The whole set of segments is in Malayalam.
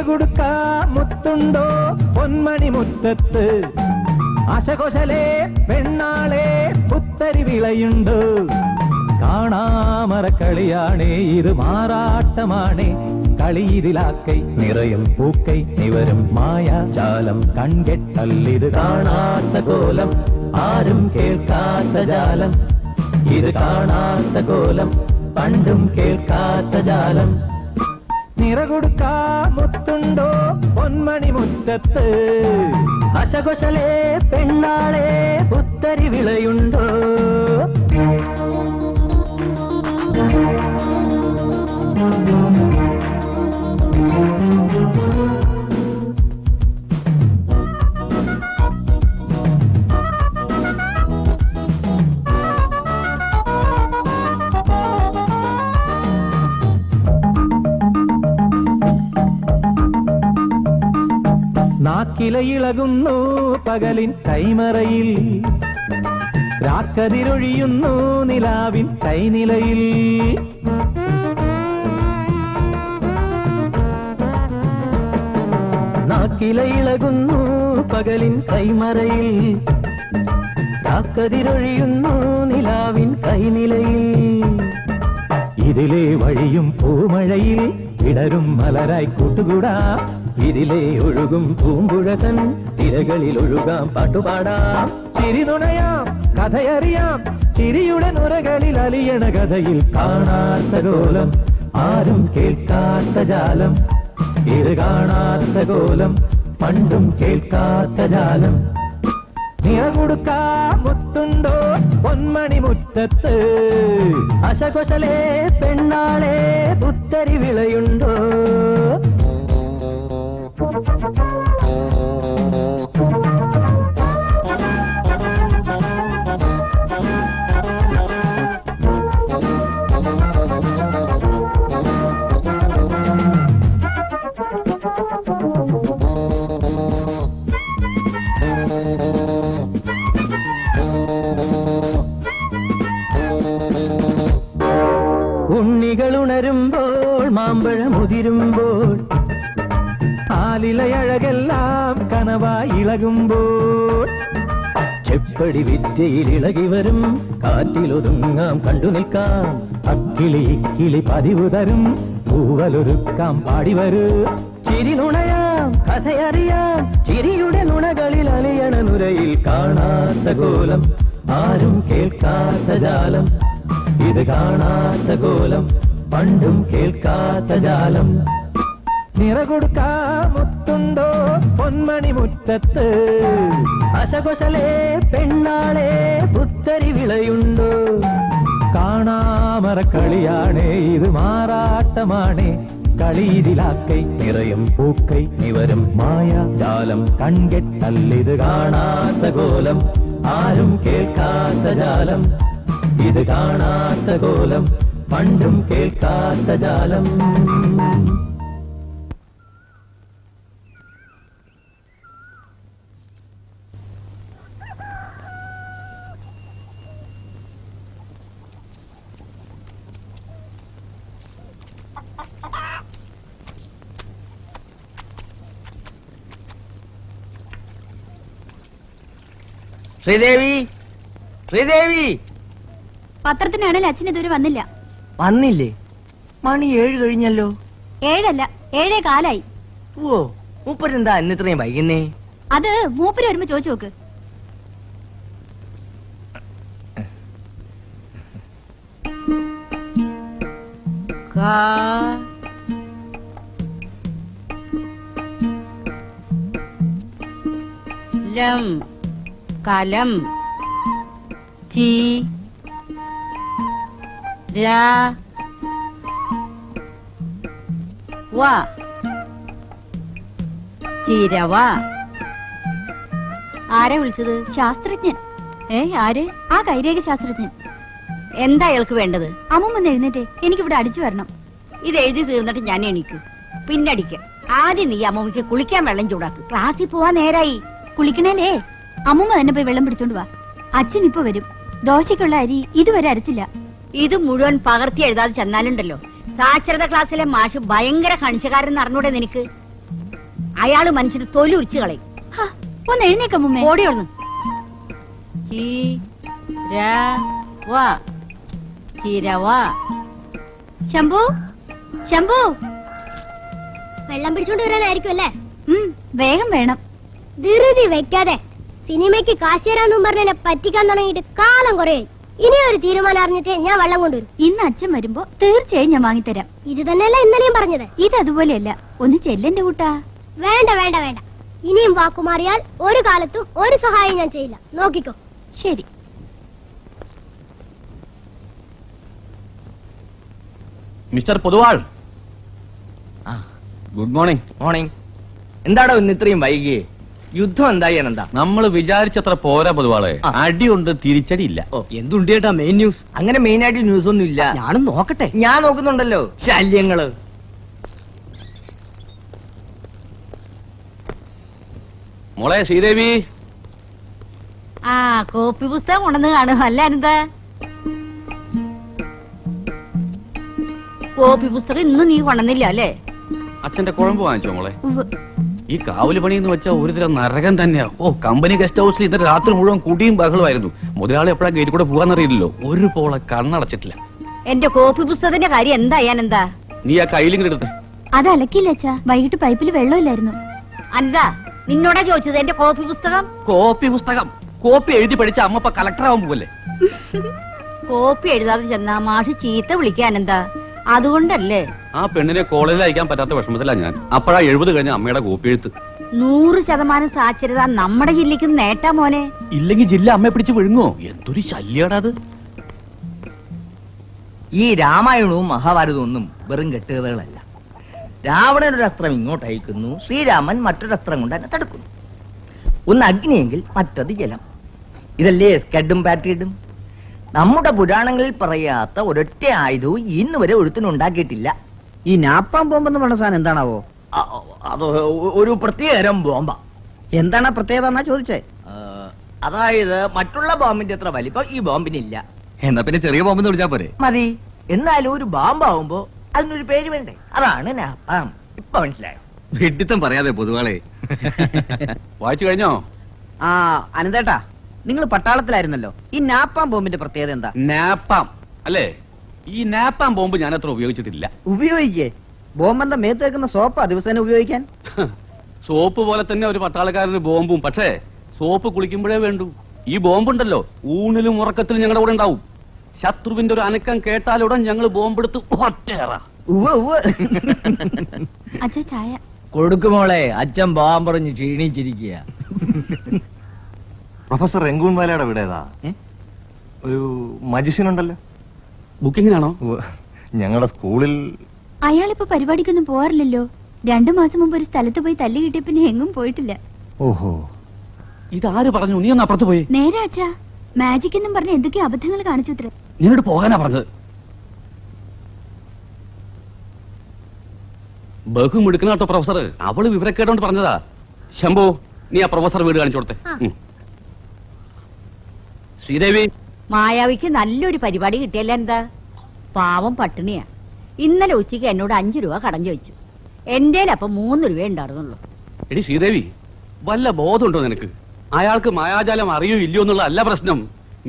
നിറകൊടുക്ക മുത്തുണ്ടോ പൊന്മണി മുറ്റത്ത് ആശകോശലേ പെണ്ണാളെ പുത്തരി വിളയുണ്ട് കാണാമറക്കളിയാണേ ഇത് മാറാട്ടമാണേ കളിയിലാക്കൈ നിറയും പൂക്കൈ നിവരും മായാജാലം കൺകെട്ടല്ലിത് കാണാത്ത കോലം ആരും കേൾക്കാത്ത ജാലം ഇത് കാണാത്ത കോലം പണ്ടും കേൾക്കാത്ത ജാലം നിറകൊടുക്ക മുത്തുണ്ടോ പൊന്മണി മുറ്റത്ത് ആശകോശലേ പെണ്ണാളെ പുത്തരി വിളയുണ്ടോ നാക്കിലയിളകുന്നു പകലിൻ കൈമറയിൽ രാക്കതിരൊഴിയുന്നു നിലാവിൻ കൈനിലയിൽ നാക്കിലയിളകുന്നു പകലിൻ കൈമറയിൽ രാക്കതിരൊഴിയുന്നു നിലാവിൻ കൈനിലയിൽ ഇതിലെ വഴിയും പൂമഴയിൽ ഇടരും മലരായി കൂട്ടുകൂടാ ഇതിലെ ഒഴുകും പൂമ്പുഴകൻ തിരകളിൽ ഒഴുകാം പാട്ടുപാടാം ചിരി നുണയാം കഥയറിയാം ചിരിയുടെ നുരകളിൽ അലിയണ കഥയിൽ കാണാത്ത കോലം ആരും കേൾക്കാത്ത ജാലം ഇത് കാണാത്ത കോലം പണ്ടും കേൾക്കാത്ത ജാലം നിറകൊടുക്ക മുത്തുണ്ടോ പൊന്മണി മുറ്റത്ത് ആശകോശലേ പെണ്ണാളെ പുത്തരി വിളയുണ്ടോ ഉണ്ണികളുണരുമ്പോൾ മാമ്പഴമുതിരുമ്പോൾ ആലിലയഴകെല്ലാം കനവായി ഇളകുമ്പോൾ ചെപ്പടി വിദ്യയിൽ ഇളകി വരും കാറ്റിലൊതുങ്ങാം കണ്ടു നിൽക്കാം അക്കിളി ഇക്കിളി പതിവ് തരും പൂവലൊരുക്കാം പാടിവരൂ ചിരി നുണയാം കഥയറിയാം ചിരിയുടെ നുണകളിൽ അലിയണ നുരയിൽ കാണാത്ത കോലം ആരും കേൾക്കാത്ത ജാലം ഇത് കാണാത്ത കോലം പണ്ടും കേൾക്കാത്ത ജാലം നിറകൊടുക്ക മുത്തുണ്ടോ പൊന്മണി മുറ്റത്ത് ആശകോശലേ പെണ്ണാളെ പുത്തരി വിളയുണ്ടോ കാണാമറക്കളിയാണേ ഇത് മാറാട്ടമാണേ കളിയിലാക്കൈ നിറയും പൂക്കൈ നിവരും മായാജാലം കൺകെട്ടല്ലിത് കാണാത്ത കോലം ആരും കേൾക്കാത്ത ജാലം ഇത് കാണാത്ത കോലം പണ്ടും കേൾക്കാത്ത ജാലം ശ്രീദേവി, ശ്രീദേവി. പത്രത്തിനാണെങ്കിൽ അച്ഛൻ ഇതുവരെ വന്നില്ല. വന്നില്ലേ? മണി 7 കഴിഞ്ഞല്ലോ. 7 അല്ല, 7:15. ഓ, മൂപ്പരെന്താ ഇന്ന് ഇത്രയും വൈകുന്നേ? അത് മൂപ്പര് വരുമ്പോ ചോദിച്ചു നോക്ക്. കലം ചീ രാ വ ചിരവ. ആരാ വിളിച്ചത്? ശാസ്ത്രജ്ഞൻ. ആര്? ആ കൈരേഖ ശാസ്ത്രജ്ഞൻ. എന്താ അയാൾക്ക് വേണ്ടത്? അമ്മൂമ്മ എഴുന്നേറ്റേ, എനിക്കിവിടെ അടിച്ചു വരണം. ഇത് എഴുതി തീർന്നിട്ട് ഞാൻ എണീക്കും. പിന്നടിക്ക. ആദ്യം നീ അമ്മൂമ്മക്ക് കുളിക്കാൻ വെള്ളം ചൂടാക്ക്. ക്ലാസ്സിൽ പോവാൻ നേരായി. കുളിക്കണേലേ, അമ്മൂമ്മ തന്നെ പോയി വെള്ളം പിടിച്ചോണ്ട് വാ. അച്ഛൻ ഇപ്പൊ വരും. ദോശയ്ക്കുള്ള അരി ഇതുവരെ അരച്ചില്ല. ഇത് മുഴുവൻ പകർത്തി എഴുതാതെ ചെന്നാലുണ്ടല്ലോ. സാക്ഷരത ക്ലാസ്സിലെ മാഷ് ഭയങ്കര കണിച്ചക്കാരൻ അറിഞ്ഞൂടെ നിനക്ക്? അയാള് മനുഷ്യന് തൊലി ഉരിച്ചു കളയും. ഹാ, ഒന്ന് എഴുന്നേക്ക അമ്മൂമ്മേ. ഓടിയോടുന്നു. ശംഭു, ശംഭു, വെള്ളം പിടിച്ചോണ്ട് വരാനായിരിക്കും അല്ലേ? വേഗം വേണം. ധൃതി വെക്കാതെ. സിനിമയ്ക്ക് കാശ് തരാന്നും പറഞ്ഞ പറ്റിക്കാൻ തുടങ്ങിയിട്ട് കാലം കുറയായി. ഇനി ഒരു തീരുമാനം അറിഞ്ഞിട്ട് ഞാൻ വെള്ളം കൊണ്ടുവരും. ഇന്ന് അച്ഛൻ വരുമ്പോ തീർച്ചയായും ഞാൻ വാങ്ങിത്തരാം. ഇത് തന്നെയല്ല ഇന്നലെയും പറഞ്ഞത്. ഇത് അതുപോലെയല്ല. ഒന്ന് ചെല്ലെന്റെ കൂട്ടാ. വേണ്ട വേണ്ട വേണ്ട. ഇനിയും വാക്കുമാറിയാൽ ഒരു കാലത്തും ഒരു സഹായം ഞാൻ ചെയ്യില്ല. നോക്കിക്കോ. ശരി. Mister Poduval, good morning. Morning. എന്താടോ ഇന്ന് ഇത്രയും വൈകിയേ? യുദ്ധം എന്തായി എന്താ? നമ്മൾ വിചാരിച്ചത്ര പോരാ പൊതുവാളെ. അടിയുണ്ട്, തിരിച്ചടിയില്ല. എന്തുണ്ട് ചേട്ടാ മെയിൻ ന്യൂസ്? അങ്ങനെ മെയിൻ ആയിട്ട് ന്യൂസ് ഒന്നും ഇല്ല. ഞാനും നോക്കട്ടെ. ഞാൻ നോക്കുന്നുണ്ടല്ലോ. ശല്യങ്ങള്. മോളെ ശ്രീദേവി. ആ കോപ്പി പുസ്തകം കൊണ്ടെന്ന് കാണും അല്ല എന്താ? കോപ്പി പുസ്തകം ഇന്നും നീ കൊണ്ടുവന്നില്ല അല്ലേ? അച്ഛന്റെ കുഴമ്പ് വാങ്ങിച്ചോ മോളെ? ഉവ്വ്. ഈ കാവല് പണി എന്ന് വെച്ചാൽ ഒരു തരം നരകം തന്നെയാ. ഓ, കമ്പനി ഗസ്റ്റ് ഹൗസിൽ ഇന്നലെ രാത്രി മുഴുവൻ കുടിയും ബഹളമായിരുന്നു. മുതലാളി എപ്പോഴാ ഗേറ്റ് കൂടെ പോകാന്നറിയില്ലല്ലോ. ഒരു പോളെ കണ്ണടച്ചിട്ടില്ല. എന്റെ കോപ്പി പുസ്തകത്തിന്റെ കാര്യം എന്താ? നീ ആ കയ്യിലിങ്ങനെ എടുത്ത്. അത് അലക്കില്ല അച്ഛാ. വൈകിട്ട് പൈപ്പിൽ വെള്ളമില്ലായിരുന്നു. അഎന്താ നിന്നോടാ ചോദിച്ചത് എന്റെ കോപ്പി പുസ്തകം? കോപ്പി പുസ്തകം കോപ്പി എഴുതി പഠിച്ച അമ്മ ഇപ്പൊ കളക്ടറാവാൻ പോവല്ലേ? കോപ്പി എഴുതാതെ ചെന്നാ മാഷ് ചീത്ത വിളിക്കാനെന്താ? അതുകൊണ്ടല്ലേ. ആ പെണ്ണിനെ കോളേജിൽ അയക്കാൻ പറ്റാത്ത വിഷമത്തിലാ ഞാൻ. അപ്പോഴാ 70 കഴിഞ്ഞ അമ്മയുടെ കോപ്പി എഴുത്ത്. 100% സാക്ഷരത നമ്മുടെ ജില്ലക്ക് നേട്ടാ മോനെ. ഇല്ലെങ്കിൽ ജില്ല അമ്മയെ പിടിച്ച് വിഴുങ്ങോ? എന്തൊരു ശല്യാടാ അത്. ഈ രാമായണവും മഹാഭാരതവും ഒന്നും വെറും കെട്ടുകഥകളല്ല. രാവണൻ ഒരു അസ്ത്രം ഇങ്ങോട്ട് അയക്കുന്നു, ശ്രീരാമൻ മറ്റൊരു അസ്ത്രം കൊണ്ട് തന്നെ തടുക്കുന്നു. ഒന്ന് അഗ്നിയെങ്കിൽ മറ്റത് ജലം. ഇതല്ലേ സ്കഡും പാറ്റിയിടും. നമ്മുടെ പുരാണങ്ങളിൽ പറയാത്ത ഒരൊറ്റ ആയുധവും ഇന്ന് വരെ ഒരുത്തിനുണ്ടാക്കിയിട്ടില്ല. ഈ നാപ്പാൻ ബോംബെന്ന് പറഞ്ഞ സാധനം എന്താണാവോ? അത് ഒരു പ്രത്യേകതരം ബോംബ. എന്താണ് പ്രത്യേകത എന്നാ ചോദിച്ചേ? അതായത് മറ്റുള്ള ബോംബിന്റെ അത്ര വലിപ്പം ഈ ബോംബിനില്ല. എന്നാ പിന്നെ ചെറിയ ബോംബെന്ന് വിളിച്ചാ പോരെ? മതി. എന്നാലും ഒരു ബോംബാവുമ്പോ അതിനൊരു പേര് വേണ്ടേ? അതാണ് നാപ്പാം. ഇപ്പൊ മനസ്സിലായോ? വെഡിത്തം പറയാതെ പൊതുവാളെ. വായിച്ചു കഴിഞ്ഞോ? ആ അനന്തേട്ടാ, നിങ്ങൾ പട്ടാളത്തിലായിരുന്നല്ലോ. ഈ നാപ്പാൻ ബോംബിന്റെ പ്രത്യേകത എന്താ? നാപ്പാം അല്ലേ? ഈ നാപ്പാം ബോംബ് ഞാൻ അത്ര ഉപയോഗിച്ചിട്ടില്ല. ഉപയോഗിക്കേ? ബോംബെന്താ മേത്ത് വെക്കുന്ന സോപ്പാ ദിവസേന ഉപയോഗിക്കാൻ? സോപ്പ് പോലെ തന്നെ ഒരു പട്ടാളക്കാരന് ബോംബും. പക്ഷേ സോപ്പ് കുളിക്കുമ്പോഴേ വേണ്ടു. ഈ ബോംബുണ്ടല്ലോ ഊണിലും ഉറക്കത്തിലും ഞങ്ങളുടെ കൂടെ ഉണ്ടാവും. ശത്രുവിന്റെ ഒരു അനക്കം കേട്ടാലുടൻ ഞങ്ങൾ ബോംബെടുത്ത് ഒറ്റേറാ. അച്ഛാ ചായ കൊടുക്കുമോളെ. അച്ഛൻ ബോംബറിഞ്ഞ് ക്ഷീണിച്ചിരിക്കുക. പ്രൊഫസർ രംഗൂൺവാലയുടെ വീട് ഏതാ? ഒരു മജിഷ്യൻ ഉണ്ടല്ലോ. ബുക്കിങ്ങിനാണോ? ഞങ്ങളുടെ സ്കൂളിൽ. അയാളിപ്പോ പരിപാടിക്കൊന്നും പോവാറില്ലല്ലോ. 2 മാസം മുമ്പ് ഒരു സ്ഥലത്ത് പോയി തല്ലി കിട്ടിയ പിന്നെ എങ്ങും പോയിട്ടില്ല. ഓഹോ, ഇതാര് പറഞ്ഞു? നീ ഒന്ന് അപ്പുറത്ത് പോയി. നേരെ അച്ഛാ. മാജിക് എന്നും പറഞ്ഞ എന്തൊക്കെയോ അബദ്ധങ്ങൾ കാണിച്ചു ഇത്ര. നിന്നോട് പോകാനാ പറഞ്ഞത്. ബഹുമിടുക്കനാട്ടോ പ്രൊഫസർ. അവള് വിവരക്കേടോണ്ട് പറഞ്ഞതാ. ശംഭു, നീ ആ പ്രൊഫസർ വീട് കാണിച്ചു കൊടുത്തേ. ശ്രീദേവി. മായാവിക്ക് നല്ലൊരു പരിപാടി കിട്ടിയല്ല എന്താ? പാവം പട്ടിണിയാ. ഇന്നലെ ഉച്ചയ്ക്ക് എന്നോട് 5 രൂപ കടം ചോദിച്ചു. എന്റെ അപ്പം 3 രൂപ ഉണ്ടായിരുന്നുള്ളൂ. എടി ശ്രീദേവി, വല്ല ബോധമുണ്ടോ നിനക്ക്? അയാൾക്ക് മായാജാലം അറിയോ ഇല്ലയോ എന്നുള്ള അല്ല പ്രശ്നം.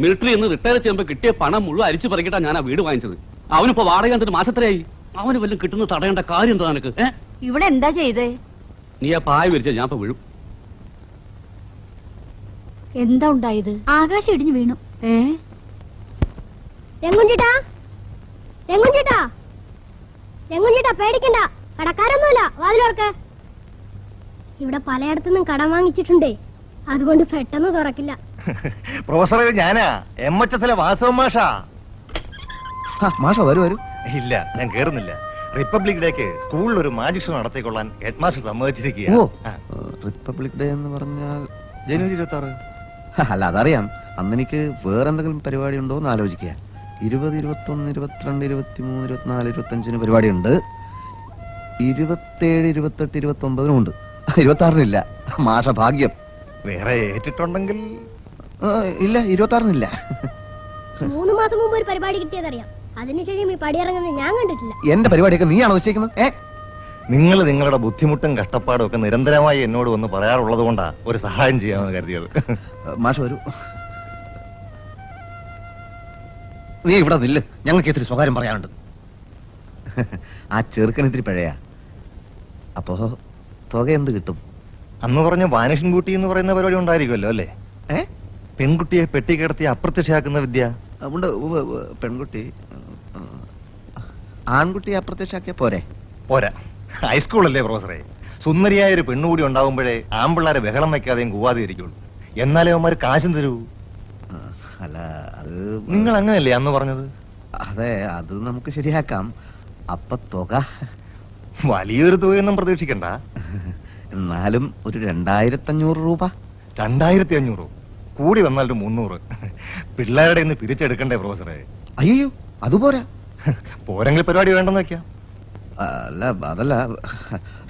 മിലിറ്ററി എന്ന് റിട്ടയർ ചെയ്യുമ്പോ കിട്ടിയ പണം മുഴുവൻ അരിച്ചു പറിക്കിട്ടാ ഞാൻ ആ വീട് വാങ്ങിച്ചത്. അവനിപ്പോ വാടക എന്നിട്ട് മാസത്രയായി. അവന് വല്ലതും കിട്ടുന്നത് തടയേണ്ട കാര്യം എന്താ നിനക്ക്? ഇവിടെ എന്താ ചെയ്തേ? നീ ആ പായ വിരിച്ച ഞാൻ ഇപ്പൊ വീഴും. എന്താ ഉണ്ടായത്? ആകാശം ഇടിഞ്ഞു വീണു. രംഗുഞ്ചേട്ടാ, രംഗുഞ്ചേട്ടാ, രംഗുഞ്ചേട്ടാ പേടിക്കണ്ട. കടക്കാരൊന്നുമില്ല. വാതിലോർക്ക്. ഇവിടെ പലയിടത്തുനിന്നും കടം വാങ്ങിച്ചിട്ടുണ്ടേ. അതുകൊണ്ട് പെട്ടെന്ന് തുറക്കില്ല. പ്രൊഫസറെ ഞാനാ, MHS വാസവ മാഷാ. മാഷ വരൂ വരൂ. ഇല്ല, ഞാൻ കേറുന്നില്ല. റിപ്പബ്ലിക് ഡേക്ക് സ്കൂളിൽ ഒരു മാജിക് ഷോ നടത്തിക്കൊള്ളാൻ ഹെഡ് മാസ്റ്റർ സമ്മതിച്ചിരിക്കുക. റിപ്പബ്ലിക് ഡേ എന്ന് പറഞ്ഞാൽ ജനുവരി 26. അല്ല അതറിയാം. അന്ന് എനിക്ക് വേറെന്തെങ്കിലും പരിപാടി ഉണ്ടോ എന്ന് ആലോചിക്കുക. 20, 21, 22, 23, 24, 25 പരിപാടി ഉണ്ട്. 27, 28, 29 ഉണ്ട്. 26-നില്ല. മാഷ ഭാഗ്യം. വേറെ ഏറ്റിട്ടുണ്ടെങ്കിൽ? ഇല്ല, 26-നില്ല. 3 മാസം മുമ്പ് ഒരു പരിപാടി കിട്ടിയതറിയാം. അതിനുശേഷം ഈ പടിയിറങ്ങുന്നത് ഞാൻ കണ്ടിട്ടില്ല. എന്റെ പരിപാടിയൊക്കെ നീയാണോ നിശ്ചയിക്കുന്നത്? നിങ്ങൾ നിങ്ങളുടെ ബുദ്ധിമുട്ടും കഷ്ടപ്പാടും ഒക്കെ നിരന്തരമായി എന്നോട് വന്ന് പറയാറുള്ളത് കൊണ്ടാ ഒരു സഹായം ചെയ്യാമെന്ന് കരുതിയത്. മാഷ് വരൂ. നീ ഇവിടെ നില്ല്, ഞങ്ങൾക്ക് ഇത്തിരി സ്വകാര്യം പറയാനുണ്ട്. ആ ചെറുക്കൻ ഇത്തിരി പഴയാ. അപ്പോ തുക എന്ത് കിട്ടും? അന്ന് പറഞ്ഞ വാനിഷൻ ബൂട്ടി എന്ന് പറയുന്ന പരിപാടി ഉണ്ടായിരിക്കുമല്ലോ അല്ലേ? പെൺകുട്ടിയെ പെട്ടി കിടത്തി അപ്രത്യക്ഷയാക്കുന്ന വിദ്യ. ഉണ്ട്. പെൺകുട്ടി ആൺകുട്ടിയെ അപ്രത്യക്ഷാക്കിയ പോരെ? പോരാ, ഹൈസ്കൂളല്ലേ പ്രൊഫസറെ. സുന്ദരിയായ ഒരു പെണ്ണുകൂടി ഉണ്ടാവുമ്പോഴേ ആമ്പിള്ളാരെ ബഹളം വെക്കാതെയും കൂവാതെ ഇരിക്കുള്ളൂ. എന്നാലേ അവന്മാർ കാശും തരൂ. അല്ല, അത് നിങ്ങൾ അങ്ങനെയല്ലേ അന്ന് പറഞ്ഞത്? അതെ, അത് നമുക്ക് ശരിയാക്കാം. അപ്പൊ തുക വലിയൊരു തുകയൊന്നും പ്രതീക്ഷിക്കണ്ട. എന്നാലും ഒരു 2500 രൂപ. 2500 കൂടി വന്നാൽ ഒരു 300. പിള്ളേരുടെ ഇന്ന് പിരിച്ചെടുക്കണ്ടേ പ്രൊഫസറെ? അയ്യോ, അതുപോരാ. പോരെങ്കിൽ പരിപാടി വേണ്ടെന്ന് വെക്കാം. അല്ല, അതല്ല.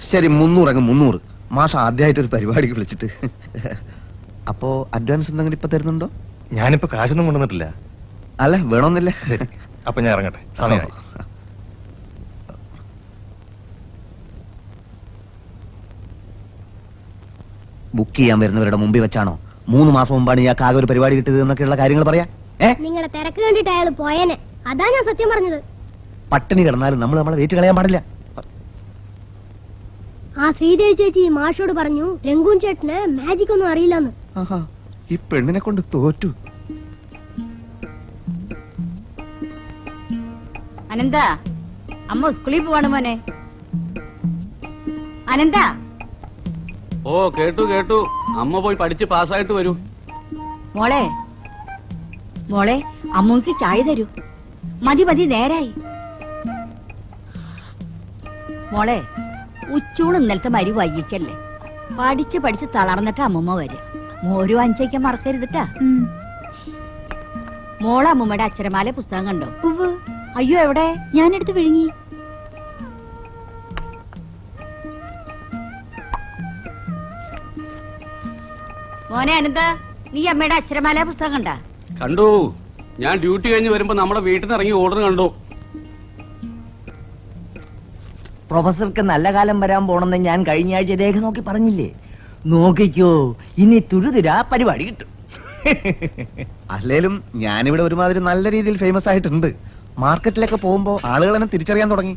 ശരി, 300 അങ്ങ് 300. മാഷ ആദ്യമായിട്ട് ഒരു പരിപാടിക്ക് വിളിച്ചിട്ട്. അപ്പോ അഡ്വാൻസ് എന്തെങ്കിലും ഇപ്പൊ തരുന്നുണ്ടോ? ഞാനിപ്പോ കാശൊന്നും കൊണ്ടുവന്നിട്ടില്ല. അല്ല, വേണമെന്നില്ല. ശരി, അപ്പൊ ഞാൻ ഇറങ്ങട്ടെ, സമയമായി. ബുക്ക് ചെയ്യാൻ വരുന്നവരുടെ മുമ്പിൽ വെച്ചാണോ 3 മാസം മുമ്പാണ് ഇയാൾക്ക് ആകെ ഒരു പരിപാടി കിട്ടിയത് എന്നൊക്കെയുള്ള കാര്യങ്ങൾ പറയാ? നിങ്ങളുടെ തിരക്ക് കണ്ടിട്ട് അയാൾ പോയേനെ. അതാ ഞാൻ സത്യം പറഞ്ഞത്. പട്ടിണി കിടന്നാലും നമ്മൾ നമ്മളെ വെയിറ്റ് കളയാൻ പാടില്ല. ആ ശ്രീദേവി ചേച്ചി മാഷോട് പറഞ്ഞു രംഗൂൻ ചേട്ടന് മാജിക് ഒന്നും അറിയില്ലെന്ന്. ആഹാ, ഈ പെണ്ണിനെ കൊണ്ട് തോറ്റു. അനന്ത, അമ്മ സ്കൂളിൽ പോവാണ് മോനെ. അനന്ത. ഓ, കേട്ടു. അമ്മ പോയി പഠിച്ച് പാസ്സായിട്ട് വരൂ. മോളെ മോളെ, അമ്മൂക്ക് ചായ തരൂ. മതി നേരായി. മോളെ, ഉച്ചൂണ് ഇന്നലത്തെ മരി വൈകിക്കല്ലേ. പഠിച്ച് തളർന്നിട്ട് അമ്മൂമ്മ വരിക. മോര് വാങ്ങിച്ചേക്കാൻ മറക്കരുതിട്ടാ. മോളെ അമ്മൂമ്മയുടെ അക്ഷരമാല പുസ്തകം കണ്ടോ? ഉവ്വ്. അയ്യോ, എവിടെ? ഞാനെടുത്ത് വിഴുങ്ങി. മോനെ അനന്ത, നീ അമ്മയുടെ അക്ഷരമാല പുസ്തകം കണ്ട? കണ്ടു. ഞാൻ ഡ്യൂട്ടി കഴിഞ്ഞ് വരുമ്പോ നമ്മുടെ വീട്ടിൽ നിന്ന് ഇറങ്ങി ഓർഡർ കണ്ടു. പ്രൊഫസർക്ക് നല്ല കാലം വരാൻ പോണെന്ന് ഞാൻ കഴിഞ്ഞ ആഴ്ച രേഖ നോക്കി പറഞ്ഞില്ലേ? നോക്കിക്കോ, ഇനി തുരുതുരാ പരിപാടി കിട്ടും. അല്ലേലും ഞാനിവിടെ ഒരുമാതിരി നല്ല രീതിയിൽ ഫേമസ് ആയിട്ടുണ്ട്. മാർക്കറ്റിലൊക്കെ പോകുമ്പോ ആളുകൾ എന്നെ തിരിച്ചറിയാൻ തുടങ്ങി.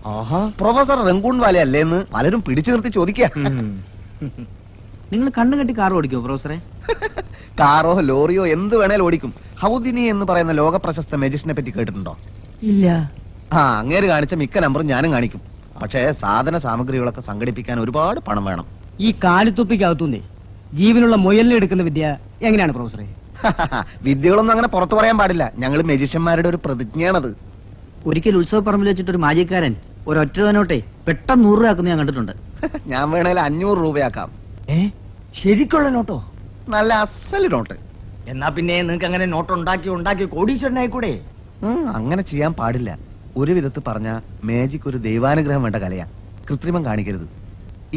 പ്രൊഫസർ റംഗൂൺ വാല അല്ലേന്ന് പലരും പിടിച്ചു നിർത്തി ചോദിക്കുക. നിങ്ങൾ കണ്ണു കെട്ടി കാർ ഓടിക്കോ പ്രൊഫസറെ? കാറോ ലോറിയോ എന്ത് വേണേലും ഓടിക്കും. ഹൗദിനി എന്ന് പറയുന്ന ലോക പ്രശസ്ത മജിഷ്യനെ പറ്റി കേട്ടിട്ടുണ്ടോ? ഇല്ല. അങ്ങേര് കാണിച്ച മിക്ക നമ്പറും ഞാനും കാണിക്കും. പക്ഷേ സാധന സാമഗ്രികളൊക്കെ സംഘടിപ്പിക്കാൻ ഒരുപാട് പണം വേണം. ഈ കാലിത്തൊപ്പിക്കകത്തുനിന്നേ ജീവനുള്ള മുയലിനെ എടുക്കുന്ന വിദ്യ എങ്ങനെയാണ് പ്രൊഫസറെ? വിദ്യകളൊന്നും അങ്ങനെ പുറത്തു പറയാൻ പാടില്ല. ഞങ്ങൾ മജിഷ്യന്മാരുടെ ഒരു പ്രതിജ്ഞയാണത്. ഒരിക്കൽ ഉത്സവ പറമ്പിൽ വെച്ചിട്ട് ഒരു മാജിക്കാരൻ ഒരൊറ്റ നോട്ടെ പെട്ടെന്ന് 100 രൂപ ആക്കുന്ന ഞാൻ കണ്ടിട്ടുണ്ട്. ഞാൻ വേണേൽ 500 രൂപയാക്കാം. ശരിക്കുള്ള നോട്ടോ? നല്ല അസല് നോട്ട്. എന്നാ പിന്നെ നിങ്ങൾക്ക് അങ്ങനെ നോട്ട് ഉണ്ടാക്കി കോടീശ്വരനായിക്കൂടെ? അങ്ങനെ ചെയ്യാൻ പാടില്ല. ഒരു വിധത്തിൽ പറഞ്ഞ മാജിക് ഒരു ദൈവാനുഗ്രഹം വേണ്ട കലയാ. കൃത്രിമം കാണിക്കരുത്.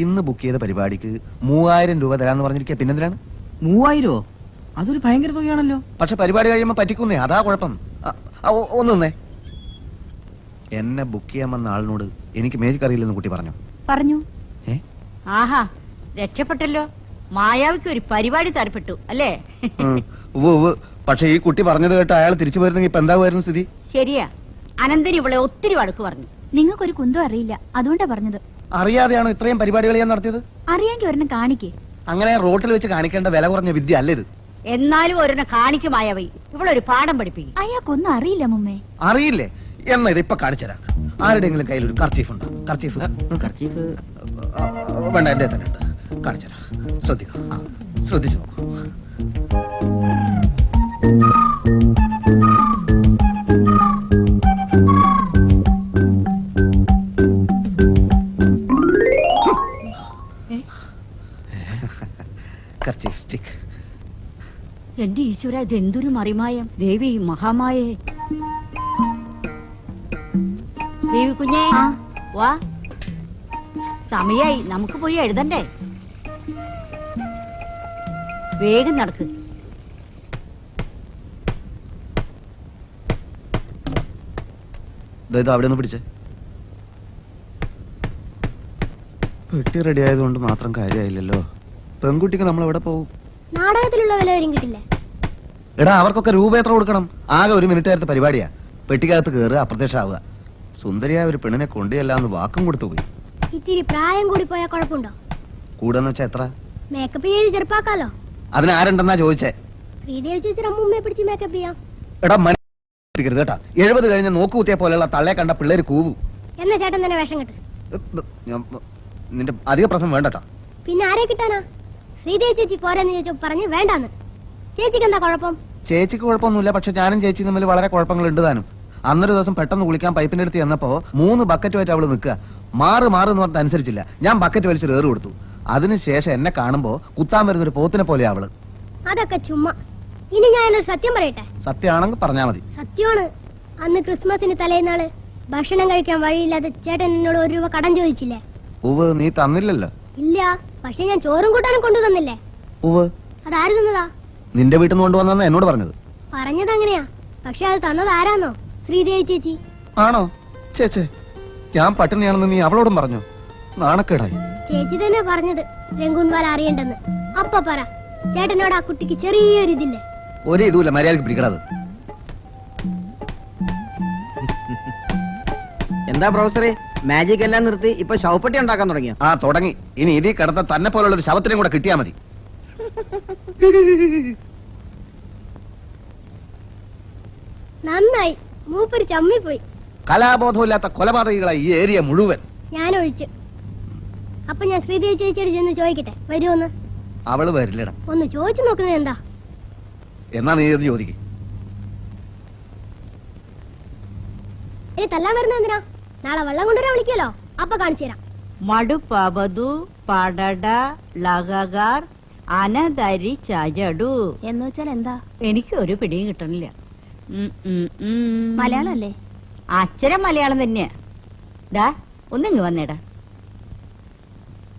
ഇന്ന് ബുക്ക് ചെയ്ത പരിപാടിക്ക് 3000 രൂപ തരാന്ന് പറഞ്ഞിരിക്കുക. പിന്നെന്തിനാണ്? 3000? അതൊരു ഭയങ്കര തുകയാണല്ലോ. പക്ഷെ പരിപാടി കഴിയുമ്പോ പറ്റിക്കുന്നേ, അതാ കുഴപ്പം. ഒന്നേ, എന്നെ ബുക്ക് ചെയ്യാൻ വന്ന ആളിനോട് എനിക്ക് മാജിക് അറിയില്ലെന്ന് കുട്ടി പറഞ്ഞു. ആഹാ, രക്ഷപ്പെട്ടല്ലോ. മായാവിക്ക് ഒരു പരിപാടി തരപ്പെട്ടു അല്ലേ? പക്ഷെ ഈ കുട്ടി പറഞ്ഞത് കേട്ട് അയാൾ തിരിച്ചു പോയിരുന്നെങ്കിൽ ഇപ്പൊ എന്താകുമായിരുന്നു സ്ഥിതി? ശരിയാ, അനന്തൻ ഇവളെ ഒത്തിരി വഴക്ക് പറഞ്ഞു. നിങ്ങൾക്കൊരു കുന്തം അറിയില്ല, അതുകൊണ്ടാ പറഞ്ഞത്. അറിയാതെയാണോ ഇത്രയും പരിപാടികൾ ഞാൻ നടത്തിയത്? അറിയാമെങ്കിൽ ഒരെണ്ണം കാണിക്കേ. അങ്ങനെ റോട്ടിൽ വെച്ച് കാണിക്കേണ്ട വില കുറഞ്ഞ വിദ്യ അല്ല ഇത്. എന്നാലും ഒരെണ്ണം കാണിക്കും മായാവി. ഇവളൊരു പാഠം പഠിപ്പിക്കും. അയാൾക്കൊന്നും അറിയില്ല മുമ്മേ. അറിയില്ലേ? എന്നാ ഇത് ഇപ്പൊ കാണിച്ചുതരാം. ആരുടെയെങ്കിലും കയ്യിൽ ഒരു കർച്ചീഫ് ഉണ്ടോ? കർച്ചീഫ് വേണ്ട, എന്റെ തന്നെ ഉണ്ട്. കാണിച്ചുതരാം. ശ്രദ്ധിച്ചു നോക്കൂ. Kerchief stick. എന്റെ ഈശ്വര, ഇതെന്തൊരു മറിമായം. ദേവി മഹാമായേ. ദേവി കുഞ്ഞേ, വാ. സമയായി, നമുക്ക് പോയി എഴുതണ്ടേ? വേഗം നടക്ക്. അവിടെ ഒന്ന് പിടിച്ചേ. പെട്ടി റെഡി ആയതുകൊണ്ട് മാത്രം കാര്യമായില്ലല്ലോ. പെൺകുട്ടിക്ക് നമ്മൾ എവിടെ പോകും? നാടകത്തിലുള്ള വില വരും കിട്ടില്ലേ? എടാ അവർക്കൊക്കെ രൂപ എത്ര കൊടുക്കണം? ആകെ 1 മിനിറ്റ് നേരത്തെ പരിപാടിയാ. പെട്ടിക്കകത്ത് കയറുക, അപ്രത്യക്ഷമാവുക. സുന്ദരിയായ ഒരു പെണ്ണിനെ കൊണ്ടുചെല്ലാന്ന് വാക്കും കൊടുത്തു പോയി. ഇത്തിരി പ്രായം കൂടി പോയാൽ കുഴപ്പമുണ്ടോ? കൂടെന്ന് വെച്ചാ എത്ര? മേക്കപ്പ് ചെയ്ത് ചെറുപ്പാക്കാലോ. അതിനാരുണ്ടെന്നാ ചോദിച്ചേ? ശ്രീദേവി ചേച്ചി അമ്മൂമ്മയെ പിടിച്ച് മേക്കപ്പ് ചെയ്യാം. എടാ മനസ്സിലാക്കരുത് കേട്ടാ. 70 കഴിഞ്ഞ നോക്കുകുത്തിയെ പോലെയുള്ള തള്ളയെ കണ്ട പിള്ളേര് കൂവു. എന്നാ ചേട്ടൻ തന്നെ വേഷം കെട്ട്. നിന്റെ അധിക പ്രശ്നം വേണ്ടട്ടാ. പിന്നെ ആരെ കിട്ടാനാ? ശ്രീദേവി ചേച്ചി പോരെന്ന് ചോദിച്ചു പറഞ്ഞ് വേണ്ടാന്ന്. ചേച്ചിക്ക് എന്താ കുഴപ്പം? ചേച്ചിക്ക് കുഴപ്പമൊന്നുമില്ല. പക്ഷെ ഞാനും ചേച്ചി തമ്മിൽ വളരെ കുഴപ്പങ്ങളുണ്ട് താനും. അന്നൊരു ദിവസം പെട്ടെന്ന് കുളിക്കാൻ പൈപ്പിന്റെ അടുത്ത് ചെന്നപ്പോ 3 ബക്കറ്റുമായിട്ട് അവള് നിൽക്കുക. മാറ് എന്ന് പറഞ്ഞിട്ട് അനുസരിച്ചില്ല. ഞാൻ ബക്കറ്റ് വലിച്ചൊരു ഏറ് കൊടുത്തു. അതിനുശേഷം എന്നെ കാണുമ്പോ കുത്താൻ വരുന്നൊരു പോത്തിനെ പോലെ അവള്. അതൊക്കെ ചുമ്മാ. ഇനി ഞാനൊരു സത്യം പറയട്ടെ. സത്യമാണെങ്കിൽ പറഞ്ഞാ മതി. സത്യമാണ്. അന്ന് ക്രിസ്മസിന് തലേന്നാള് ഭക്ഷണം കഴിക്കാൻ വഴിയില്ലാതെ ചേട്ടൻ എന്നോട് 1 രൂപ കടം ചോദിച്ചില്ലേ? ഉവ് നീ തന്നില്ലല്ലോ. ഇല്ല, പക്ഷെ ഞാൻ ചോറും കൂട്ടാനും കൊണ്ടു തന്നില്ലേ? ഉവ് അതാര് തന്നതാ? നിന്റെ വീട്ടിൽ നിന്ന് കൊണ്ടുവന്നാ എന്നോട് പറഞ്ഞത്. പറഞ്ഞത് അങ്ങനെയാ, പക്ഷെ അത് തന്നത് ആരാന്നോ? ശ്രീദേവി ചേച്ചി. ആണോ? ചേച്ചേ, ഞാൻ പട്ടിണിയാണെന്ന് നീ അവളോടും പറഞ്ഞോ? നാണക്കേടായി. ചേച്ചി തന്നെ പറഞ്ഞത് രംഗൂൻവാല അറിയണ്ടെന്ന്. അപ്പൊ പറ, ചേട്ടനോട് ആ കുട്ടിക്ക് ചെറിയൊരു ഇതില്ലേ? ഒരു ഇതുമില്ല, മര്യാദക്ക് പിടിക്കണത്. എന്താ പ്രൊഫസറെ, മാജിക് എല്ലാം നിർത്തി ഇപ്പൊ ശവപ്പെട്ടി ഉണ്ടാക്കാൻ തുടങ്ങിയ? ആ തുടങ്ങി. ഇനി ഇതിൽ കിടത്ത തന്നെ പോലുള്ള ഒരു ശവത്തിനെയും കൂടെ കിട്ടിയാ മതി. നന്നായി, മൂപ്പര് ചമ്മിപ്പോയി. കലാബോധമില്ലാത്ത കൊലപാതകികളായി ഈ ഏരിയ മുഴുവൻ. ഞാൻ ഒഴിച്ചു. അപ്പൊ ഞാൻ ശ്രീദേവി ചേച്ചിയോട് ചെന്ന് ചോദിക്കട്ടെ, വരുമോന്ന്? അവള് വരില്ലടാ. ഒന്ന് ചോദിച്ചു നോക്കുന്നത് എന്താ? എന്നാ നീ ഇത് ചോദിക്കും. ഇനി തല്ലാൻ വരുന്ന എന്തിനാ? നാളെ വെള്ളം കൊണ്ടുവരാൻ വിളിക്കല്ലോ, അപ്പൊ കാണിച്ചു തരാം. മടുപ്പതു പടട ലഗാർ അനധരി ചജടു എന്ന് വെച്ചാൽ എന്താ? എനിക്ക് ഒരു പിടിയും കിട്ടണില്ല. മലയാളം അല്ലേ? അച്ഛനും മലയാളം തന്നെയാ. ഡാ ഒന്നിങ്ങ് വന്നേടാ.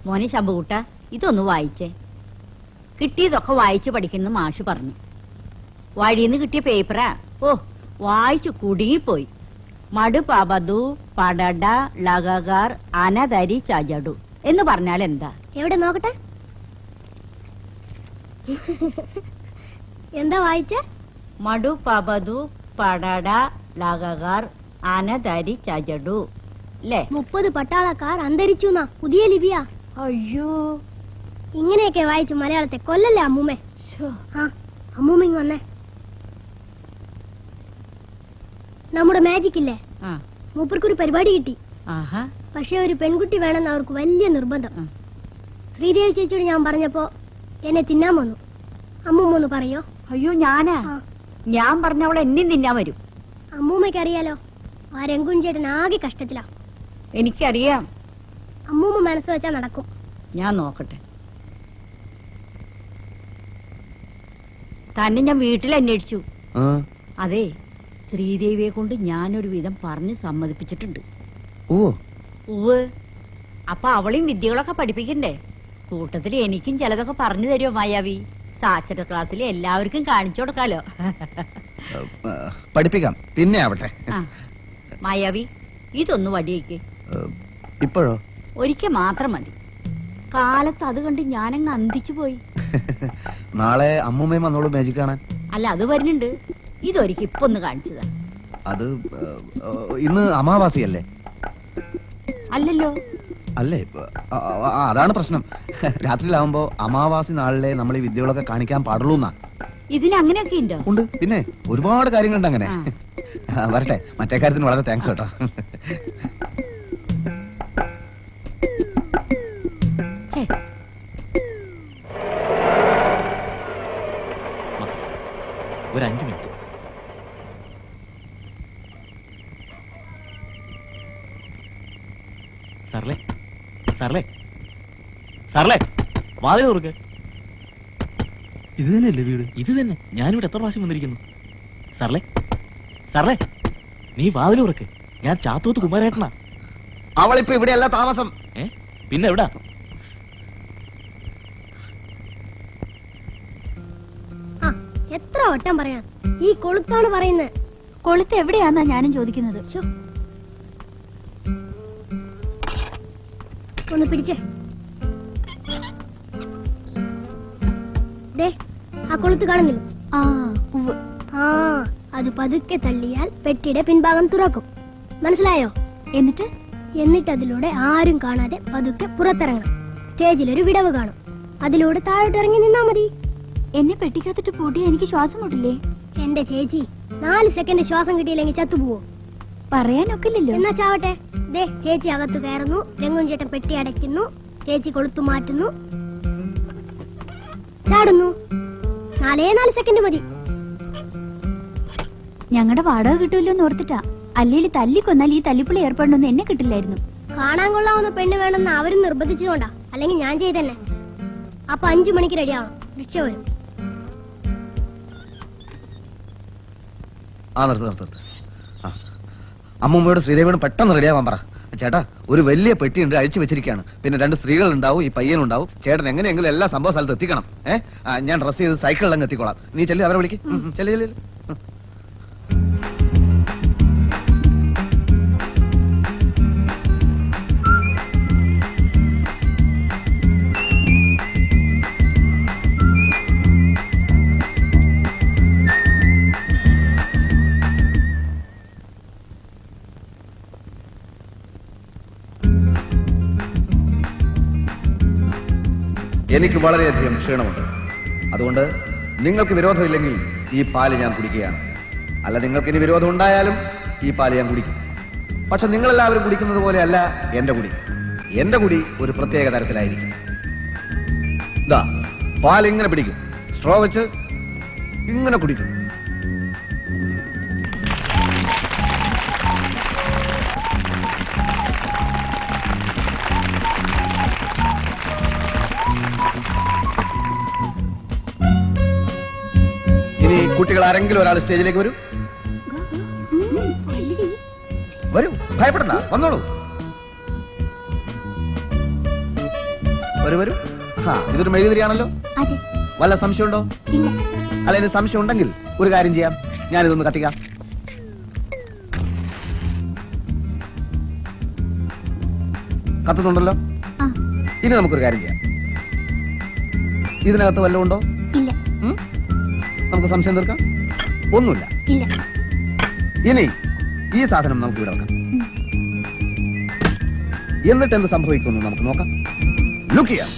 മോനെ ശമ്പുകൂട്ട, ഇതൊന്ന് വായിച്ചേ. കിട്ടിയതൊക്കെ വായിച്ചു പഠിക്കുന്ന മാഷ് പറഞ്ഞു. വഴിന്ന് കിട്ടിയ പേപ്പറാ. ഓ, വായിച്ചു കുടുങ്ങിപ്പോയി. മടുപതു പടട ലഗാർ അനധരി ചജടു എന്ന് പറഞ്ഞാൽ എന്താ? എവിടെ നോക്കട്ടെ. എന്താ വായിച്ചേ? മടുപതു പടട ലഗാർ അനധരി ചജടു അല്ലേ? 30 പട്ടാളക്കാർ അന്തരിച്ചു എന്നാ പുതിയ ലിപിയാ. അയ്യോ, ഇങ്ങനെയൊക്കെ വായിച്ചു മലയാളത്തെ കൊല്ലല്ലേ അമ്മൂമ്മേ? ആ അമ്മൂമ്മ ഇങ്ങ് വന്നേ. നമ്മുടെ മാജിക് ഇല്ലേ, മൂപ്പർക്കൊരു പരിപാടി കിട്ടി. പക്ഷെ ഒരു പെൺകുട്ടി വേണമെന്ന് അവർക്ക് വലിയ നിർബന്ധം. ശ്രീദേവി ചേച്ചിയോട് ഞാൻ പറഞ്ഞപ്പോ എന്നെ തിന്നാൻ വന്നു. അമ്മൂമ്മ ഒന്ന് പറയോ? അയ്യോ, ഞാനാ? ഞാൻ പറഞ്ഞവളെ എന്നെയും തിന്നാൻ വരും. അമ്മൂമ്മയ്ക്ക് അറിയാലോ, ആ രംഗുൻ ചേട്ടൻ ആകെ കഷ്ടത്തിലാ. എനിക്കറിയാം. അമ്മൂമ്മ മനസ്സ് വെച്ചാ നടക്കും. ഞാൻ നോക്കട്ടെ. തന്നെ ഞാൻ വീട്ടിൽ അന്വേഷിച്ചു. അതെ, ശ്രീദേവിയെ കൊണ്ട് ഞാനൊരു വിധം പറഞ്ഞ് സമ്മതിപ്പിച്ചിട്ടുണ്ട്. ഉവ്. അപ്പൊ അവളെയും വിദ്യകളൊക്കെ പഠിപ്പിക്കണ്ടേ? കൂട്ടത്തിൽ എനിക്കും ചിലതൊക്കെ പറഞ്ഞു തരുമോ മായാവി? സാക്ഷര ക്ലാസ്സിൽ എല്ലാവർക്കും കാണിച്ചു കൊടുക്കാലോ. പഠിപ്പിക്കാം, പിന്നെ ആവട്ടെ. മായാവി, ഇതൊന്ന് വടിയേക്ക്. ഇപ്പോഴോ? ഒരിക്കൽ മാത്രം മതി. കാലത്ത് അത് കണ്ട് ഞാനങ്ങ് അന്തിച്ചു പോയി. നാളെ അമ്മൂമ്മയും വന്നോളൂ മാജിക് കാണാൻ. അല്ല, അത് വരുന്നുണ്ട്. ഇതൊരിക്കൽ ഇപ്പൊ ഒന്ന് കാണിച്ചതാ. അത് ഇന്ന് അമാവാസിയല്ലേ? അല്ലല്ലോ. അല്ലേ? അതാണ് പ്രശ്നം. രാത്രിയിലാവുമ്പോ അമാവാസി നാളിലെ നമ്മൾ ഈ വിദ്യകളൊക്കെ കാണിക്കാൻ പാടുള്ളൂ എന്നാ. ഇതിന് അങ്ങനെയൊക്കെ ഉണ്ടോ? ഉണ്ട്, പിന്നെ ഒരുപാട് കാര്യങ്ങളുണ്ട് അങ്ങനെ. വരട്ടെ, മറ്റേ കാര്യത്തിന് വളരെ താങ്ക്സ് കേട്ടോ. ഒരു 5 മിനിറ്റ്. സാറേ, സാറേ, സാറേ, വാതിൽ തുറക്ക്. ഇത് തന്നെയല്ലേ വീട്? ഇത് തന്നെ. ഞാനിവിടെ എത്ര പ്രാവശ്യം വന്നിരിക്കുന്നു. സാറേ, സാറേ, നീ വാതിൽ തുറക്ക്. ഞാൻ ചാത്തോത്ത് കുമാരേട്ടനാ. അവളിപ്പോ ഇവിടെയല്ല താമസം. പിന്നെ എവിടാ? എത്ര വട്ടം പറയാം, ഈ കൊളുത്താണ് പറയുന്നത്. കൊളുത്ത് എവിടെയാന്നാ ഞാനും ചോദിക്കുന്നത്. ഒന്ന് പിടിച്ചേ. ദേ ആ കൊളുത്ത് കാണുന്നില്ല? ആ ഉവ്വ്. ആ അത് പതുക്കെ തള്ളിയാൽ പെട്ടിയുടെ പിൻഭാഗം തുറക്കും. മനസ്സിലായോ? എന്നിട്ട് അതിലൂടെ ആരും കാണാതെ പതുക്കെ പുറത്തിറങ്ങണം. സ്റ്റേജിലൊരു വിടവ് കാണും. അതിലൂടെ താഴോട്ട് ഇറങ്ങി നിന്നാ മതി. എന്നെ പെട്ടിക്കകത്തിട്ട് പൂട്ടിയാ എനിക്ക് ശ്വാസം മുട്ടില്ലേ? എന്റെ ചേച്ചി 4 സെക്കൻഡ് ശ്വാസം കിട്ടിയില്ലെങ്കിൽ ചത്തുപോവോ? പറയാനൊക്കില്ലല്ലോ. എന്നാ ചാവട്ടെ. ദേ ചേച്ചി അകത്ത് കയറുന്നു, രംഗുൻ ചേട്ടൻ പെട്ടി അടയ്ക്കുന്നു, ചേച്ചി കൊളുത്തു മാറ്റുന്നു, ചാടുന്നു. 4 സെക്കൻഡ് മതി. ഞങ്ങളുടെ വാടക കിട്ടുമല്ലോ എന്ന് ഓർത്തിട്ടാ. അല്ലെങ്കിൽ തല്ലിക്കൊന്നാൽ ഈ തല്ലിപ്പുള്ളി ഏർപ്പെടണമെന്ന് എന്നെ കിട്ടില്ലായിരുന്നു. കാണാൻ കൊള്ളാവുന്ന പെണ്ണ് വേണമെന്ന് അവരും നിർബന്ധിച്ചതുകൊണ്ടാ. അല്ലെങ്കിൽ ഞാൻ ചെയ്തന്നെ. അപ്പൊ 5 മണിക്ക് റെഡി ആവണം. റിക്ഷ വരും. നിർത്ത്. അമ്മൂമ്മയോട് ശ്രീദേവിയോട് പെട്ടെന്ന് റെഡിയാവാൻ പറ. ചേട്ടാ, ഒരു വലിയ പെട്ടിയുണ്ട്, അഴിച്ചു വെച്ചിരിക്കുകയാണ്. പിന്നെ 2 സ്ത്രീകൾ ഉണ്ടാവും, ഈ പയ്യനുണ്ടാവും. ചേട്ടൻ എങ്ങനെയെങ്കിലും എല്ലാ സംഭവ സ്ഥലത്ത് എത്തിക്കണം. ഞാൻ ഡ്രസ് ചെയ്ത് സൈക്കിളിലങ്ങ് എത്തിക്കോളാം. നീ ചെല്ലു, അവരെ വിളിക്ക്. ചെല്ലു. എനിക്ക് വളരെയധികം ക്ഷീണമുണ്ട്. അതുകൊണ്ട് നിങ്ങൾക്ക് വിരോധമില്ലെങ്കിൽ ഈ പാല് ഞാൻ കുടിക്കുകയാണ്. അല്ല, നിങ്ങൾക്ക് ഇനി വിരോധം ഉണ്ടായാലും ഈ പാല് ഞാൻ കുടിക്കും. പക്ഷെ നിങ്ങളെല്ലാവരും കുടിക്കുന്നത് പോലെയല്ല എന്റെ കുടി. എന്റെ കുടി ഒരു പ്രത്യേക തരത്തിലായിരിക്കും. ഇതാ, പാൽ ഇങ്ങനെ പിടിക്കും, സ്ട്രോ വെച്ച് ഇങ്ങനെ കുടിക്കും. ഇനി കുട്ടികൾ ആരെങ്കിലും ഒരാൾ സ്റ്റേജിലേക്ക് വരൂ. വരൂ, ഭയപ്പെടണ്ട, വന്നോളൂ. വരൂ. ഇതൊരു മെഴുകുതിരിയാണല്ലോ. വല്ല സംശയമുണ്ടോ? അല്ല, ഇനി സംശയം ഉണ്ടെങ്കിൽ ഒരു കാര്യം ചെയ്യാം, ഞാനിതൊന്ന് കത്തിക്കാം. കത്തുന്നുണ്ടല്ലോ. ഇനി നമുക്കൊരു കാര്യം ചെയ്യാം. ഇതിനകത്ത് വല്ലതും ഉണ്ടോ? നമുക്ക് സംശയം തീർക്കാം. ഒന്നുമില്ല. ഇനി ഈ സാധനം നമുക്ക് ഇവിടെ വെക്കാം. എന്നിട്ട് എന്ത് സംഭവിക്കുമെന്ന് നമുക്ക് നോക്കാം. ലുക്ക് ചെയ്യാം.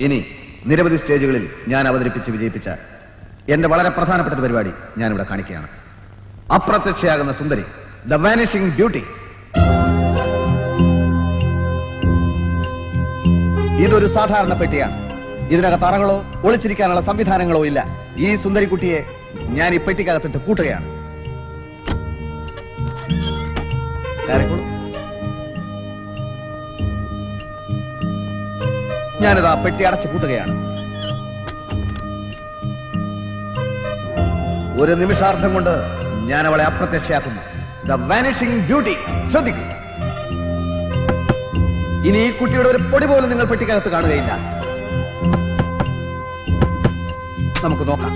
ഇനി നിരവധി സ്റ്റേജുകളിൽ ഞാൻ അവതരിപ്പിച്ച് വിജയിപ്പിച്ച എന്റെ വളരെ പ്രധാനപ്പെട്ട ഒരു പരിപാടി ഞാനിവിടെ കാണിക്കുകയാണ്. അപ്രത്യക്ഷയാകുന്ന സുന്ദരി, ദ വാനിഷിംഗ് ബ്യൂട്ടി. ഇതൊരു സാധാരണ പെട്ടിയാണ്. ഇതിനകത്ത് അറകളോ ഒളിച്ചിരിക്കാനുള്ള സംവിധാനങ്ങളോ ഇല്ല. ഈ സുന്ദരിക്കുട്ടിയെ ഞാൻ ഈ പെട്ടിക്കകത്തിട്ട് കൂട്ടുകയാണ്. ഞാനിതാ പെട്ടി അടച്ചു പൂട്ടുകയാണ്. ഒരു നിമിഷാർത്ഥം കൊണ്ട് ഞാൻ അവളെ അപ്രത്യക്ഷയാക്കുന്നു. The vanishing beauty. ശ്രദ്ധിക്കൂ. ഇനി ഈ കുട്ടിയുടെ ഒരു പൊടി പോലും നിങ്ങൾ പെട്ടിക്കകത്ത് കാണുകയില്ല. നമുക്ക് നോക്കാം.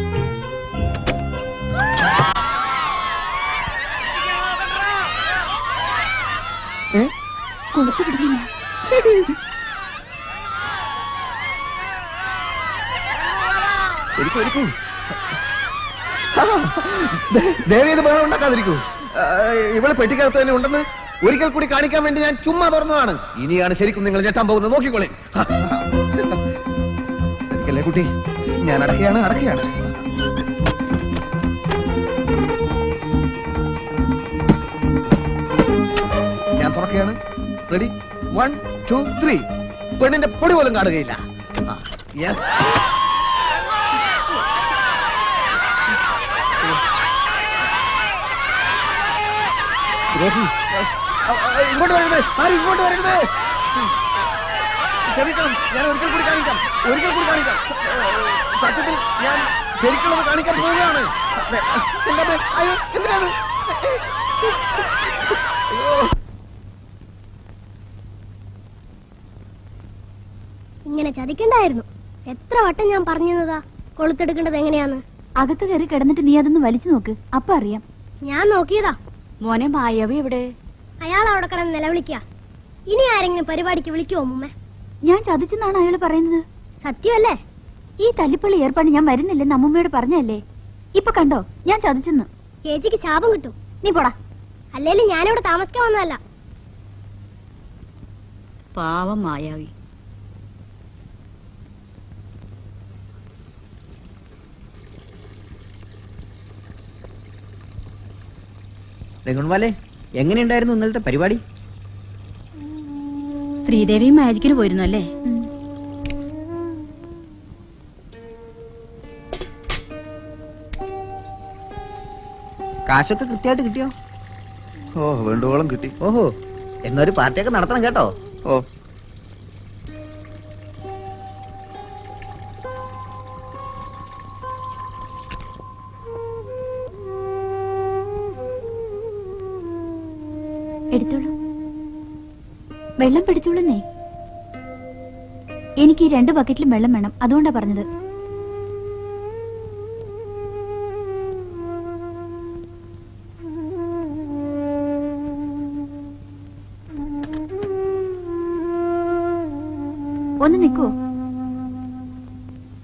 ദേവി, ഇത് ബഹളം ഉണ്ടാക്കാതിരിക്കൂ. ഇവള് പെട്ടിക്കകത്ത് തന്നെ ഉണ്ടെന്ന് ഒരിക്കൽ കൂടി കാണിക്കാൻ വേണ്ടി ഞാൻ ചുമ്മാ തുറന്നതാണ്. ഇനിയാണ് ശരിക്കും നിങ്ങൾ ഞെട്ടാൻ പോകുന്നത്. നോക്കിക്കോളെ. കുട്ടി, ഞാൻ അടക്കുകയാണ്. ഞാൻ തുറക്കുകയാണ്. റെഡി, 1 2 3. പെണ്ണിന്റെ പൊടി പോലും കാണുകയില്ല. യെസ്. ഇങ്ങോട്ട് വരരുത്, ആരും ഇങ്ങോട്ട് വരരുത്. ക്ഷമിക്കണം, ഞാൻ ഒരിക്കൽ കൂടി കാണിക്കാം. സത്യത്തിൽ ഞാൻ ശരിക്കുള്ളത് കാണിക്കാൻ പോവുകയാണ്. അയ്യോ, എന്തിനാണ്? ഇങ്ങനെ ചതിക്കണ്ടായിരുന്നു. എത്ര വട്ടം ഞാൻ പറഞ്ഞതാ കൊളുത്തെടുക്കേണ്ടത് എങ്ങനെയാന്ന്. അകത്ത് കയറി കിടന്നിട്ട് നീ അതൊന്ന് വലിച്ചു നോക്ക്, അപ്പൊ അറിയാം. ഞാൻ നോക്കിയതാ. മോനെ മായാവി എവിടെ? അയാൾ അവിടെ കിടന്ന് നിലവിളിക്ക. ഇനി ആരെങ്കിലും പരിപാടിക്ക് വിളിക്കുമോ മുമ്മേ? ഞാൻ ചതിച്ചെന്നാണ് അയാൾ പറയുന്നത്. സത്യമല്ലേ? ഈ തല്ലിപ്പള്ളി ഏർപ്പാട് ഞാൻ വരുന്നില്ലെന്ന് അമ്മൂമ്മയോട് പറഞ്ഞല്ലേ. ഇപ്പൊ കണ്ടോ ഞാൻ ചതിച്ചെന്ന്. ചേച്ചിക്ക് ശാപം കിട്ടും. നീ പോടാ. അല്ലേലും ഞാനിവിടെ താമസിക്കാൻ വന്നതല്ല. പാവം മായാവി. രഘുൺവാലേ, എങ്ങനെയുണ്ടായിരുന്നു ഇന്നലത്തെ പരിപാടി? ശ്രീദേവി മാജിക്കിന് പോയിരുന്നു അല്ലേ? കാശൊക്കെ കൃത്യമായിട്ട് കിട്ടിയോ? ഓ, വേണ്ടുവോളം കിട്ടി. ഓഹോ, എന്നൊരു പാർട്ടിയൊക്കെ നടത്തണം കേട്ടോ. ഓ, എടുത്തോളൂ. വെള്ളം പിടിച്ചോളുന്നേ. എനിക്ക് ഈ 2 ബക്കറ്റിലും വെള്ളം വേണം, അതുകൊണ്ടാ പറഞ്ഞത്. ഒന്ന് നിൽക്കുവോ?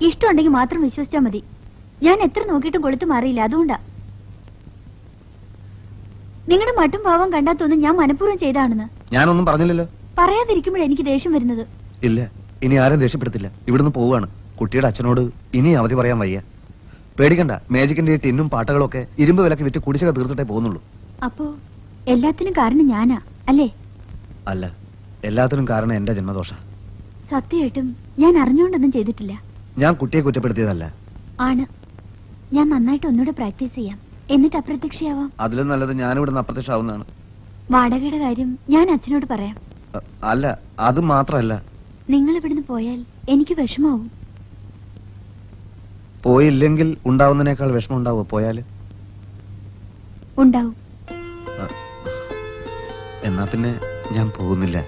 ഇഷ്ടമുണ്ടെങ്കിൽ മാത്രം വിശ്വസിച്ചാ മതി. ഞാൻ എത്ര നോക്കിയിട്ടും കൊളുത്ത് മാറിയില്ല, അതുകൊണ്ടാ. നിങ്ങളുടെ മട്ടും ഭാവം കണ്ടാ തോന്നും ഞാൻ മനഃപൂർവ്വം ചെയ്താണെന്ന്. ഞാനൊന്നും പറഞ്ഞില്ലല്ലോ. പറയാതിരിക്കുമ്പോഴേ എനിക്ക് ദേഷ്യം വരുന്നത്. ഇല്ല, ഇനി ആരും ദേഷ്യപ്പെടുത്തില്ല. ഇവിടുന്ന് പോവാണ്. കുട്ടിയുടെ അച്ഛനോട് ഇനി അവധി പറയാൻ വയ്യ. പേടിക്കണ്ട, മാജിക്കിന്റെ ഈ ടിന്നും പാട്ടകളും ഒക്കെ ഇരുമ്പ് വിലക്ക് വിറ്റ് കുടിശ്ശിക തീർത്തിട്ടേ പോകുന്നുള്ളൂ. അപ്പോ എല്ലാത്തിനും കാരണം ഞാനാ അല്ലേ? അല്ല, എല്ലാത്തിനും കാരണം എന്റെ ജന്മദോഷ. സത്യമായിട്ടും ഞാൻ അറിഞ്ഞുകൊണ്ടൊന്നും ചെയ്തിട്ടില്ല. ഞാൻ കുട്ടിയെ കുറ്റപ്പെടുത്തിയതല്ല. ആണ്. ഞാൻ നന്നായിട്ട് ഒന്നുകൂടെ പ്രാക്ടീസ് ചെയ്യാം, എന്നിട്ട് അപ്രത്യക്ഷയാവാം. അതിലും നല്ലത് ഞാനിവിടുന്ന് അപ്രത്യക്ഷമാവുന്നതാണ്. വാടകയുടെ കാര്യം ഞാൻ അച്ഛനോട് പറയാം. അല്ല, അത് മാത്രല്ല, നിങ്ങൾ ഇവിടുന്ന് പോയാൽ എനിക്ക് വിഷമാവും. പോയില്ലെങ്കിൽ ഉണ്ടാവുന്നതിനേക്കാൾ വിഷമം ഉണ്ടാവോ പോയാല്? ഉണ്ടാവും. എന്നാ പിന്നെ ഞാൻ പോകുന്നില്ല.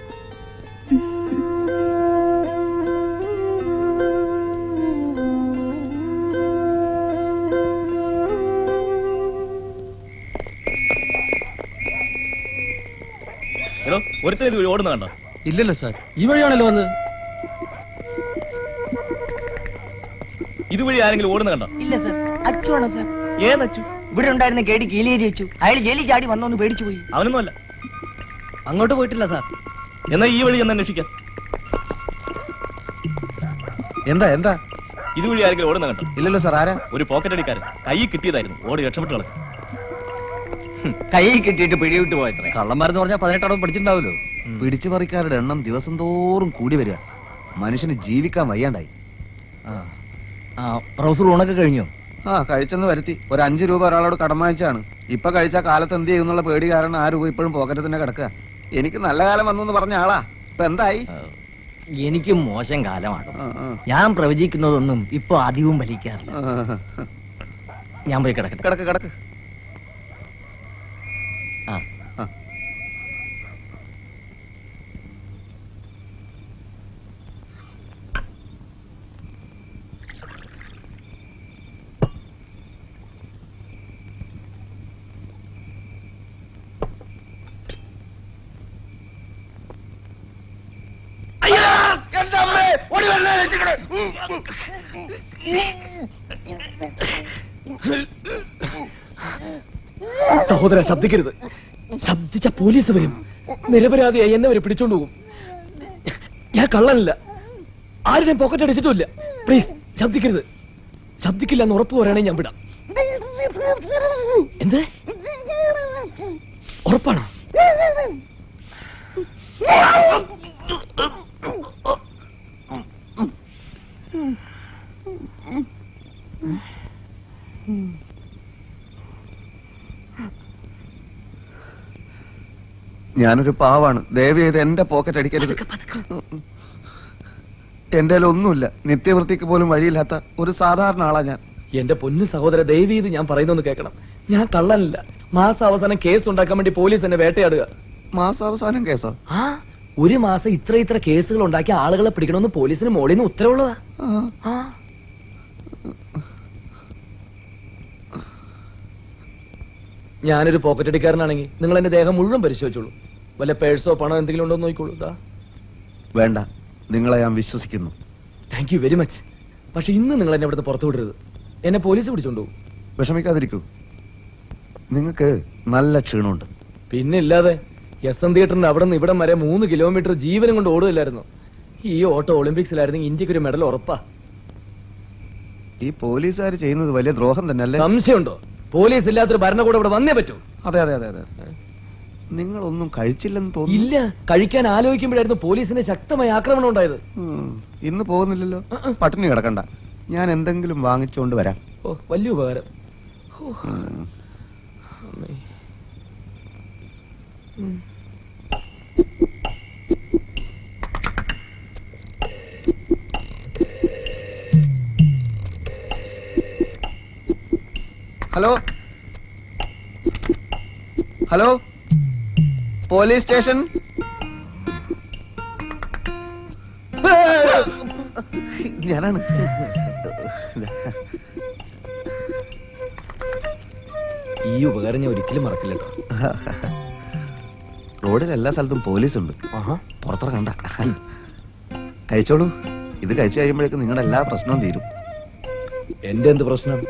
ഓടുന്ന കണ്ടോ? ഇല്ലല്ലോ സാർ, ഈ വഴിയാണല്ലോ വന്നത്. ഇതുവഴി ആരെങ്കിലും ഓടുന്ന കണ്ടോ? ഇല്ല സർ, അച്ചുവാണോ സർ? ഏതച്ചു? ഇവിടെ ഉണ്ടായിരുന്ന കേടി കീലിയേരി വെച്ചു. അയാൾ ജയിലിൽ ചാടി വന്നോന്ന് പേടിച്ചു പോയി. അവനൊന്നുമല്ല. അങ്ങോട്ട് പോയിട്ടില്ല സാർ. എന്നാ ഈ വഴി എന്ന് അന്വേഷിക്കാം. എന്താ എന്താ? ഇതുവഴി ആരെങ്കിലും ഓടുന്ന കണ്ടോ? ഇല്ലല്ലോ സാർ. ആരാ? ഒരു പോക്കറ്റ് അടിക്കാരൻ കൈ കിട്ടിയതായിരുന്നു, ഓടി രക്ഷപ്പെട്ടു കളഞ്ഞു. കൈ കിട്ടിയിട്ട് പിടിവിട്ട് പോയത്രേ. കള്ളന്മാരെന്ന് പറഞ്ഞാൽ 18 അടവ് പഠിച്ചിട്ടുണ്ടാവല്ലോ. പിടിച്ചു പറിക്കാരുടെ എണ്ണം ദിവസം തോറും കൂടി വരിക. മനുഷ്യന് ജീവിക്കാൻ വയ്യാണ്ടായി. പ്രൊഫസർ ഊണൊക്കെ കഴിഞ്ഞോ? കഴിച്ചെന്ന് വരുത്തി. ഒരു 5 രൂപ ഒരാളോട് കടം വാങ്ങിച്ചാണ്. ഇപ്പൊ കഴിച്ച കാലത്ത് എന്ത് ചെയ്യുന്നുള്ള പേടി കാരണം 1 രൂപ ഇപ്പോഴും പോക്കറ്റ് തന്നെ കിടക്കുക. എനിക്ക് നല്ല കാലം വന്നു പറഞ്ഞ ആളാ. ഇപ്പൊ എന്തായി? എനിക്കും മോശം കാലമാണ്. ഞാൻ പ്രവചിക്കുന്നതൊന്നും ഇപ്പൊ അധികവും ഫലിക്കാറില്ല. ഞാൻ പോയി കിടക്കട്ടെ. കിടക്ക് കിടക്ക്. സഹോദര, ശബ്ദിക്കരുത്. ശബ്ദിച്ച പോലീസ് വരും. നിരപരാധിയായി എന്നെ വരെ പിടിച്ചോണ്ട് പോകും. ഞാൻ കള്ളനല്ല, ആരുടെയും പോക്കറ്റ് അടിച്ചിട്ടുമില്ല. പ്ലീസ് ശബ്ദിക്കരുത്. ശബ്ദിക്കില്ല എന്ന് ഉറപ്പ് പറയുകയാണെങ്കിൽ ഞാൻ വിടാം. എന്ത് ഉറപ്പാണോ? ഞാനൊരു പാവാണ്, ദയവ് ചെയ്ത് എന്റെ പോക്കറ്റ് അടിക്കരുത്. എന്റെ ഒന്നുമില്ല, നിത്യവൃത്തിക്ക് പോലും വഴിയില്ലാത്ത ഒരു സാധാരണ ആളാ ഞാൻ. എന്റെ പൊന്നു സഹോദര, ദയവ് ചെയ്ത് ഞാൻ പറയുന്നൊന്ന് കേൾക്കണം. ഞാൻ കള്ളനല്ല. മാസം അവസാനം കേസ് ഉണ്ടാക്കാൻ വേണ്ടി പോലീസ് എന്നെ വേട്ടയാടുക. മാസാവസാനം കേസോ? ആ, ഒരു മാസം ഇത്ര കേസുകൾ ഉണ്ടാക്കി ആളുകളെ പിടിക്കണമെന്ന് പോലീസിന് മോളിൽ നിന്ന് ഉത്തരവുള്ളതാ. ആ. ഞാനൊരു പോക്കറ്റ് അടിക്കാരനാണെങ്കിൽ നിങ്ങൾ എന്റെ ദേഹം മുഴുവൻ പരിശോധിച്ചോളൂ. വല്ല പേഴ്സോ പണോ എന്തെങ്കിലും ഉണ്ടോ എന്ന് നോക്കിക്കോളൂ. വേണ്ട, നിങ്ങളെ ഞാൻ വിശ്വസിക്കുന്നു. Thank you very much. പക്ഷെ ഇന്ന് നിങ്ങൾ എന്നെ ഇവിടുന്ന് പുറത്തു വിടരുത്. എന്നെ പോലീസ് പിടിച്ചോണ്ടുപോകും. വിഷമിക്കാതിരിക്കൂ, നിങ്ങൾക്ക് നല്ല ക്ഷീണമുണ്ട്. പിന്നെ ഇല്ലാതെ SM തിയേറ്ററിന്റെ അവിടെ നിന്ന് ഇവിടം വരെ 3 കിലോമീറ്റർ ജീവനം കൊണ്ട് ഓടുകയില്ലായിരുന്നു. ഈ ഓട്ടോ ഒളിമ്പിക്സിലായിരുന്നെങ്കിൽ ഇന്ത്യക്ക് ഒരു മെഡൽ ഉറപ്പാ. ഈ പോലീസുകാർ ചെയ്യുന്നത് വലിയ ദ്രോഹം തന്നെ അല്ലേ? സംശയമുണ്ടോ? പോലീസ് ഇല്ലാത്തൊരു ഭരണകൂടം ഇവിടെ വന്നേ പറ്റൂ. അതെ അതെ അതെ അതെ. നിങ്ങളൊന്നും കഴിച്ചില്ലെന്ന് തോന്നുന്നു. ഇല്ല, കഴിക്കാൻ ആലോചിക്കുമ്പോഴായിരുന്നു പോലീസിന് ശക്തമായ ആക്രമണം ഉണ്ടായത്. ഇന്ന് പോകുന്നില്ലല്ലോ, പട്ടിണി കിടക്കണ്ട, ഞാൻ എന്തെങ്കിലും വാങ്ങിച്ചോണ്ട് വരാം. ഓ, വലിയ ഉപകാരം. Hello hello, police station. ഞാനാണ്. ഈ ഉപകാരം ഞാൻ ഒരിക്കലും മറക്കില്ല കേട്ടോ. റോഡിൽ എല്ലാ സ്ഥലത്തും പോലീസ് ഉണ്ട്, പുറത്തിറങ്ങണ്ട. കഴിച്ചോളൂ, ഇത് കഴിച്ചു കഴിയുമ്പോഴേക്കും നിങ്ങളുടെ എല്ലാ പ്രശ്നവും തീരും. എന്റെ എന്ത് പ്രശ്നം?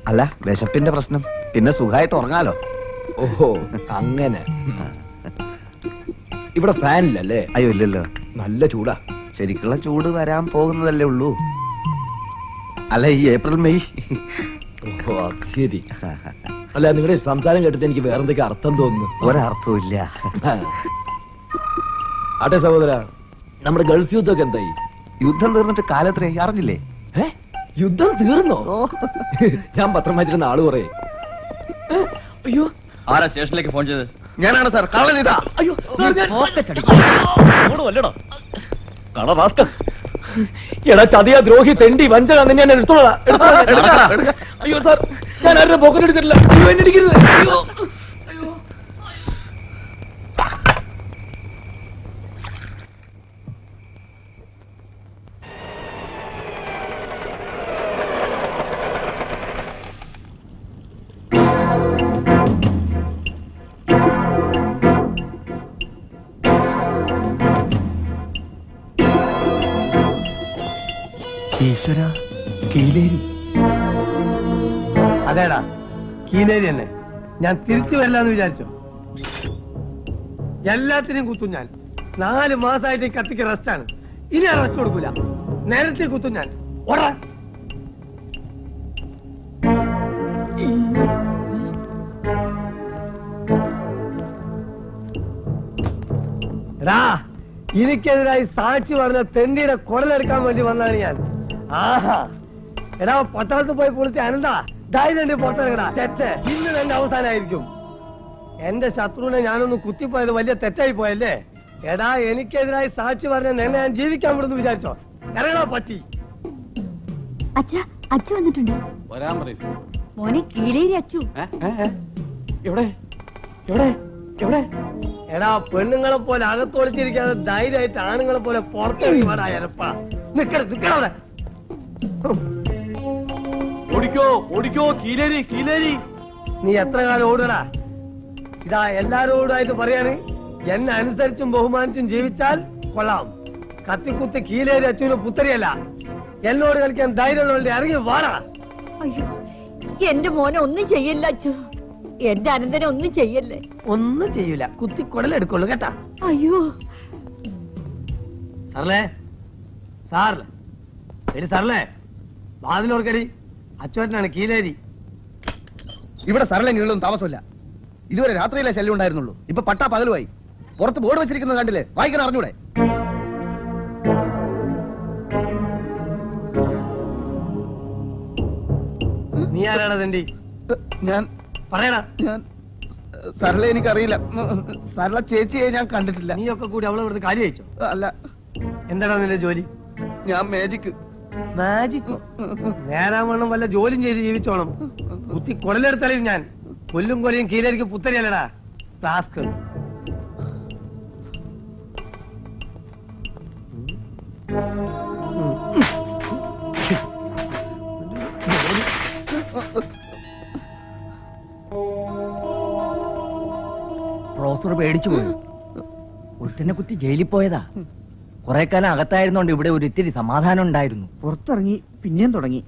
അല്ല, വിശപ്പിന്റെ പ്രശ്നം. പിന്നെ സുഖമായിട്ട് ഉറങ്ങാലോ. ഓഹോ, അങ്ങനെ. ഇവിടെ ഫാനില്ലല്ലേ? അയ്യോ ഇല്ലല്ലോ, നല്ല ചൂടാ. ശരിക്കുള്ള ചൂട് വരാൻ പോകുന്നതല്ലേ ഉള്ളൂ. അല്ല, ഈ ഏപ്രിൽ മെയ്. ഓഹോ, അത് ശരി. അല്ല, നിങ്ങളുടെ സംസാരം കേട്ടിട്ട് എനിക്ക് വേറെന്തൊക്കെ അർത്ഥം തോന്നുന്നു. ഒരർത്ഥവും ഇല്ല. ആട്ടെ സഹോദര, നമ്മുടെ ഗൾഫ് യുദ്ധമൊക്കെ എന്തായി? യുദ്ധം തീർന്നിട്ട് കാലത്രയായി, അറിഞ്ഞില്ലേ? യുദ്ധം തീർന്നോ? ഞാൻ പത്രം വായിച്ചിരുന്ന ആള് പറയേ. അയ്യോ, ആരാ സ്റ്റേഷനിലേക്ക് ഫോൺ ചെയ്ത്? ഞാനാണ് സാർ, കള്ളൻ ഇതാ. അയ്യോ, എടാ ചതിയ, ദ്രോഹി, തെണ്ടി, വഞ്ചക, നിന്നെ ഞാൻ എടുത്തോളാം. അയ്യോ സാർ, ഞാൻ ആരുടെ പോക്കറ്റ് അടിച്ചിട്ടില്ല. അയ്യോ, എന്നെ അടിക്കരുത്. അയ്യോ. ഈശ്വര, കീലേരി. അതേടാ, കീലേരി തന്നെ. ഞാൻ തിരിച്ചു വരില്ലെന്ന് വിചാരിച്ചോ? എല്ലാത്തിനും കുത്തും ഞാൻ. 4 മാസമായിട്ട് ഈ കത്തിക്ക് റെസ്റ്റാണ്. ഇനി റെസ്റ്റ് കൊടുക്കൂല. നേരത്തെ കുത്തും ഞാൻ. ഓടാ. എനിക്കെതിരായി സാക്ഷി പറഞ്ഞ തെണ്ടിയുടെ കുടലെടുക്കാൻ വേണ്ടി വന്നതാണ് ഞാൻ. ആഹാ, എടാ, പട്ടാളത്ത് പോയി പൊളിച്ച് അനന്താ ധൈര്യം പുറത്തിറങ്ങടാ. തെറ്റ് ഇന്ന് എന്റെ അവസാനമായിരിക്കും. എന്റെ ശത്രുവിനെ ഞാനൊന്ന് കുത്തിപ്പോയത് വലിയ തെറ്റായി പോയല്ലേ? എടാ, എനിക്കെതിരായി സാക്ഷി പറഞ്ഞ നിന്നെ ഞാൻ ജീവിക്കാൻ വിടുന്നു വിചാരിച്ചോ? ഇറങ്ങടാ പട്ടി. അച്ഛ വന്നിട്ടുണ്ട്. വരാൻ പറയൂ. മോനെ, കീലേരി അച്ചു. എവിടെ എവിടെ എവിടെ? എടാ, പെണ്ണുങ്ങളെ പോലെ അകത്തൊളിച്ചിരിക്കാതെ ധൈര്യമായിട്ട് ആണുങ്ങളെ പോലെ പുറത്തേക്ക് വേടായപ്പാ. നിക്കവിടെ. ഓടിക്കോ ഓടിക്കോ, കീലേരി കീലേരി. നീ എത്ര കാലം ഓടടാ? ഇതാ എല്ലാരോടായിട്ട് പറയാണ്, എന്നെ അനുസരിച്ചും ബഹുമാനിച്ചും ജീവിച്ചാൽ കൊള്ളാം. കത്തിക്കുത്തി കീലേരി അച്ഛന് പുത്തരിയല്ല. എന്നോട് കളിക്കാൻ ധൈര്യമുള്ളവരുടെ ഇറങ്ങി വാടാ. അയ്യോ, എന്റെ മോനെ ഒന്നും ചെയ്യല്ല അച്ചു. എന്റെ അനന്തനെ ഒന്നും ചെയ്യല്ലേ. ഒന്നും ചെയ്യൂല, കുത്തി കുടലെടുക്കുള്ളൂ കേട്ടാ. അയ്യോ സാറേ, സാർ എടി സാറേ, വാതിലോർക്കടി. അച്ചോട്ടനാണ് കീലേരി. ഇവിടെ സരളെങ്കിലും താമസമില്ല. ഇതുവരെ രാത്രിയിലെ ശല്യം ഉണ്ടായിരുന്നുള്ളൂ. ഇപ്പൊ പട്ടാ പകലുമായി. പുറത്ത് ബോർഡ് വെച്ചിരിക്കുന്നത് കണ്ടില്ലേ? വായിക്കാൻ അറിഞ്ഞൂടെ? നീ ആരാണ് തണ്ടി? ഞാൻ പറയടാ. ഞാൻ സരള എനിക്കറിയില്ല. സരള ചേച്ചിയെ ഞാൻ കണ്ടിട്ടില്ല. നീയൊക്കെ കൂടി അവളെ ഇവിടുന്ന് കാര്യം അയച്ചോ? അല്ല. എന്താണ് നിന്റെ ജോലി? ഞാൻ മാജിക്. മാജിക്കോ? നേരാൻ വേണം വല്ല ജോലിയും ചെയ്ത് ജീവിച്ചോണം. കുത്തി കൊടലെടുത്തളയും ഞാൻ. കൊല്ലും കൊലയും കീലേരിക്ക് പുത്തരിയല്ലടാ ടാസ്ക്. പ്രൊഫസർ പേടിച്ചു പോയി. ഒരുത്തനെ കുത്തി ജയിലിൽ പോയതാ. കുറെ കാലം അകത്തായിരുന്നോണ്ട് ഇവിടെ ഒരു ഇത്തിരി സമാധാനം ഉണ്ടായിരുന്നു. പുറത്തിറങ്ങി പിന്നെയും തുടങ്ങി.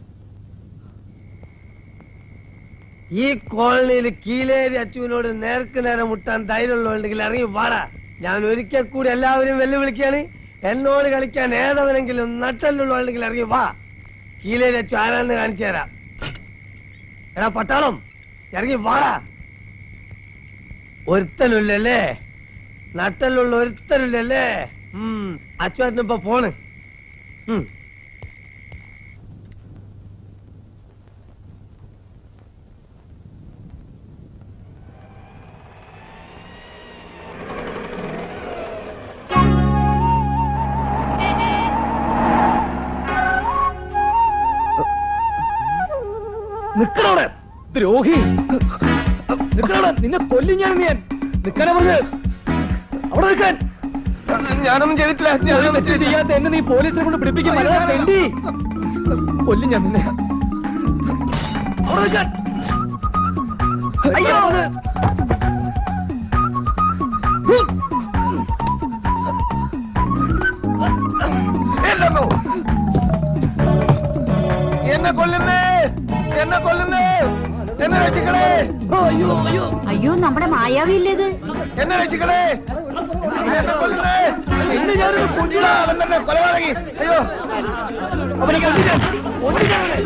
ഈ കോളനിയിൽ കീലേരി അച്ചുവിനോട് നേർക്ക് നേരം മുട്ടാൻ ധൈര്യമുള്ളതുണ്ടെങ്കിൽ ഇറങ്ങി വാടാ. ഞാൻ ഒരിക്കൽ കൂടി എല്ലാവരും വെല്ലുവിളിക്കാണ്. എന്നോട് കളിക്കാൻ ഏതവനെങ്കിലും നട്ടല്ലുള്ളതുണ്ടെങ്കിൽ ഇറങ്ങി വാ. കീലേരി അച്ചു ആരാന്ന് കാണിച്ചു തരാം. എടാ പട്ടാളം, ഇറങ്ങി വാടാ. ഒരുത്തനുള്ളല്ലേ? നട്ടലുള്ള ഒരുത്തനുള്ളല്ലേ? അച്ചുവാറ്റിനിപ്പോ പോണ്. നിക്കണോടെ ദ്രോഹി, നിക്കണോടെ. നിന്നെ കൊല്ലും ഞാൻ. നിക്കാനാ പറഞ്ഞത്. അവിടെ നിൽക്കാൻ. ഞാനൊന്നും ചെയ്തിട്ടില്ല. ചെയ്യാത്ത എന്നെ നീ പോലീസിനെ കൊണ്ട് പിടിപ്പിക്കും. കൊല്ലും ഞാൻ നിന്നെ. അവിടെ നിൽക്കാൻ. അയ്യോ, എന്നെ കൊല്ലുന്നേ, എന്നെ കൊല്ലുന്നേ, എന്നെ രക്ഷിക്കണേ. അയ്യോ അയ്യോ അയ്യോ, നമ്മുടെ മായാവില്ലേത്? എന്നെ രക്ഷിക്കണേ, എന്നെ കൊല്ലുന്നേ. എന്നെ ഞാനൊരു കൊല്ലിടാ. അവൻ തന്നെ കൊലപാതകി. അയ്യോ, അവനെ കൊല്ലിക്കാൻ. കൊല്ലിക്കാനെ.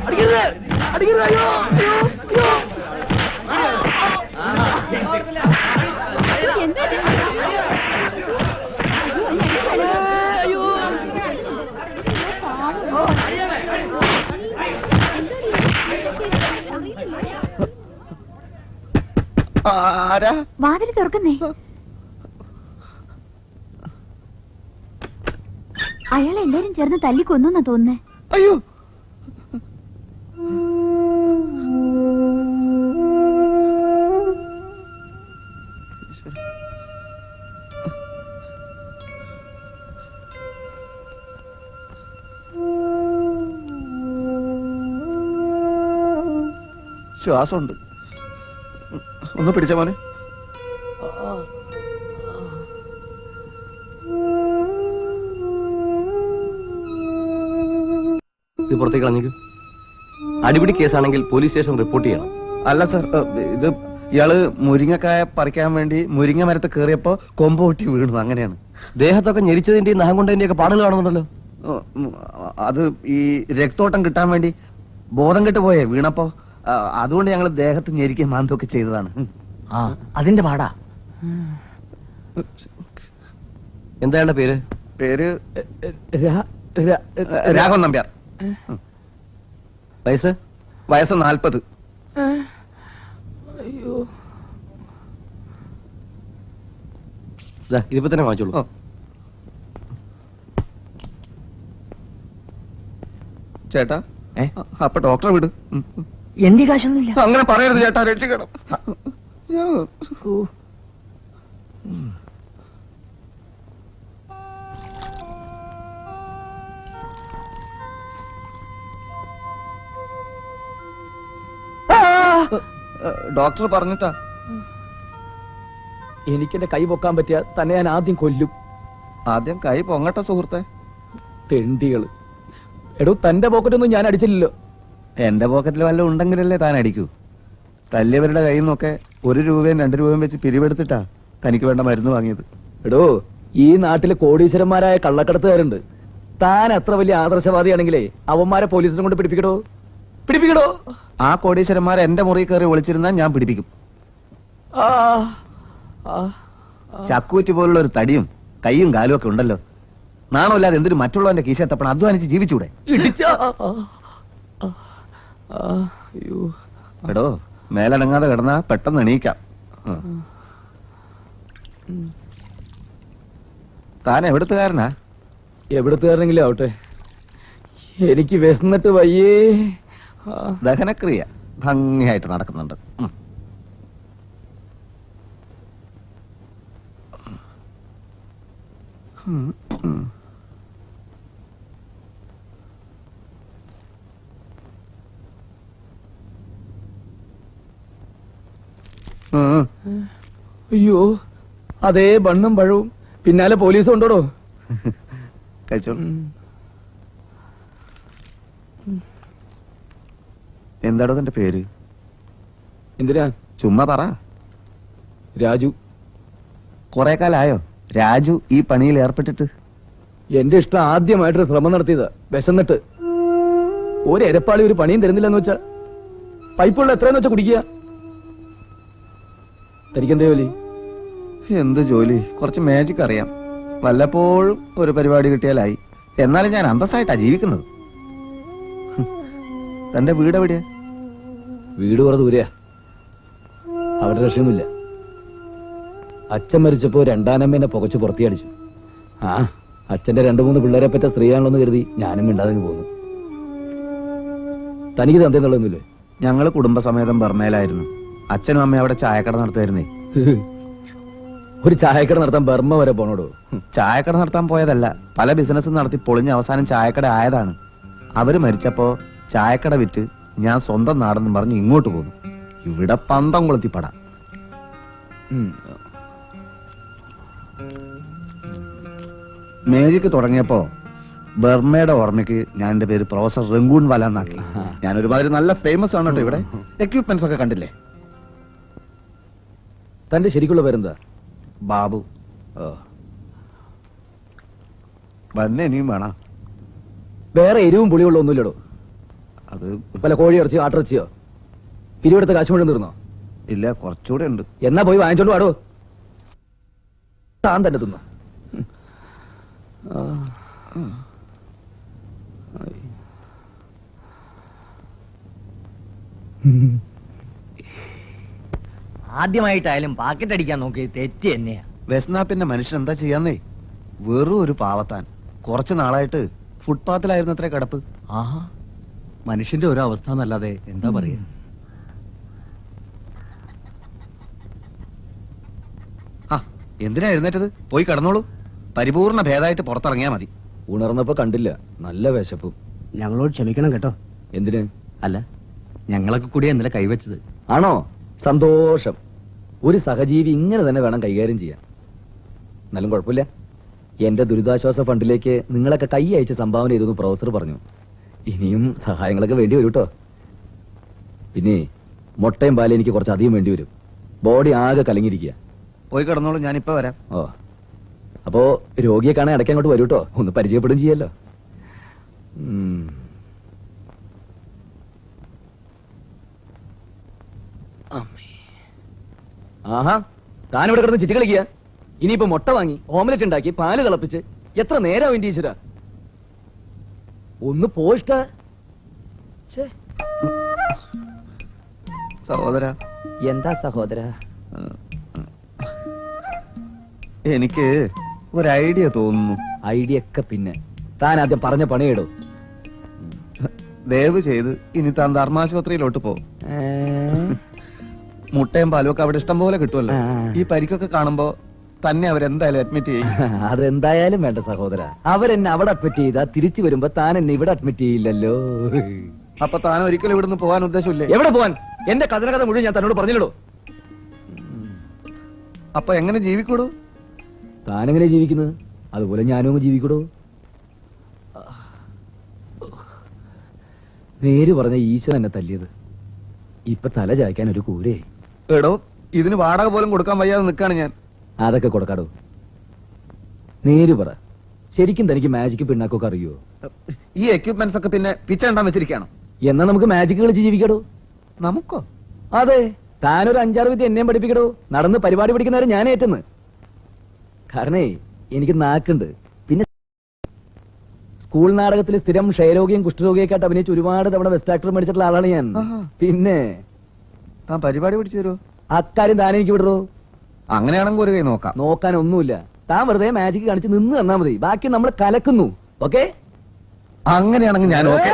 അടിക്കരുത്, അടിക്കരുത്. അയ്യോ അയ്യോ അയ്യോ. ആരാ? വാതിൽ തുറക്കുന്നേ. അയാളെ എല്ലാരും ചേർന്ന് തല്ലിക്കൊന്നാ തോന്നുന്നേ. അയ്യോ, ശ്വാസമുണ്ട്. ഒന്ന് പിടിച്ച മോനെ. പുറത്തേക്ക് കളഞ്ഞേക്കും. അടിപിടി കേസാണെങ്കിൽ പോലീസ് സ്റ്റേഷൻ റിപ്പോർട്ട് ചെയ്യണം. അല്ല സർ, ഇത് ഇയാള് മുരിങ്ങക്കായ പറിക്കാൻ വേണ്ടി മുരിങ്ങ മരത്ത് കയറിയപ്പോ കൊമ്പ് പൊട്ടി വീണു. അങ്ങനെയാണ്. ദേഹത്തൊക്കെ ഞെരിച്ചതിന്റെ നഖം കൊണ്ടതിന്റെ ഒക്കെ പാടുകൾ കാണുന്നുണ്ടല്ലോ. അത് ഈ രക്തോട്ടം കിട്ടാൻ വേണ്ടി ബോധം കെട്ട് പോയേ വീണപ്പോ. അതുകൊണ്ട് ഞങ്ങൾ ദേഹത്ത് ഞെരിക്കുകയും മാന്തൊക്കെ ചെയ്തതാണ്. അതിന്റെ പാടാ. എന്താണ് പേര്? പേര് രാഘവൻ നമ്പ്യാർ. വയസ്സ്? വയസ്സ് 40. അയ്യോ, ഇതിപ്പോ തന്നെ വാങ്ങിച്ചോളൂ. ചേട്ടാ, അപ്പൊ ഡോക്ടറെ വിട്. എന്റെ കാശൊന്നുമില്ല. അങ്ങനെ പറയരുത് ചേട്ടാ, രക്ഷിക്കണം. ഡോക്ടർ പറഞ്ഞിട്ടാ. എനിക്കെന്റെ കൈ പൊക്കാൻ പറ്റിയ തന്നെ ഞാൻ ആദ്യം കൊല്ലും. ആദ്യം കൈ പൊങ്ങട്ടെ സുഹൃത്തെ. തെണ്ടികള്. എടോ, തന്റെ പോക്കറ്റൊന്നും ഞാൻ അടിച്ചില്ലല്ലോ. എന്റെ പോക്കറ്റിൽ വല്ല ഉണ്ടെങ്കിലല്ലേ താൻ അടിക്കൂ. തല്ലിയവരുടെ കയ്യിൽ നിന്നൊക്കെ 1 രൂപയും 2 രൂപയും വെച്ച് പിരിവെടുത്തിട്ടാ തനിക്ക് വേണ്ട മരുന്ന് വാങ്ങിയത്. എടോ, ഈ നാട്ടില് കോടീശ്വരന്മാരായ കള്ളക്കടത്തുകാരുണ്ട്. താൻ അത്ര വലിയ ആദർശവാദിയാണെങ്കിലേ അവന്മാരെ പോലീസിനെ കൊണ്ട് പിടിപ്പിക്കടോ. ആ കോടീശ്വരന്മാരെ എന്റെ മുറി കയറി വിളിച്ചിരുന്നാൽ ഞാൻ പിടിപ്പിക്കും. ചക്കൂറ്റി പോലുള്ള ഒരു തടിയും കൈയും കാലും ഒക്കെ ഉണ്ടല്ലോ. നാണമില്ലാതെ എന്തിനു മറ്റുള്ളവന്റെ കീശത്തപ്പണം അധ്വാനിച്ച് ജീവിച്ചൂടെ? എടോ, മേലടങ്ങാതെ കിടന്നാ പെട്ടെന്ന് എണീക്കാം. താൻ എവിടുത്തുകാരനാ? എവിടുത്തുകാരനെങ്കിലും ആവട്ടെ, എനിക്ക് വിശന്നിട്ട് വയ്യേ. ദഹനക്രിയ ഭംഗിയായിട്ട് നടക്കുന്നുണ്ട്. അയ്യോ, അതേ ബണ്ണും പഴവും പിന്നാലെ പോലീസും ഉണ്ടോടോ. കഴിച്ചോളൂ. എന്താടോ തന്റെ പേര്? എന്തിനാ? ചുമ്മാ പറ. രാജു. കൊറേ കാലായോ രാജു ഈ പണിയിൽ ഏർപ്പെട്ടിട്ട്? എന്റെ ഇഷ്ടം ആദ്യമായിട്ടൊരു ശ്രമം നടത്തിയതാ. വിശന്നിട്ട് ഒരു എരപ്പാളി ഒരു പണിയും തരുന്നില്ലെന്ന് വെച്ചാ പൈപ്പുള്ള എത്രയെന്ന് വെച്ചാ കുടിക്കുക. തനിക്കെന്തേ ജോലി? എന്ത് ജോലി? കുറച്ച് മാജിക് അറിയാം. വല്ലപ്പോഴും ഒരു പരിപാടി കിട്ടിയാലായി. എന്നാലും ഞാൻ അന്തസ്സായിട്ടാ ജീവിക്കുന്നത്. തന്റെ വീട് എവിടെയാ? വീട് കുറെ ദൂരെയാ. അവിടെ രക്ഷയൊന്നുമില്ല. അച്ഛൻ മരിച്ചപ്പോ രണ്ടാനമ്മേനെ പുകച്ചു പുറത്തിയടിച്ചു. അച്ഛന്റെ 2-3 പിള്ളേരെ പറ്റ സ്ത്രീയാണല്ലോ കരുതി ഞാനും മിണ്ടാതെ പോന്നു. തനിക്ക് തന്തേന്നുള്ളൊന്നുമില്ലേ? ഞങ്ങള് കുടുംബസമേതം ബർമയിലായിരുന്നു. അച്ഛനും അമ്മയും അവിടെ ചായക്കട നടത്തുമായിരുന്നേ. ഒരു ചായക്കട നടത്താൻ ബർമ്മ വരെ പോണോടോ? ചായക്കട നടത്താൻ പോയതല്ല, പല ബിസിനസ്സും നടത്തി പൊളിഞ്ഞ് അവസാനം ചായക്കട ആയതാണ്. അവര് മരിച്ചപ്പോ ചായക്കട വിറ്റ് ഞാൻ സ്വന്തം നാടെന്ന് പറഞ്ഞ് ഇങ്ങോട്ട് പോന്നു. ഇവിടെ പന്തം കൊളുത്തിപ്പട. മേജിക്ക് തുടങ്ങിയപ്പോ ബർമയുടെ ഓർമ്മയ്ക്ക് ഞാൻ എന്റെ പേര് പ്രൊഫസർ റംഗൂൺ വാല എന്നാക്കി. ഞാൻ ഒരുമാതിരി നല്ല ഫേമസ് ആണ് കേട്ടോ. ഇവിടെ എക്യുപ്മെന്റ്സ് ഒക്കെ കണ്ടില്ലേ? തന്റെ ശരിക്കുള്ള പേരെന്താ? ബാബു. ബന്നെ ഇനിയും വേണം. വേറെ എരിവും പുളിയുള്ള ഒന്നുമില്ലടോ. അത് പല കോഴി ഇറച്ചിയോ ആട്ടിറച്ചിയോ പിരിവെടുത്ത കാശ് മുഴുവൻ തീർന്നോ? ഇല്ല, കുറച്ചുകൂടെ ഉണ്ട്. എന്നാ പോയി വാങ്ങിച്ചോണ്ട് വാടോ. താൻ തന്നെ തിന്നോ. ആദ്യമായിട്ടായാലും പാക്കറ്റ് അടിക്കാൻ നോക്കി തെറ്റ് തന്നെയാ. വിശന്നാ പിന്നെ മനുഷ്യൻ എന്താ ചെയ്യാന്നേ? വെറും ഒരു പാവത്താൻ. കുറച്ചു നാളായിട്ട് ഫുട്പാത്തിലായിരുന്നു അത്ര കിടപ്പ്. ആഹാ, മനുഷ്യന്റെ ഓരോ അവസ്ഥ എന്നല്ലാതെ എന്താ പറയാ. എന്തിനാ എഴുന്നേറ്റത്? പോയി കിടന്നോളൂ. പരിപൂർണ ഭേദമായിട്ട് പുറത്തിറങ്ങിയാ മതി. ഉണർന്നപ്പോ കണ്ടില്ല, നല്ല വിശപ്പും. ഞങ്ങളോട് ക്ഷമിക്കണം കേട്ടോ. എന്തിന്? അല്ല, ഞങ്ങളൊക്കെ കൂടി ഇന്നലെ കൈവച്ചത്. ആണോ? സന്തോഷം. ഒരു സഹജീവി ഇങ്ങനെ തന്നെ വേണം കൈകാര്യം ചെയ്യാൻ. എന്നാലും കുഴപ്പമില്ല. എന്റെ ദുരിതാശ്വാസ ഫണ്ടിലേക്ക് നിങ്ങളൊക്കെ കൈ അയച്ച് സംഭാവന ചെയ്തു പ്രൊഫസർ പറഞ്ഞു. ഇനിയും സഹായങ്ങളൊക്കെ വേണ്ടി വരും കേട്ടോ. പിന്നെ മുട്ടയും പാലും എനിക്ക് കുറച്ചധികം വേണ്ടി വരും. ബോഡി ആകെ കലങ്ങിയിരിക്കുക. പോയി കിടന്നോളൂ, ഞാനിപ്പോ വരാം. ഓ, അപ്പോ രോഗിയെ കാണാൻ ഇടയ്ക്ക് അങ്ങോട്ട് വരൂ കേട്ടോ. ഒന്ന് പരിചയപ്പെടുകയും ചെയ്യല്ലോ. ആഹാ, താനിവിടെ കിടന്ന് ചിറ്റി കളിക്കുക. ഇനിയിപ്പോ മുട്ട വാങ്ങി ഓംലെറ്റ് ഉണ്ടാക്കി പാല് തിളപ്പിച്ച് എത്ര നേരം വേണ്ടി ഈശ്വര. ഒന്ന് പോഷ്ട. സഹോദര. എന്താ സഹോദര? എനിക്ക് ഒരു ഐഡിയ തോന്നുന്നു. ഐഡിയ ഒക്കെ പിന്നെ താൻ ആദ്യം പറഞ്ഞ പണിയിടൂ. ദയവ് ചെയ്ത് ഇനി താൻ ധർമാശുപത്രിയിലോട്ട് പോ. മുട്ടയും പാലും ഒക്കെ അവിടെ ഇഷ്ടം പോലെ കിട്ടുമല്ലോ. ഈ പരിക്കൊക്കെ കാണുമ്പോ തന്നെ അവരെന്തായാലും അഡ്മിറ്റ് ചെയ്യും. അതെന്തായാലും വേണ്ട സഹോദര. അവരെന്നെ അവിടെ അഡ്മിറ്റ് ചെയ്താ തിരിച്ചു വരുമ്പോ താൻ എന്നെ ഇവിടെ അഡ്മിറ്റ് ചെയ്യില്ലല്ലോ. അപ്പൊ താൻ ഒരിക്കലും ഇവിടുന്ന് പോകാൻ ഉദ്ദേശമില്ലേ? എവിടെ പോവാൻ? എന്റെ കഥ മുഴുവൻ ഞാൻ തന്നോട് പറഞ്ഞില്ലടോ. അപ്പൊ എങ്ങനെ ജീവിക്കൂടൂ? താനെങ്ങനെ ജീവിക്കുന്നത് അതുപോലെ ഞാനും അങ്ങ് ജീവിക്കൂടോ. നേര് പറഞ്ഞ ഈശ്വരൻ എന്നെ തല്ലിയത്. ഇപ്പൊ തല ചായ്ക്കാൻ ഒരു കൂരേ. എടോ, ഇതിന് വാടക പോലും കൊടുക്കാൻ വയ്യാതെ നിൽക്കാണ് ഞാൻ. അതൊക്കെ കൊടുക്കാടോ. നേര് പറ, ശരിക്കും തനിക്ക് മാജിക് പിണ്ണാക്കൊക്കെ അറിയോ? ഈ എക്യുപ്മെന്റ്സ് ഒക്കെ പിന്നെ പിച്ചണ്ടാൻ വെച്ചിരിക്കണം. എന്നാ നമുക്ക് മാജിക് കളിച്ച് ജീവിക്കടോ. നമുക്കോ? അതെ, താനൊരു 5-6 വിദ്യ എന്നെയും പഠിപ്പിക്കടോ. നടന്ന് പരിപാടി പഠിക്കുന്നവരെ ഞാൻ ഏറ്റെന്ന്. കാരണേ എനിക്ക് നാക്കുണ്ട്. പിന്നെ സ്കൂൾ നാടകത്തിൽ സ്ഥിരം ക്ഷയരോഗിയും കുഷ്ഠരോഗിയൊക്കെ ആയിട്ട് അഭിനയിച്ച് ഒരുപാട് തവണ ബെസ്റ്റ് ആക്ടർ മേടിച്ചിട്ടുള്ള ആളാണ് ഞാൻ. പിന്നെ താൻ പരിപാടി പിടിച്ചു തരുമോ? അക്കാര്യം താൻ എനിക്ക് വിടറോ. അങ്ങനെയാണെങ്കിൽ ഒരു കൈ നോക്കാം. നോക്കാനൊന്നുമില്ല, താൻ വെറുതെ മാജിക് കാണിച്ച് നിന്ന് തന്നാ മതി, ബാക്കി നമ്മൾ കലക്കുന്നു. ഓക്കെ? അങ്ങനെയാണെങ്കിൽ ഞാൻ ഓക്കെ.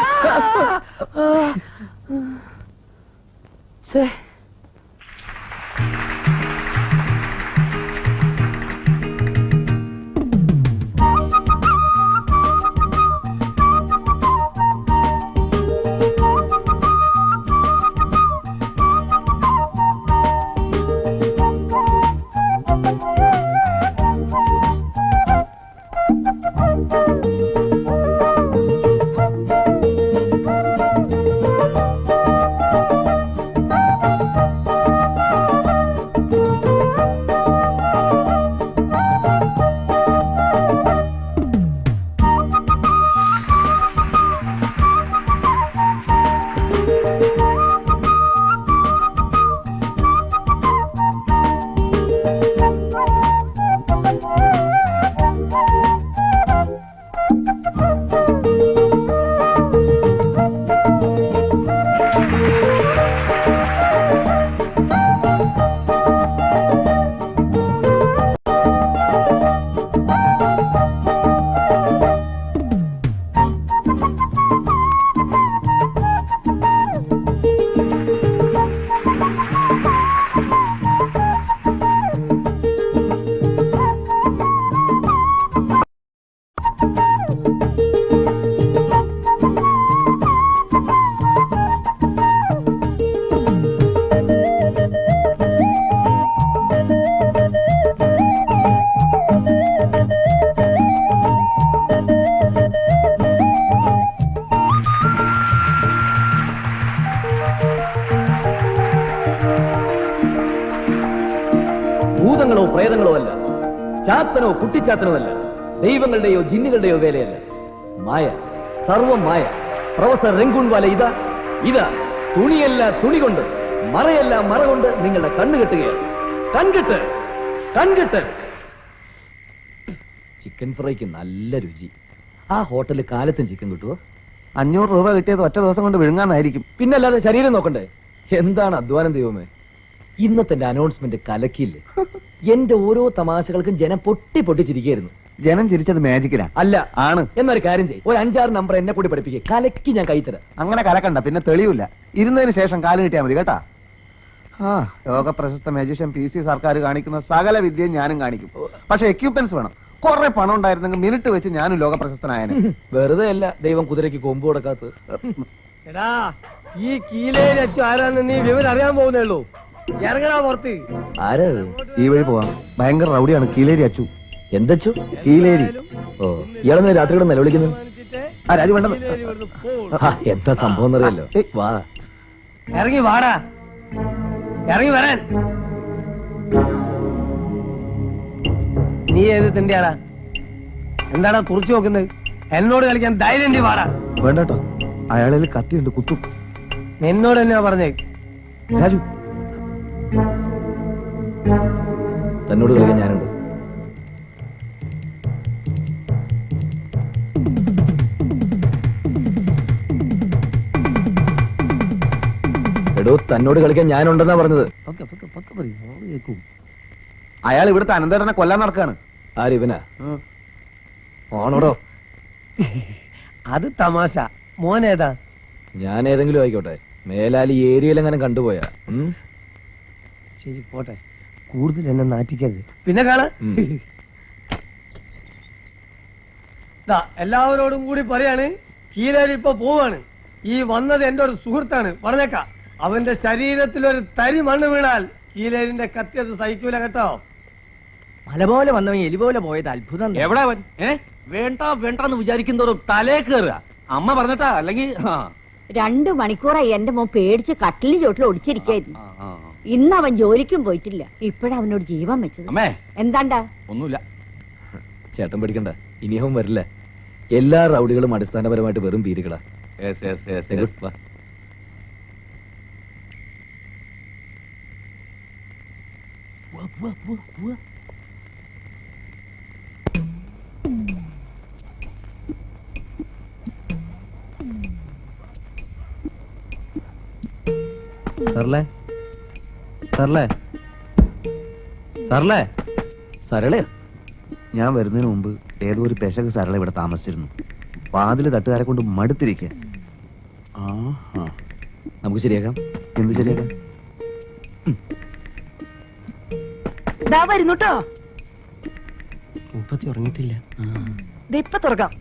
ഭൂതങ്ങളോ പ്രേതങ്ങളോ അല്ല, ചാത്തനോ കുട്ടിച്ചാത്തനോ അല്ല, ദൈവങ്ങളുടെയോ ജിന്നുകളുടെയോ വേലയല്ല. മായ, സർവം മായ. പ്രൊഫസർ രംഗൂൺവാല ഇതാ ഇതാ തുണിയല്ല തുണി കൊണ്ട്, മറയല്ല മറ കൊണ്ട് നിങ്ങളുടെ കണ്ണ് കെട്ടുകയാണ്. കൺകെട്ട് കൺകെട്ട്. ചിക്കൻ ഫ്രൈക്ക് നല്ല രുചി. ആ ഹോട്ടലിൽ കാലത്തും ചിക്കൻ കിട്ടുമോ? 500 രൂപ കിട്ടിയത് ഒറ്റ ദിവസം കൊണ്ട് വിഴുങ്ങാന്നായിരിക്കും. പിന്നല്ലാതെ ശരീരം നോക്കണ്ടേ? എന്താണ് അധ്വാനം ദൈവമേ. ഇന്നത്തെ അനൗൺസ്മെന്റ് കലക്കിയില്ലേ? എന്റെ ഓരോ തമാശകൾക്കും ജനം പൊട്ടി പൊട്ടിച്ചിരിക്കുകയായിരുന്നു. ജനം ചിരിച്ചത് മാജിക്കിനാ അല്ല ആണ്. എന്നൊരു കാര്യം ചെയ്യും, ഒരു 5-6 നമ്പർ എന്നെ കൂടി പഠിപ്പിക്കുക, കലക്കി ഞാൻ കൈത്തരാം. അങ്ങനെ കലക്കണ്ട, പിന്നെ തെളിവില്ല. ഇരുന്നതിന് ശേഷം കാല് കിട്ടിയാൽ മതി കേട്ടാ. ആ ലോക പ്രശസ്ത മാജിഷ്യൻ PC സർക്കാർ കാണിക്കുന്ന സകല വിദ്യയും ഞാനും കാണിക്കും. പക്ഷെ എക്യുപ്മെന്റ്സ് വേണം. കുറെ പണം ഉണ്ടായിരുന്നെങ്കിൽ മിനിറ്റ് വെച്ച് ഞാനും ലോക പ്രശസ്തനായനെ. വെറുതെ അല്ല ദൈവം കുതിരയ്ക്ക് കൊമ്പ് കൊടുക്കാത്തത്. എടാ, ഈ കീലയിൽ അച്ചു ആരാന്ന് നീ വിവരം അറിയാൻ പോകുന്നേ ഉള്ളൂ. ഇറങ്ങടാ പുറത്ത്. ആരാ? ഈ വഴി പോവാം. ഭയങ്കര റൗഡിയാണ് കീലേരി അച്ചു. എന്തച്ചു? കീലേരി. ഓ, ഇയാളെന്ന് രാത്രി കൂടെ നിലവിളിക്കുന്നു. ആ രാജു വേണ്ടത്. എന്താ സംഭവം എന്നറിയല്ലോ. വാ, ഇറങ്ങി വാടാ, ഇറങ്ങി വരാൻ. നീ ഏത് തിണ്ടിയാടാ? എന്താടാ തുറച്ചു നോക്കുന്നത്? എന്നോട് കളിക്കാൻ ധൈര്യം വാടാ. വേണ്ടട്ടോ, അയാളിൽ കത്തിയുണ്ട്, കുത്തും. എന്നോട് തന്നെയാ പറഞ്ഞേ. രാജു, തന്നോട് കളിക്കാൻ ഞാനുണ്ട്. എടോ, തന്നോട് കളിക്കാൻ ഞാനുണ്ടെന്നാ പറഞ്ഞത്. അയാൾ ഇവിടുത്തെ അനന്തേട്ടനെ കൊല്ലാൻ നടക്കാണ്. ആരിവനാ? ആണോടോ? അത് തമാശ. മോനേതാ? ഞാൻ ഏതെങ്കിലും ആയിക്കോട്ടെ, മേലാൽ ഈ ഏരിയയിലെങ്ങനെ കണ്ടുപോയാ. ശരി, പോട്ടെ. കൂടുതൽ എന്നെ നാറ്റിക്കരുത്. പിന്നെ കാണാ. എല്ലാവരോടും കൂടി പറയാണ്, കീലേരി ഇപ്പൊ പോവാണ്. ഈ വന്നത് എന്റെ ഒരു സുഹൃത്താണ്, പറഞ്ഞേക്കാം. അവന്റെ ശരീരത്തിൽ ഒരു തരി മണ്ണ് വീണാൽ കീലേരിന്റെ കത്തി അത് സഹിക്കൂല കേട്ടോ. മല പോലെ വന്നവൻ എലി പോലെ പോയത് അത്ഭുതം. എവിടെ അവൻ? വേണ്ട വേണ്ടെന്ന് വിചാരിക്കുന്നവരും തലേ കയറുക. അമ്മ പറഞ്ഞിട്ടാ, അല്ലെങ്കിൽ 2 മണിക്കൂറായി എന്റെ മോൻ പേടിച്ച് കട്ടിലിന് ചോട്ടിൽ ഒടിച്ചിരിക്കായിരുന്നു. ഇന്ന് അവൻ ജോലിക്കും പോയിട്ടില്ല. ഇപ്പഴാ അവനോട് ജീവൻ വെച്ചത്. അമ്മേ, എന്താണ്ടാ? ഒന്നുമില്ല. ചേട്ടൻ പഠിക്കണ്ട, ഇനിയവും വരില്ല. എല്ലാ റൗഡികളും അടിസ്ഥാനപരമായിട്ട് വെറും പീരുകളാ. വാ. സർലേ സർലേ സർലേ സരളയോ? ഞാൻ വരുന്നതിന് മുമ്പ് ഏതോ ഒരു പെശക സരള ഇവിടെ താമസിച്ചിരുന്നു. വാതില് തട്ടുകാരെ കൊണ്ട് മടുത്തിരിക്കുക. നമുക്ക് ശരിയാക്കാം. എന്ത് ശരിയാക്കാം? വരുന്നുട്ടോ. മുപ്പത്തി ഉറങ്ങിയിട്ടില്ല. ഇപ്പൊ തുറക്കാം.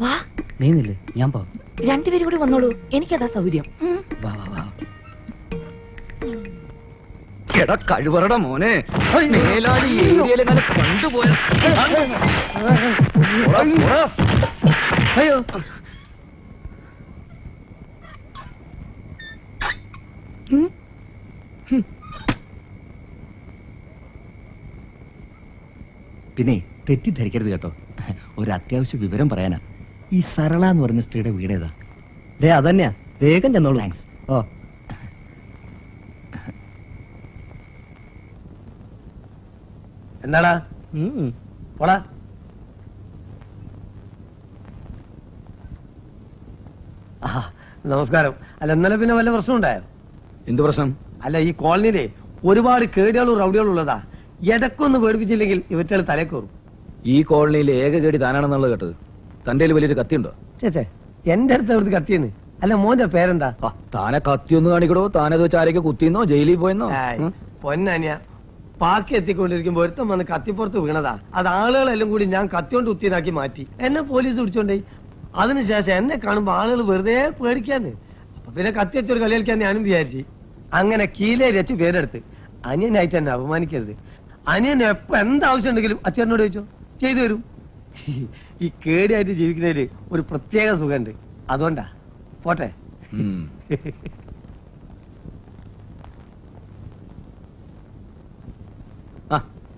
വാ, നീന്നില്ലേ? ഞാൻ പോവാം. രണ്ടുപേരും കൂടി വന്നോളൂ, എനിക്കതാ സൗകര്യം. വാ വാ വാ. എടാ കഴിവറട മോനെ, മേലാളി ഏരിയയിലെങ്ങനെ കൊണ്ടുപോയ. അയ്യോ, പിന്നെ തെറ്റിദ്ധരിക്കരുത് കേട്ടോ, ഒരു അത്യാവശ്യ വിവരം പറയാനാ. ഈ സരള എന്ന് പറഞ്ഞ സ്ത്രീയുടെ വീട് ഏതാ? അതന്നെയാ, വേഗം ചെന്നോളൂ. താങ്ക്സ്. ഓ, എന്താടാ പോടാ. നമസ്കാരം. അല്ല, ഇന്നലെ പിന്നെ വല്ല പ്രശ്നം ഉണ്ടായോ? എന്ത് പ്രശ്നം? അല്ല, ഈ കോളനിയിലെ ഒരുപാട് കേടുകളും റൗഡികളും ഉള്ളതാ. എടക്കൊന്ന് പേടിപ്പിച്ചില്ലെങ്കിൽ ഇവറ്റകൾ തലേ കയറും. ഈ കോളനിയിലെ ഏക കേടി താനാണെന്നുള്ളത് കേട്ടത്. തന്റെ വലിയൊരു കത്തിയുണ്ടോ? ചേച്ചേ, എന്റെ അടുത്ത് അവിടുത്തെ കത്തിയെന്ന്. അല്ല, മോന്റെ പേരെന്താ? താനെ കത്തിയൊന്ന് കാണിക്കടോ. താനത് വെച്ച് ആരൊക്കെ കുത്തിന്നോ ജയിലിൽ പോയെന്നോ? പൊന്നാനിയ പാക്കി എത്തിക്കൊണ്ടിരിക്കുമ്പോ ഒരുത്തം വന്ന് കത്തിപ്പുറത്ത് വീണതാ. അത് ആളുകളെല്ലാം കൂടി ഞാൻ കത്തിയോണ്ട് കുത്തിയതാക്കി മാറ്റി. എന്നെ പോലീസ് പിടിച്ചോണ്ടേ. അതിനുശേഷം എന്നെ കാണുമ്പോ ആളുകൾ വെറുതെ പേടിക്കാന്ന്. അപ്പൊ പിന്നെ കത്തി വെച്ചൊരു കളി കളിക്കാൻ ഞാനും വിചാരിച്ചു. അങ്ങനെ കീലേരി വെച്ച് പേരെടുത്ത്. അനിയനായിട്ട് എന്നെ അപമാനിക്കരുത്. അനിയൻ എപ്പോ എന്താവശ്യം ഉണ്ടെങ്കിലും അച്ഛനോട് ചോദിച്ചോ, ചെയ്തു തരും. ഈ കേടിയായിട്ട് ജീവിക്കുന്നതില് ഒരു പ്രത്യേക സുഖമുണ്ട്. അതുകൊണ്ടാ. പോട്ടെ.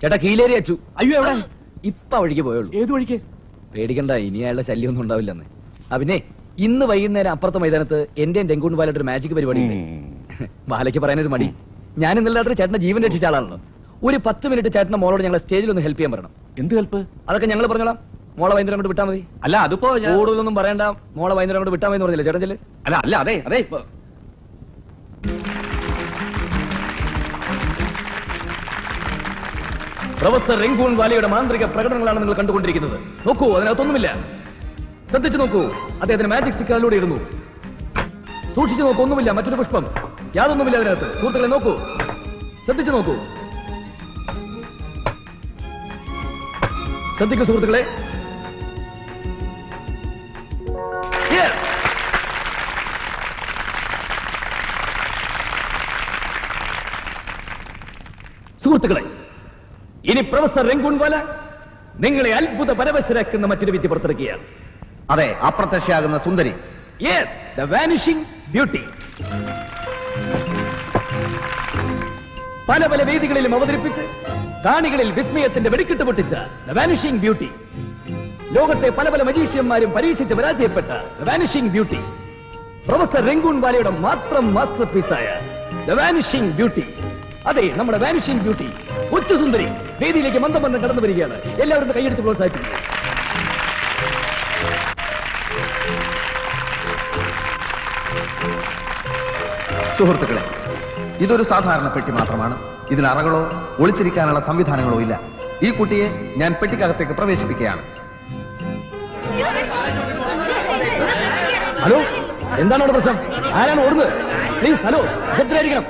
ചേട്ടാ കീലേരി അച്ചു. അയ്യോ, എവിടെ? ഇപ്പൊ വഴിക്ക് പോയുള്ളൂ. ഏത് വഴിക്ക്? പേടിക്കണ്ട, ഇനി അയാളുടെ ശല്യമൊന്നും ഉണ്ടാവില്ലെന്ന്. പിന്നെ ഇന്ന് വൈകുന്നേരം അപ്പുറത്തെ മൈതാനത്ത് എന്റെയും രംഗൂൺ ബാലയുടെ ഒരു മാജിക് പരിപാടി ഉണ്ട്. ബാലയ്ക്ക് പറയാനൊരു മടി. ഞാൻ ഇന്നലെ രാത്രി ചേട്ടന്റെ ജീവൻ രക്ഷിച്ച ആളാണല്ലോ. ഒരു 10 മിനിറ്റ് ചേട്ടന്റെ മോളോട് ഞങ്ങളെ സ്റ്റേജിൽ ഒന്ന് ഹെൽപ്പ് ചെയ്യാൻ പറയണം. എന്ത് ഹെൽപ്പ്? അതൊക്കെ ഞങ്ങൾ പറഞ്ഞോളാം. മോളെ വൈകുന്നേരം കൊണ്ട് വിട്ടാൽ മതി. അല്ല, അതിപ്പോ കൂടുതലൊന്നും പറയണ്ട. മോളെ വൈകുന്നേരം കൊണ്ട് വിട്ടാൽ മതി എന്ന് പറഞ്ഞില്ലേ ചേട്ടൻ? ചെല്ല്. അല്ല അല്ല അതെ അതെ ഇപ്പൊ പ്രൊഫസർ രംഗൂൺ വാലിയുടെ മാന്ത്രിക പ്രകടനങ്ങളാണ് നിങ്ങൾ കണ്ടുകൊണ്ടിരിക്കുന്നത്. നോക്കൂ, അതിനകത്തൊന്നുമില്ല. ശ്രദ്ധിച്ചു നോക്കൂ, അദ്ദേഹത്തിന് മാജിക് സ്റ്റിക്കുകളിലൂടെ ഇടുന്നു. സൂക്ഷിച്ചു നോക്കൂ, ഒന്നുമില്ല. മറ്റൊരു പുഷ്പം, യാതൊന്നുമില്ല അതിനകത്ത്. സുഹൃത്തുക്കളെ നോക്കൂ, ശ്രദ്ധിച്ചു നോക്കൂ. ശ്രദ്ധിക്കൂ സുഹൃത്തുക്കളെ. സുഹൃത്തുക്കളെ, ഇനി പ്രൊഫസർ രംഗൂൺ വാല നിങ്ങളെ അത്ഭുത പരവശരാക്കുന്ന മറ്റൊരു വിദ്യ പുറത്തിറക്കുകയാണ്. അതെ, അപ്രത്യക്ഷയാകുന്ന സുന്ദരി. Yes, the vanishing beauty. പല പല വേദികളിലും അവതരിപ്പിച്ച് കാണികളിൽ വിസ്മയത്തിന്റെ വെടിക്കെട്ട് പൊട്ടിച്ച ദ വാനിഷിംഗ് ബ്യൂട്ടി. ലോകത്തെ പല പല മജീഷ്യന്മാരും പരീക്ഷിച്ച് പരാജയപ്പെട്ട ദ വാനിഷിംഗ് ബ്യൂട്ടി. പ്രൊഫസർ രംഗൂൺ വാലയുടെ മാത്രം മാസ്റ്റർ പീസായ ദ വാനിഷിംഗ് ബ്യൂട്ടി. അതെ, നമ്മുടെ വാനിഷിംഗ് ബ്യൂട്ടി കൊച്ചു സുന്ദരി വേദിയിലേക്ക് മന്ദം മന്ദം കടന്നു വരികയാണ്. എല്ലാവരും കൈയടിച്ച് പ്രോത്സാഹിപ്പിക്കുന്നു. സുഹൃത്തുക്കളെ, ഇതൊരു സാധാരണ പെട്ടി മാത്രമാണ്. ഇതിന് അറകളോ ഒളിച്ചിരിക്കാനുള്ള സംവിധാനങ്ങളോ ഇല്ല. ഈ കുട്ടിയെ ഞാൻ പെട്ടിക്കകത്തേക്ക് പ്രവേശിപ്പിക്കുകയാണ്. ഹലോ, എന്താണ് അവിടെ പ്രശ്നം? ആരാണ് ഓടുന്നത്? പ്ലീസ്, ഹലോ, ശക്തരായിരിക്കണം.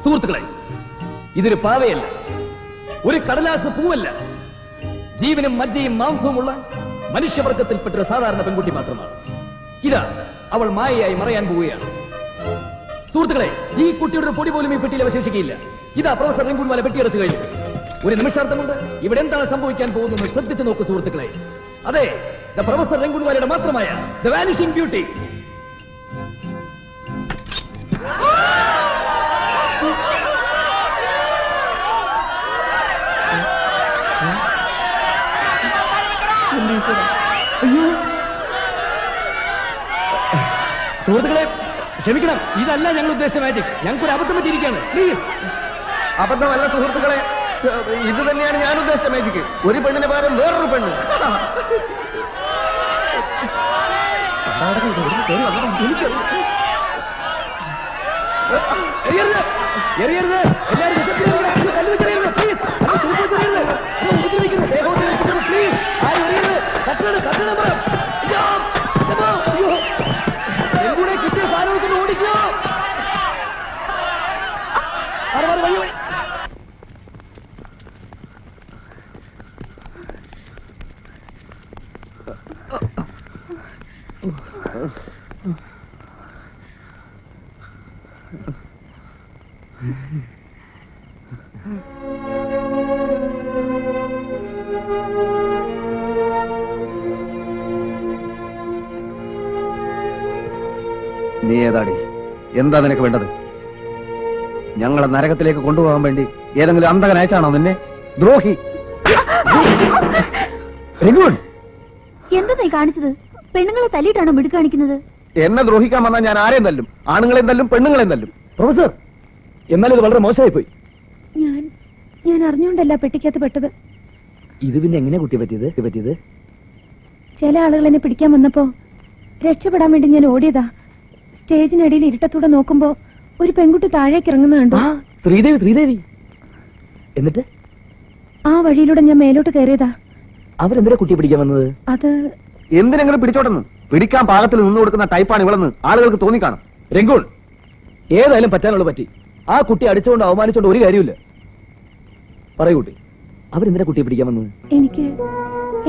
സുഹൃത്തുക്കളെ, ഇതൊരു പാവയല്ല, ഒരു കടലാസ് പൂവല്ല. ജീവനും മജ്ജയും മാംസവുമുള്ള മനുഷ്യവർഗത്തിൽപ്പെട്ട ഒരു സാധാരണ പെൺകുട്ടി മാത്രമാണ്. ഇതാ അവൾ മായയായി മറയാൻ പോവുകയാണ്. സുഹൃത്തുക്കളെ, ഈ കുട്ടിയുടെ പൊടി പോലും ഈ പെട്ടിയിൽ അവശേഷിക്കുകയില്ല. ഇതാ പ്രൊഫസർ രംഗൂൺ വാല പെട്ടിയടച്ചു കഴിഞ്ഞു. ഒരു നിമിഷാർത്ഥമുണ്ട്. ഇവിടെ എന്താണ് സംഭവിക്കാൻ പോകുന്നത് ശ്രദ്ധിച്ചു നോക്കൂ സുഹൃത്തുക്കളെ. അതെ, പ്രൊഫസർ രംഗൂൺ വാലയുടെ മാത്രമായ ദ വാനിഷിംഗ് ബ്യൂട്ടി. സുഹൃത്തുക്കളെ ക്ഷമിക്കണം, ഇതല്ല ഞങ്ങൾ ഉദ്ദേശിച്ച മാജിക്. ഞങ്ങൾക്ക് ഒരു അബദ്ധം പറ്റിയിരിക്കുകയാണ്. പ്ലീസ്. അബദ്ധമല്ല സുഹൃത്തുക്കളെ, ഇത് തന്നെയാണ് ഞാൻ ഉദ്ദേശിച്ച മാജിക്. ഒരു പെണ്ണിന് പകരം വേറൊരു പെണ്ണ്. എറിയരുത്, എറിയരുത്, എല്ലാവരും കല്ല് വെച്ചെറിയരുത്, പ്ലീസ്. പ്ലീസ്, ആരും എറിയരുത്. കട്ടണം, കട്ടണം. കൂടെ കിട്ടിയ സാധനം കൊണ്ട് ഓടിക്കോ. വഴി വഴി. നീ ഏതാടി? എന്താ നിനക്ക് വേണ്ടത്? ഞങ്ങളെ നരകത്തിലേക്ക് കൊണ്ടുപോകാൻ വേണ്ടി ഏതെങ്കിലും അന്തകൻ അയച്ചാണോ നിന്നെ? ദ്രോഹി! എന്താ നീ കാണിച്ചത്? പെണ്ണുങ്ങളെ തല്ലിയിട്ടാണോ മിടുക്ക് കാണിക്കുന്നത്? എന്നെ ദ്രോഹിക്കാൻ വന്നാൽ ഞാൻ ആരെയും തല്ലും. ആണുങ്ങളെയും തല്ലും, പെണ്ണുങ്ങളെയും തല്ലും. പ്രൊഫസർ, എന്നാലും ഇത് വളരെ മോശമായി പോയി. ഞാൻ അറിഞ്ഞുകൊണ്ടല്ല പെട്ടിക്കകത്ത് പെട്ടത്. ഇത് പിന്നെ എങ്ങനെ കുട്ടി പറ്റിയത്? ചില ആളുകൾ എന്നെ പിടിക്കാൻ വന്നപ്പോ രക്ഷപ്പെടാൻ വേണ്ടി ഞാൻ ഓടിയതാ. സ്റ്റേജിനടിയിൽ ഇരുട്ടത്തൂടെ നോക്കുമ്പോ ഒരു പെൺകുട്ടി താഴേക്ക് ഇറങ്ങുന്ന കണ്ടു. ശ്രീദേവി. എന്നിട്ട് ആ വഴിയിലൂടെ ഞാൻ മേലോട്ട് കയറിയതാ. അവരെന്തിനാ കുട്ടിയെ പിടിക്കാൻ വന്നത്? അത് എന്തിനെങ്കിലും പിടിച്ചോട്ടെന്ന്. പിടിക്കാൻ പാകത്തിൽ നിന്ന് കൊടുക്കുന്ന ടൈപ്പാണ് ഇവളെന്ന് ആളുകൾക്ക് തോന്നിക്കാണും. രംഗൂൺ, ഏതായാലും പറ്റാനുള്ള പറ്റി. ആ കുട്ടി അടിച്ചുകൊണ്ട് അവമാനിച്ചോണ്ട് ഒരു കാര്യമില്ല. പറയൂ കുട്ടി, അവരെന്തിനാ കുട്ടിയെ പിടിക്കാൻ വന്നത്?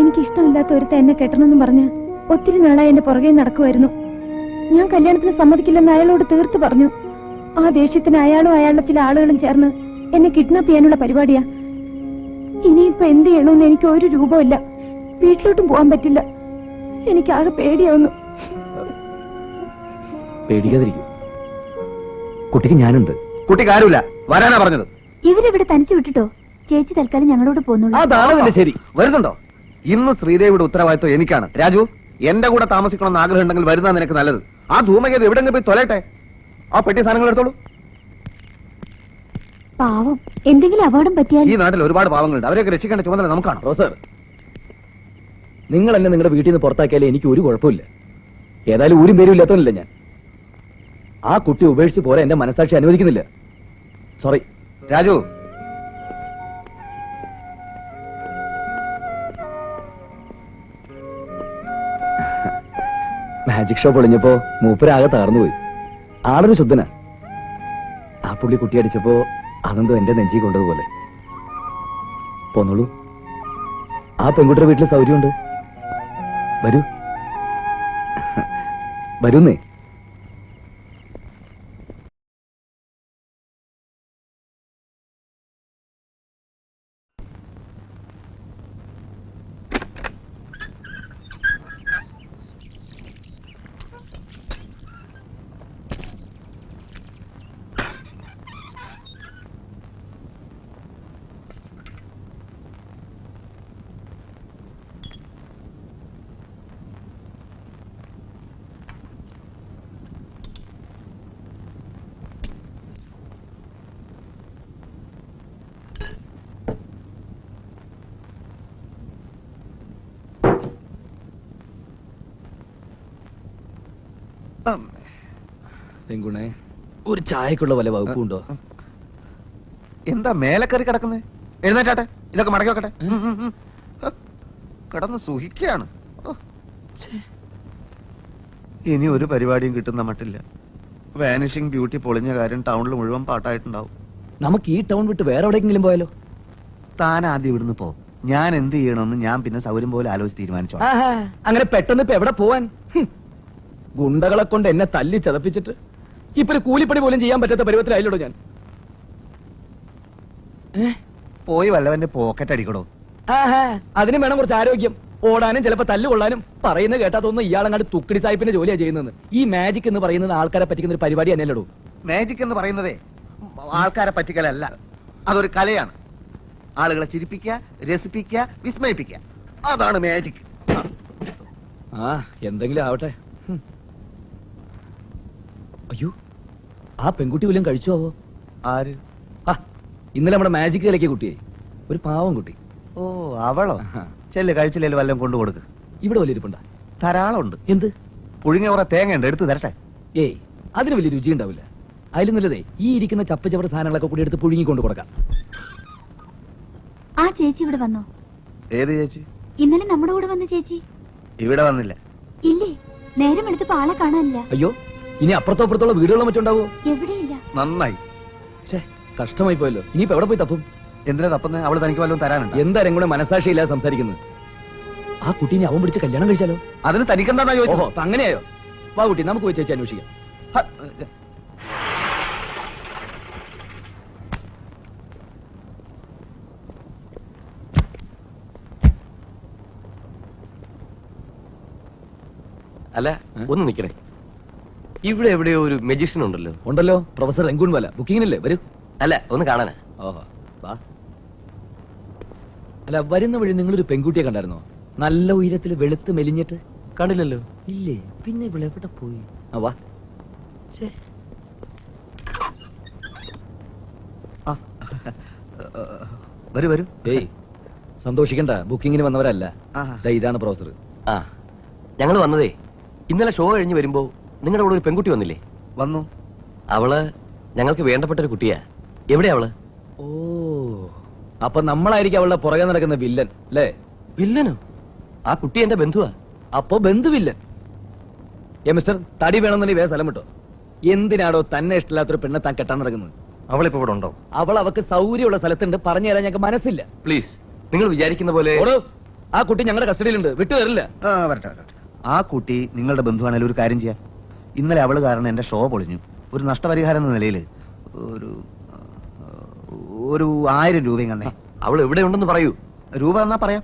എനിക്ക് ഇഷ്ടമില്ലാത്ത ഒരുത്ത എന്നെ കെട്ടണമെന്നും പറഞ്ഞ് ഒത്തിരി നാളായി എന്റെ പുറകെ നടക്കുമായിരുന്നു. ഞാൻ കല്യാണത്തിന് സമ്മതിക്കില്ലെന്ന് അയാളോട് തീർത്തു പറഞ്ഞു. ആ ദേഷ്യത്തിന് അയാളും അയാളുടെ ചില ആളുകളും ചേർന്ന് എന്നെ കിഡ്നാപ്പ് ചെയ്യാനുള്ള പരിപാടിയാ. ഇനിയിപ്പോ എന്ത് ചെയ്യണമെന്ന് എനിക്ക് ഒരു രൂപമില്ല. വീട്ടിലോട്ടും പോകാൻ പറ്റില്ല. എനിക്കാകെ പേടിയാവുന്നു. പേടിക്കാതിരിക്കും, കുട്ടിക്ക് ഞാനുണ്ട്. കുട്ടിക്ക് ആരുമില്ല, വരാനാ പറഞ്ഞത്. ഇവരിവിടെ തനിച്ചു വിട്ടിട്ടോ? ചേച്ചി തൽക്കാലം ഞങ്ങളോട് പോകുന്നുള്ളൂ. ശരി, വരുന്നുണ്ടോ? ഇന്ന് ശ്രീദേവിയുടെ ഉത്തരവാദിത്വം എനിക്കാണ്. രാജു, എന്റെ കൂടെ താമസിക്കണമെന്ന് ആഗ്രഹം ഉണ്ടെങ്കിൽ വരുന്ന നിനക്ക് നല്ലത്. ആ ധൂമകേത് എവിടെങ്കിലും പോയി തൊലട്ടെ. ആ പെട്ടി സാധനങ്ങൾ എടുത്തോളൂ. പാവം, എന്തെങ്കിലും അപകടം പറ്റിയാൽ? ഈ നാട്ടിൽ ഒരുപാട് പാവങ്ങളുണ്ട്, അവരെയൊക്കെ രക്ഷിക്കേണ്ട ചുമതല നമുക്കാണ്. പ്രൊഫസർ, നിങ്ങൾ എന്നെ നിങ്ങളുടെ വീട്ടിൽ നിന്ന് പുറത്താക്കിയാലേ എനിക്ക് ഒരു കുഴപ്പമില്ല. ഏതായാലും ഊരും പേരും ഇല്ലാത്തവനല്ല ഞാൻ. ആ കുട്ടി ഉപേക്ഷിച്ച് പോരാ എന്റെ മനസാക്ഷി അനുവദിക്കുന്നില്ല. സോറി. രാജു, മാജിക് ഷോ പൊളിഞ്ഞപ്പോ മൂപ്പരാകെ തകർന്നുപോയി. ആളൊരു ശുദ്ധന. ആ പുള്ളി കുട്ടി അടിച്ചപ്പോ അതെന്തോ എന്റെ നെഞ്ചി കൊണ്ടതുപോലെ. പോന്നോളൂ, ആ പെൺകുട്ടിയുടെ വീട്ടിൽ സൗകര്യമുണ്ട്. വരൂ, വരുന്നേ. പെങ്കുണേ, ഒരു ചായക്കുള്ള വല്ല വകുപ്പുണ്ടോ? എന്താ മേലക്കറി കിടക്കുന്നത്? എഴുന്നേറ്റാട്ടെ, ഇതൊക്കെ മടക്കി വെക്കട്ടെ. കിടന്ന് സുഖിക്കാണ്. ഇനി ഒരു പരിപാടിയും കിട്ടുന്ന മട്ടില്ല. വാനിഷിംഗ് ബ്യൂട്ടി പൊളിഞ്ഞ കാര്യം ടൗണിൽ മുഴുവൻ പാട്ടായിട്ടുണ്ടാവും. നമുക്ക് ഈ ടൗൺ വിട്ട് വേറെ എവിടെയെങ്കിലും പോയാലോ? താൻ ആദ്യം ഇവിടുന്ന് പോ. ഞാൻ എന്ത് ചെയ്യണമെന്ന് ഞാൻ പിന്നെ സൗകര്യം പോലെ ആലോചിച്ച് തീരുമാനിച്ചോ. അങ്ങനെ പെട്ടെന്ന് ഇപ്പൊ എവിടെ പോവാൻ? ഗുണ്ടകളെ കൊണ്ട് എന്നെ തല്ലി ചതപ്പിച്ചിട്ട് ഇപ്പൊ ഒരു കൂലിപ്പണി പോലും ചെയ്യാൻ പറ്റാത്ത പരുവത്തിലായില്ലോ ഞാൻ. പോയി വല്ലവന്റെ പോക്കറ്റ് അടിക്കടോ. അതിനും വേണം കുറച്ച് ആരോഗ്യം. ഓടാനും ചിലപ്പോ തല്ലുകൊള്ളാനും. പറയുന്നത് കേട്ടാ തോന്നുന്നു ഇയാളങ്ങാട് തുക്കടി സാഹിബിന്റെ ജോലിയാ ചെയ്യുന്നത്. ഈ മാജിക് എന്ന് പറയുന്നത് ആൾക്കാരെ പറ്റിക്കുന്ന ഒരു പരിപാടി തന്നെയല്ലോ. മാജിക് എന്ന് പറയുന്നതേ ആൾക്കാരെ പറ്റിക്കലല്ല, അതൊരു കലയാണ്. ആളുകളെ ചിരിപ്പിക്കുക, രസിപ്പിക്കുക, വിസ്മയിപ്പിക്കുക, അതാണ് മാജിക്. ആ എന്തെങ്കിലും ആവട്ടെ. അയ്യോ, ആ പെൺകുട്ടി വല്ലതും കഴിച്ചോ? ആര്? ആ ഇന്നലെ നമ്മുടെ മാജിക് കളിക്കിയ കുട്ടിയെ, ഒരു പാവം കുട്ടി. ഓ അവളോ? ചെല്ല്, കഴിച്ചില്ലേലും വല്ലതും കൊണ്ടു കൊടുക്ക്. ഇവിടെ വലിയ ഇരിപ്പുണ്ടാ? ധാരാളം ഉണ്ട്. എന്ത്? പുഴുങ്ങിയ കുറെ തേങ്ങ ഉണ്ട്, എടുത്ത് തരട്ടെ? ഏയ്, അതിന് വലിയ രുചി ഉണ്ടാവില്ല. അതിൽ നല്ലതേ ഈ ഇരിക്കുന്ന ചപ്പ ചവറ സാധനങ്ങളൊക്കെ കൂടി എടുത്ത് പുഴുങ്ങി കൊണ്ട് കൊടുക്കാം. ആ ചേച്ചി ഇവിടെ വന്നോ? ഏത് ചേച്ചി? ഇന്നലെ നമ്മുടെ കൂടെ വന്ന ചേച്ചി. ഇവിടെ വന്നില്ല. ഇല്ലേ, നേരം എടുത്തപ്പോ ആളെ കാണാനില്ല. അയ്യോ, ഇനി അപ്പുറത്തോ അപ്പുറത്തുള്ള വീടുകളോ മറ്റുണ്ടാവോ? എവിടെയില്ല. നന്നായി. കഷ്ടമായി പോയല്ലോ. ഇനിയിപ്പോ എവിടെ പോയി തപ്പും? എന്തിനാ തപ്പുന്നത്? അവള് തനിക്ക് വല്ലതും തരാനുണ്ട്? എന്തായാലും കൂടെ മനസാക്ഷിയില്ലാതെ സംസാരിക്കുന്നത്. ആ കുട്ടീനെ അവൻ പിടിച്ച് കല്യാണം കഴിച്ചാലോ? അതിന് തനിക്കെന്താ ചോദിച്ചോ? അങ്ങനെയായോ? വാ കുട്ടി, നമുക്ക് പോയി ചേച്ചി അന്വേഷിക്കാം. അല്ല, ഒന്ന് നിക്കണേ. ഇവിടെ എവിടെയോ ഒരു മെജിഷ്യൻ ഉണ്ടല്ലോ. ഉണ്ടല്ലോ, പ്രൊഫസർ രംഗൂൺ വല. ബുക്കിങ്ങിനല്ലേ? വരൂ. അല്ല, ഒന്ന് കാണാനാ. ഓഹോ, വാ. അല്ല, വരുന്ന വഴി നിങ്ങളൊരു പെൺകുട്ടിയെ കണ്ടായിരുന്നോ? നല്ല ഉയരത്തിൽ വെളുത്ത് മെലിഞ്ഞിട്ട്. കണ്ടില്ലല്ലോ. ഇല്ലേ? പിന്നെ ഇവിടെ എവിടെ പോയി? ആ വാ. വരൂ വരൂ. ഏയ് സന്തോഷിക്കണ്ട, ബുക്കിങ്ങിന് വന്നവരല്ല. ദാ ഇതാണ് പ്രൊഫസർ. ആ, ഞങ്ങൾ വന്നതേ ഇന്നലെ ഷോ കഴിഞ്ഞ് വരുമ്പോ നിങ്ങളുടെ കൂടെ ഒരു പെൺകുട്ടി വന്നില്ലേ? വന്നു. അവള് ഞങ്ങൾക്ക് വേണ്ടപ്പെട്ട ഒരു കുട്ടിയാ. എവിടെയാ അവള്? ഓ, അപ്പൊ നമ്മളായിരിക്കും അവളുടെ പുറകെ നടക്കുന്ന വില്ലൻ അല്ലേ? വില്ലനോ? ആ കുട്ടി എന്റെ ബന്ധുവാ. അപ്പോ ബന്ധുവില്ലൻ. മിസ്റ്റർ, തടി വേണമെന്നുണ്ടെങ്കിൽ വേറെ സ്ഥലം വിട്ടോ. എന്തിനാടോ തന്നെ ഇഷ്ടമില്ലാത്തൊരു പെണ്ണെ താൻ കെട്ടാൻ നടക്കുന്നത്? അവളിപ്പോ ഇവിടെ ഉണ്ടോ? അവൾ അവക്ക് സൗകര്യമുള്ള സ്ഥലത്തുണ്ട്. പറഞ്ഞു തരാൻ ഞങ്ങൾക്ക് മനസ്സില്ല. പ്ലീസ്, നിങ്ങൾ വിചാരിക്കുന്ന പോലെ ആ കുട്ടി ഞങ്ങളുടെ കസ്റ്റഡിയിലുണ്ട്, വിട്ടു തരില്ല. വരട്ടെ വരട്ടെ. ആ കുട്ടി നിങ്ങളുടെ ബന്ധുവാണെങ്കിലും ഒരു കാര്യം ചെയ്യാം. ഇന്നലെ അവള് കാരണം എന്റെ ഷോ പൊളിഞ്ഞു. ഒരു നഷ്ടപരിഹാരം എന്ന നിലയിൽ ഒരു 1000 രൂപയും തന്നെ. അവൾ എവിടെ ഉണ്ടെന്ന് പറയൂ. രൂപ എന്നാ പറയാം.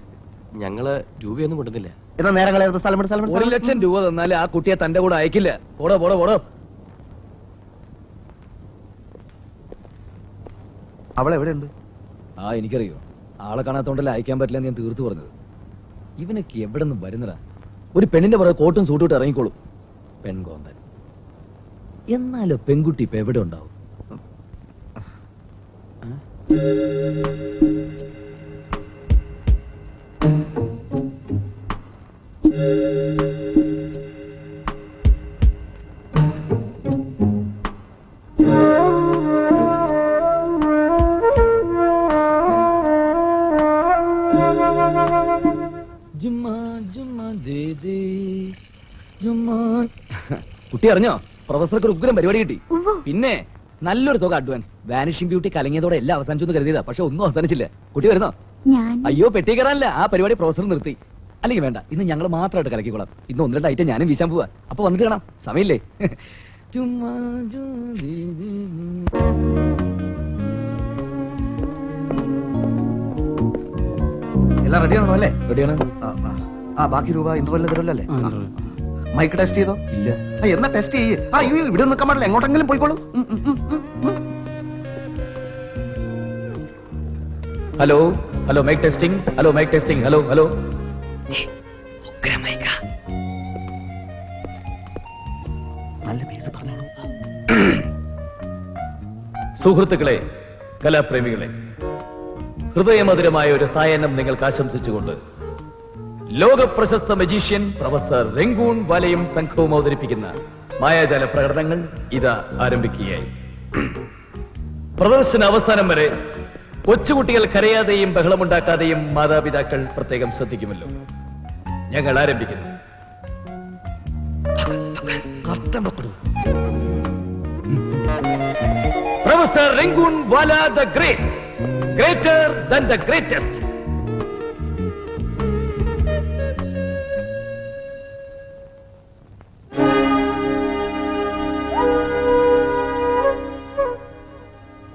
ഞങ്ങള് രൂപയൊന്നും കൊണ്ടുവന്നില്ല. എന്നാ നേരം കളയാതെ സ്ഥലം 1 ലക്ഷം രൂപ തന്നാല് ആ കുട്ടിയെ തന്റെ കൂടെ അയക്കില്ല. പോടോ പോടോ പോടോ. അവൾ എവിടെയുണ്ട്? ആ എനിക്കറിയോ, ആളെ കാണാത്തോണ്ടല്ലേ അയക്കാൻ പറ്റില്ല എന്ന് ഞാൻ തീർത്തു പറഞ്ഞത്. ഇവനൊക്കെ എവിടെ നിന്ന് വരുന്നടാ? ഒരു പെണ്ണിന്റെ പുറകെ കോട്ടും സൂട്ടും ഇട്ട് ഇറങ്ങിക്കോളും. പെൺകോന്തൻ. എന്നാലോ പെൺകുട്ടി ഇപ്പൊ എവിടെ ഉണ്ടാവും? കുട്ടി അറിഞ്ഞോ, പ്രൊഫസർക്ക് ഒരു ഉഗ്രം പരിപാടി കിട്ടി. പിന്നെ നല്ലൊരു തുക അഡ്വാൻസ്. വാനിഷിംഗ് ബ്യൂട്ടി കലങ്ങിയതോടെ എല്ലാം അവസാനിച്ചു കരുതിയതാ, പക്ഷെ ഒന്നും അവസാനിച്ചില്ല. കുട്ടി വരുന്നോ? അയ്യോ, പെട്ടി കയറാനല്ല, ആ പരിപാടി പ്രൊഫസർ നിർത്തി. അല്ലെങ്കിൽ വേണ്ട, ഇന്ന് ഞങ്ങൾ മാത്രമായിട്ട് കലക്കിക്കോളാം. ഇന്ന് 1-2 ഐറ്റം ഞാനും വീശാൻ പോവാ. അപ്പൊ വന്നിട്ട് കാണാം, സമയമില്ലേ? എല്ലാം റെഡിയാണോ? അല്ലേ? റെഡിയാണ്. ആ ബാക്കി രൂപ ഇന്റർവെല്ലിന് തരുമല്ലേ? മൈക്ക് ടെസ്റ്റ് ചെയ്തോ? ഇല്ല. എന്നാ ടെസ്റ്റ് ചെയ്യേ. അയ്യോ, ഇവിടെ നിൽക്കാൻ പാടില്ല, എങ്ങോട്ടെങ്കിലും പോയിക്കോളൂ. Hello hello, mic testing. Hello mic testing. Hello hello. നല്ല പേസ് പറഞ്ഞോളൂ. സുഹൃത്തുക്കളെ, കലാപ്രേമികളെ, ഹൃദയമധുരമായ ഒരു സായനം നിങ്ങൾക്ക് ആശംസിച്ചുകൊണ്ട് ലോകപ്രശസ്ത മജീഷ്യൻ പ്രൊഫസർ രംഗൂൺ വലയും സംഘവും അവതരിപ്പിക്കുന്ന മായാജാല പ്രകടനങ്ങൾ ഇതാ ആരംഭിക്കുകയായി. പ്രദർശന അവസാനം വരെ കൊച്ചുകുട്ടികൾ കരയാതെയും ബഹളമുണ്ടാക്കാതെയും മാതാപിതാക്കൾ പ്രത്യേകം ശ്രദ്ധിക്കുമല്ലോ. ഞങ്ങൾ ആരംഭിക്കുന്നു. പ്രൊഫസർ രംഗൂൺ വാല the great, greater than the greatest.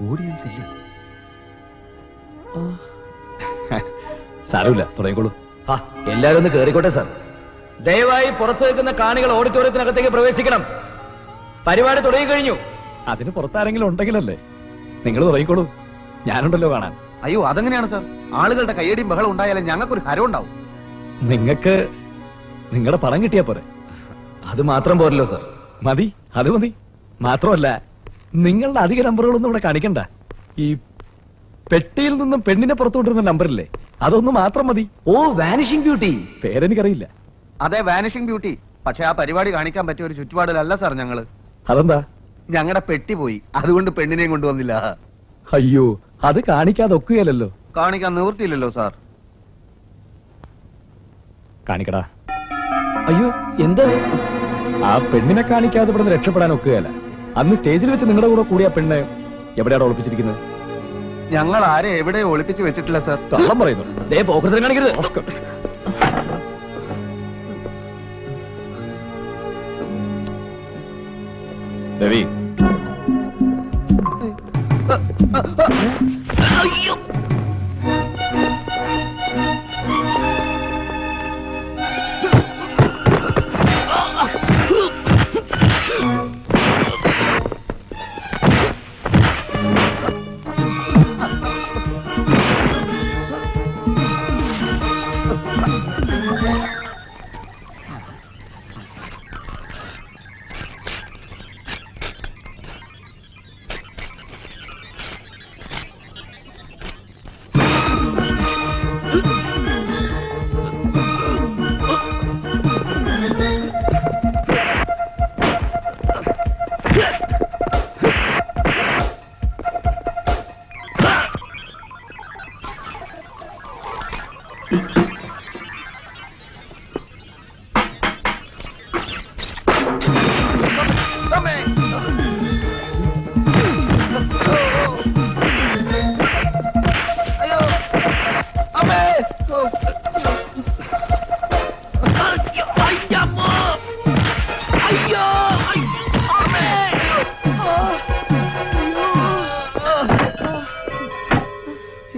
Audience ഇല്ല. സാരമില്ല, തുടങ്ങിക്കോളൂ. ആ, എല്ലാരും ഒന്ന് കേറിക്കോട്ടെ സാർ. ദയവായി പുറത്തു നിൽക്കുന്ന കാണികൾ ഓഡിറ്റോറിയത്തിനകത്തേക്ക് പ്രവേശിക്കണം. പരിപാടി തുടങ്ങി കഴിഞ്ഞു. അതിന് പുറത്താരെങ്കിലും ഉണ്ടെങ്കിലല്ലേ. നിങ്ങൾ തുടങ്ങിക്കോളൂ, ഞാനുണ്ടല്ലോ കാണാൻ. അയ്യോ, അതെങ്ങനെയാണ് സാർ? ആളുകളുടെ കയ്യടിയും ബഹളം ഉണ്ടായാലും ഞങ്ങൾക്കൊരു ഹരം ഉണ്ടാവും. നിങ്ങൾക്ക് നിങ്ങളുടെ പണം കിട്ടിയാ പോരെ. അത് മാത്രം പോരല്ലോ സാർ, മതി, അത് മതി. മാത്രമല്ല നിങ്ങളുടെ അധിക നമ്പറുകളൊന്നും ഇവിടെ കാണിക്കണ്ട. ഈ പെട്ടിയിൽ നിന്നും പെണ്ണിനെ പുറത്തുകൊണ്ടിരുന്ന നമ്പറില്ലേ, അതൊന്നും മാത്രം മതി. ഓ, വാനിഷിംഗ് ബ്യൂട്ടി, പേരെനിക്കറിയില്ല. അതെ, വാനിഷിംഗ് ബ്യൂട്ടി. പക്ഷെ ആ പരിപാടി കാണിക്കാൻ പറ്റിയ ഒരു ചുറ്റുപാടിലല്ല സാർ ഞങ്ങള്. അതെന്താ? ഞങ്ങളുടെ പെട്ടി പോയി, അതുകൊണ്ട് പെണ്ണിനെയും കൊണ്ടുവന്നില്ല. അയ്യോ, അത് കാണിക്കാതെ ഒക്കുകയല്ലോ. കാണിക്കാൻ നിവൃത്തിയില്ലല്ലോ സാർ. കാണിക്കടാ. അയ്യോ, എന്താ? ആ പെണ്ണിനെ കാണിക്കാതെ ഇവിടെ രക്ഷപ്പെടാൻ ഒക്കുകയല്ല. അന്ന് സ്റ്റേജിൽ വെച്ച് നിങ്ങളുടെ കൂടെ കൂടിയ പെണ്ണ് എവിടെയാണ് ഒളിപ്പിച്ചിരിക്കുന്നത്? ഞങ്ങൾ ആരെ എവിടെ ഒളിപ്പിച്ച് വെച്ചിട്ടില്ല സാർ. കള്ളം പറയുന്നു. ദേ പോക്കറ്റിൽ കാണിക്കരുത്. രവി,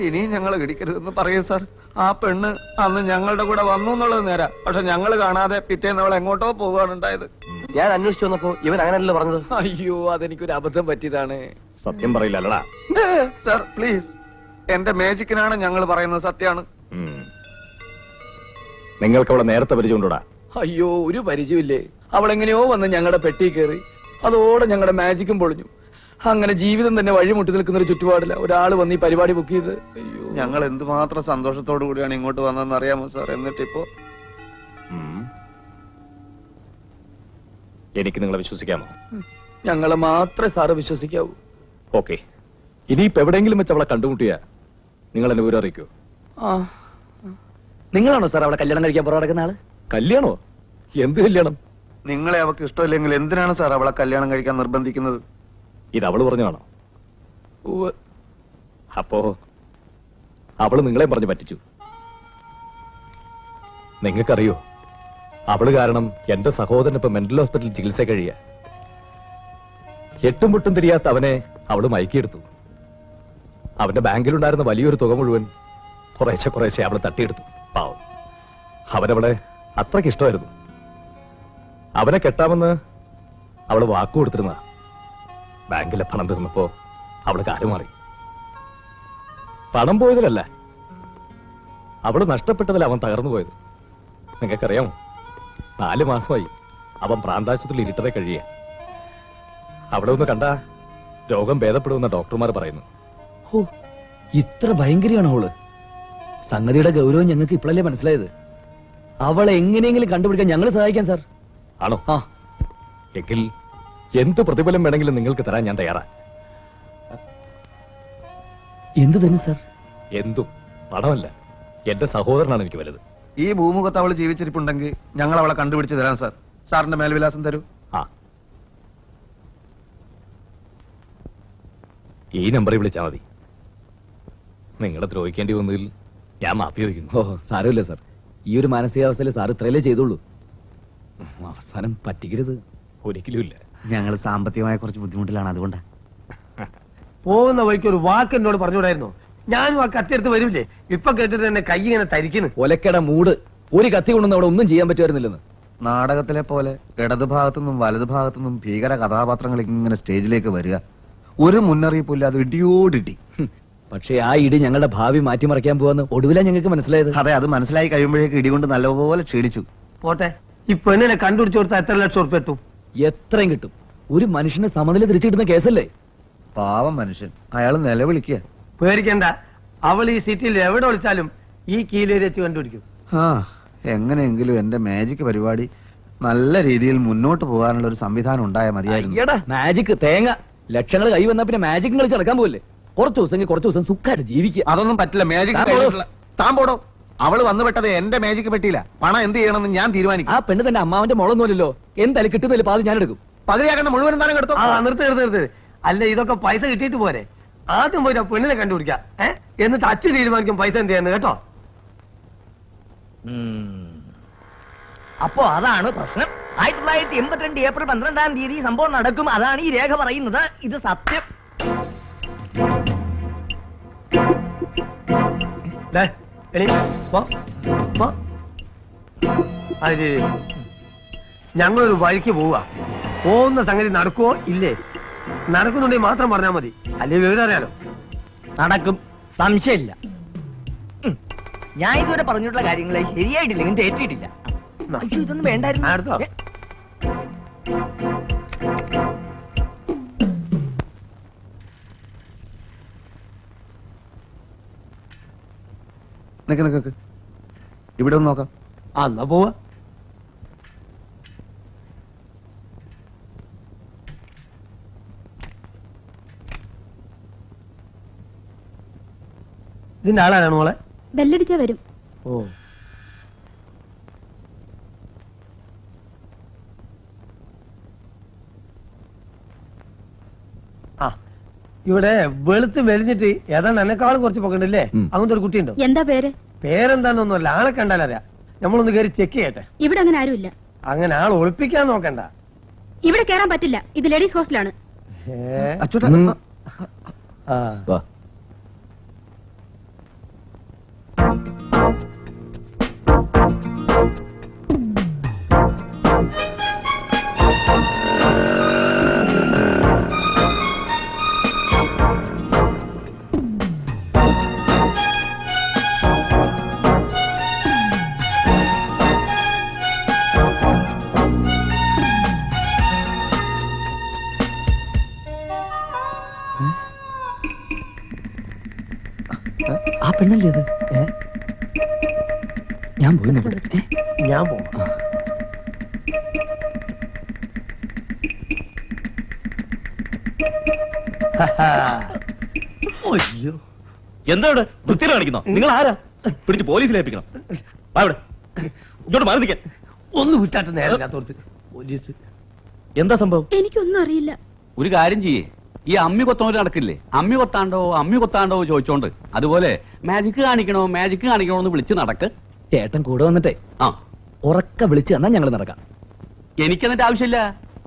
ഇനിയും ഞങ്ങൾ ഇടിക്കരുതെന്ന് പറയൂ സാർ. ആ പെണ്ണ് അന്ന് ഞങ്ങളുടെ കൂടെ വന്നു എന്നുള്ളത് നേരാ, പക്ഷെ ഞങ്ങൾ കാണാതെ പിറ്റേന്ന് അവൾ എങ്ങോട്ടോ പോവുകയാണ് ഉണ്ടായത്. ഞാൻ അന്വേഷിച്ചു വന്നപ്പോ ഇവൻ അങ്ങനെയല്ലോ പറഞ്ഞത്. അയ്യോ, അതെനിക്കൊരു അബദ്ധം പറ്റിയതാണ്. സത്യം പറയില്ലല്ലടാ സാർ പ്ലീസ്, എന്റെ മേജിക്കിനാണ് ഞങ്ങൾ പറയുന്നത്, സത്യമാണ്. നിങ്ങൾക്ക് അവളെ നേരത്തെ പരിചയമുണ്ടോടാ? അയ്യോ, ഒരു പരിചയമില്ലേ. അവളെങ്ങനെയോ വന്ന് ഞങ്ങളുടെ പെട്ടി കയറി, അതോടെ ഞങ്ങളുടെ മാജിക്കും പൊളിഞ്ഞു. അങ്ങനെ ജീവിതം തന്നെ വഴിമുട്ടി നിൽക്കുന്ന ഒരു ചുറ്റുപാടില്ല ഒരാൾ വന്ന് ഈ പരിപാടി ബുക്ക് ചെയ്ത്. അയ്യോ, ഞങ്ങൾ എന്തുമാത്രം സന്തോഷത്തോടു കൂടിയാണ് ഇങ്ങോട്ട് വന്നതെന്ന് അറിയാമോ സാർ. എന്നിട്ടിപ്പോ എനിക്ക് നിങ്ങളെ വിശ്വസിക്കാമോ? ഞങ്ങളെ മാത്രമേ സാറ് വിശ്വസിക്കാവൂ. ഓക്കെ, ഇനിയിപ്പോ എവിടെയെങ്കിലും വെച്ച് അവളെ കണ്ടുമുട്ടിയാ നിങ്ങൾ എന്നെ വിവരം അറിയിക്കോ? നിങ്ങളാണോ സാർ അവളെ കല്യാണം കഴിക്കാൻ പുറകിടക്കുന്ന ആള്? കല്യാണോ? എന്ത് കല്യാണം? നിങ്ങളെ അവൾക്ക് ഇഷ്ടമില്ലെങ്കിൽ എന്തിനാണ് സാർ അവളെ കല്യാണം കഴിക്കാൻ നിർബന്ധിക്കുന്നത്? ഇത് അവള് പറഞ്ഞാണോ? അപ്പോ അവള് നിങ്ങളെ പറഞ്ഞു പറ്റിച്ചു. നിങ്ങൾക്കറിയോ, അവള് കാരണം എന്റെ സഹോദരൻ ഇപ്പൊ മെന്റൽ ഹോസ്പിറ്റലിൽ ചികിത്സ കഴിയ. എട്ടും പൊട്ടും തിരിയാത്ത അവനെ അവള് മയക്കിയെടുത്തു. അവന്റെ ബാങ്കിലുണ്ടായിരുന്ന വലിയൊരു തുക മുഴുവൻ കുറേശ്ശെ അവള് തട്ടിയെടുത്തു. പാവം, അവനവളെ അത്രയ്ക്ക് ഇഷ്ടമായിരുന്നു. അവനെ കെട്ടാമെന്ന് അവള് വാക്കു കൊടുത്തിരുന്ന. ബാങ്കിലെ പണം തീർന്നപ്പോ അവള് കാലുമാറി. പണം പോയതിലല്ല, അവള് നഷ്ടപ്പെട്ടതിൽ അവൻ തകർന്നു പോയത്. നിങ്ങൾക്കറിയാമോ, 4 മാസമായി അവൻ പ്രാന്താശുപത്രിയിൽ ഇരുട്ടറെ കഴിയ. അവിടെ ഒന്ന് കണ്ടാ രോഗം ഭേദപ്പെടുമെന്ന ഡോക്ടർമാർ പറയുന്നു. ഓ, ഇത്ര ഭയങ്കരയാണോ അവള്? സംഗതിയുടെ ഗൗരവം ഞങ്ങൾക്ക് ഇപ്പോഴല്ലേ മനസ്സിലായത്. അവളെ എങ്ങനെയെങ്കിലും കണ്ടുപിടിക്കാൻ ഞങ്ങൾ സഹായിക്കാം സാർ. ആണോ? ആ, എങ്കിൽ എന്ത് പ്രതിഫലം വേണമെങ്കിലും നിങ്ങൾക്ക് തരാൻ ഞാൻ തയ്യാറാ. എന്ത് തന്നെ സാർ? എന്തും. പണമല്ല, എന്റെ സഹോദരനാണ് എനിക്ക് വലുത്. ഈ ഭൂമുഖത്ത് അവൾ ജീവിച്ചിരിപ്പുണ്ടെങ്കിൽ ഞങ്ങൾ അവളെ കണ്ടുപിടിച്ച് തരാം സാർ. സാറിന്റെ മേൽവിലാസം തരൂ. ആ, ഈ നമ്പറിൽ വിളിച്ചാൽ മതി. നിങ്ങളെ ദ്രോഹിക്കേണ്ടി വന്നതിൽ ഞാൻ മാപ്പി ചോദിക്കുന്നു. ഓ, സാരമില്ല സാർ. ഈ ഒരു മാനസികാവസ്ഥയിൽ സാർ ഇത്രയല്ലേ ചെയ്തോളൂ. അവസാനം പറ്റിക്കരുത്. ഒരിക്കലും ഇല്ല. ഞങ്ങൾ സാമ്പത്തികമായ കുറച്ച് ബുദ്ധിമുട്ടിലാണ്, അതുകൊണ്ടാ. പോകുന്ന വഴിക്ക് ഒരു വാക്ക് എന്നോട് പറഞ്ഞുകൂടായിരുന്നു? ഞാനും ആ കത്തിയെടുത്ത് വരില്ലേ? ഇപ്പൊ കേട്ടിട്ട് എന്നെ കൈ ഇങ്ങനെ തരിക്കുന്നു. ഒലക്കട മൂട്. ഒരു കത്തി കൊണ്ടൊന്നും അവിടെ ഒന്നും ചെയ്യാൻ പറ്റുമായിരുന്നില്ലെന്ന്. നാടകത്തിലെ പോലെ ഇടതു ഭാഗത്തുനിന്നും വലതു ഭാഗത്തുനിന്നും ഭീകര കഥാപാത്രങ്ങൾ ഇങ്ങനെ സ്റ്റേജിലേക്ക് വരിക. ഒരു മുന്നറിയിപ്പില്ലാതെ ഇടിയോടിട്ടി. പക്ഷേ ആ ഇടി ഞങ്ങളുടെ ഭാവി മാറ്റിമറിക്കാൻ പോവാന്ന് ഒടുവിലാ ഞങ്ങൾക്ക് മനസ്സിലായത്. അതെ, അത് മനസ്സിലായി കഴിയുമ്പോഴേക്ക് ഇടികൊണ്ട് നല്ലപോലെ ക്ഷീണിച്ചു. പോട്ടെ, ഈ പെണ്ണിനെ കണ്ടുപിടിച്ചു കൊടുത്താൽ എത്ര ലക്ഷം ഉറുപ്പ് കിട്ടും? എത്രയും കിട്ടും. ഒരു മനുഷ്യനെ സമനില തിരിച്ചു കിട്ടുന്ന കേസല്ലേ? പാവം മനുഷ്യൻ, അയാൾ നിലവിളിക്കുക. പേടിക്കണ്ട, അവൾ ഈ സിറ്റിയിൽ എവിടെ വിളിച്ചാലും ഈ കീലേരി വെച്ച് കണ്ടുപിടിക്കും. ആ, എങ്ങനെയെങ്കിലും എന്റെ മാജിക് പരിപാടി നല്ല രീതിയിൽ മുന്നോട്ട് പോകാനുള്ള ഒരു സംവിധാനം ഉണ്ടായാൽ മതിയായിരുന്നു. അയ്യടാ മാജിക് തേങ്ങ. ലക്ഷങ്ങൾ കൈ വന്നാ പിന്നെ മാജിക് കളിച്ച് നടക്കാൻ പോകില്ലേ? കുറച്ച് ദിവസം സുഖമായിട്ട് ജീവിക്കുക. അതൊന്നും പറ്റില്ല. മാജിക് താൻ പോടോ. അവള് വന്നു പെട്ടത് എന്റെ മാജിക് പെട്ടിയില്ല. പണം എന്ത് ചെയ്യണമെന്ന് ഞാൻ തീരുമാനിക്കും. ആ പെണ്ണ് തന്നെ അമ്മാവന്റെ മുളൊന്നുമല്ലോ. എന്തായാലും കിട്ടുന്നില്ല പാതി ഞാൻ എടുക്കും. പകുതിയാക്കേണ്ട മുഴുവൻ താനും എടുത്തോ. നിർത്ത്. അല്ല, ഇതൊക്കെ പൈസ കിട്ടിയിട്ട് പോരെ? ആദ്യം പോയിട്ട് ആ പെണ്ണിനെ കണ്ടുപിടിക്കാം. എന്നിട്ട് അച്ഛൻ തീരുമാനിക്കും പൈസ എന്ത് ചെയ്യുന്നത്, കേട്ടോ? അപ്പോ അതാണ് പ്രശ്നം. 1982 ഏപ്രിൽ 12-ാം തീയതി സംഭവം നടക്കും. അതാണ് ഈ രേഖ പറയുന്നത്. ഇത് സത്യം. ഞങ്ങളൊരു വഴിക്ക് പോവാ. പോകുന്ന സംഗതി നടക്കുവോ ഇല്ലേ? നടക്കുന്നുണ്ടെങ്കിൽ മാത്രം പറഞ്ഞാൽ മതി, അല്ലേ വിവരം അറിയാലോ. നടക്കും, സംശയമില്ല. ഞാൻ ഇതുവരെ പറഞ്ഞിട്ടുള്ള കാര്യങ്ങളെ ശരിയായിട്ടില്ലെങ്കിൽ തെറ്റിയിട്ടില്ല. അയ്യോ, ഇതൊന്നും വേണ്ടായിരുന്നു. നിക്ക് ഇവിടെ ഒന്ന് നോക്കാം. എന്നാ പോവാ. ഇതിന്റെ ആളാണ് മോളെ? ബെല്ലടിച്ചാ വരും. ഓ, ഇവിടെ വെളുത്ത് മെലിഞ്ഞിട്ട് ഏതാണ്ട് എന്നെക്കാളും കുറച്ച് പൊക്കണ്ടല്ലേ? അങ്ങനത്തെ ഒരു കുട്ടിയുണ്ടോ? എന്താ പേര്? പേരെന്താന്നൊന്നുമല്ല, ആളെ കണ്ടാലറിയാം. നമ്മളൊന്ന് കയറി ചെക്ക് ചെയ്യട്ടെ. ഇവിടെ അങ്ങനെ ആരുമില്ല. അങ്ങനെ ആൾ ഒളിപ്പിക്കാൻ നോക്കണ്ട. ഇവിടെ കേറാൻ പറ്റില്ല, ഇത് ലേഡീസ് ഹോസ്റ്റലാണ്. ആ പെണ്ണല്ലേ അത്? ഞാൻ പോയി നോക്കട്ടെ. ഞാൻ പോവാം. അയ്യോ, എന്താ ഇവിടെ വൃത്തിയിൽ കാണിക്കുന്നോ? നിങ്ങൾ ആരാ? പിടിച്ച് പോലീസിൽ ഏൽപ്പിക്കണം. അവിടെ ഇങ്ങോട്ട് മാറി നിൽക്കാൻ. ഒന്ന് വിട്ടാട്ട് നേരമില്ലാത്തോർത്ത് പോലീസ്. എന്താ സംഭവം? എനിക്കൊന്നും അറിയില്ല. ഒരു കാര്യം ചെയ്യേ, ഈ അമ്മി കൊത്തോണ്ട് നടക്കില്ലേ, അമ്മി കൊത്താണ്ടോ ചോദിച്ചോണ്ട് അതുപോലെ മാജിക് കാണിക്കണോ എന്ന് വിളിച്ച് നടക്ക്. ചേട്ടൻ കൂടെ വന്നിട്ടേ ഉറക്ക വിളിച്ച് തന്നാ ഞങ്ങൾ നടക്കാം. എനിക്കെന്നിട്ട് ആവശ്യമില്ല.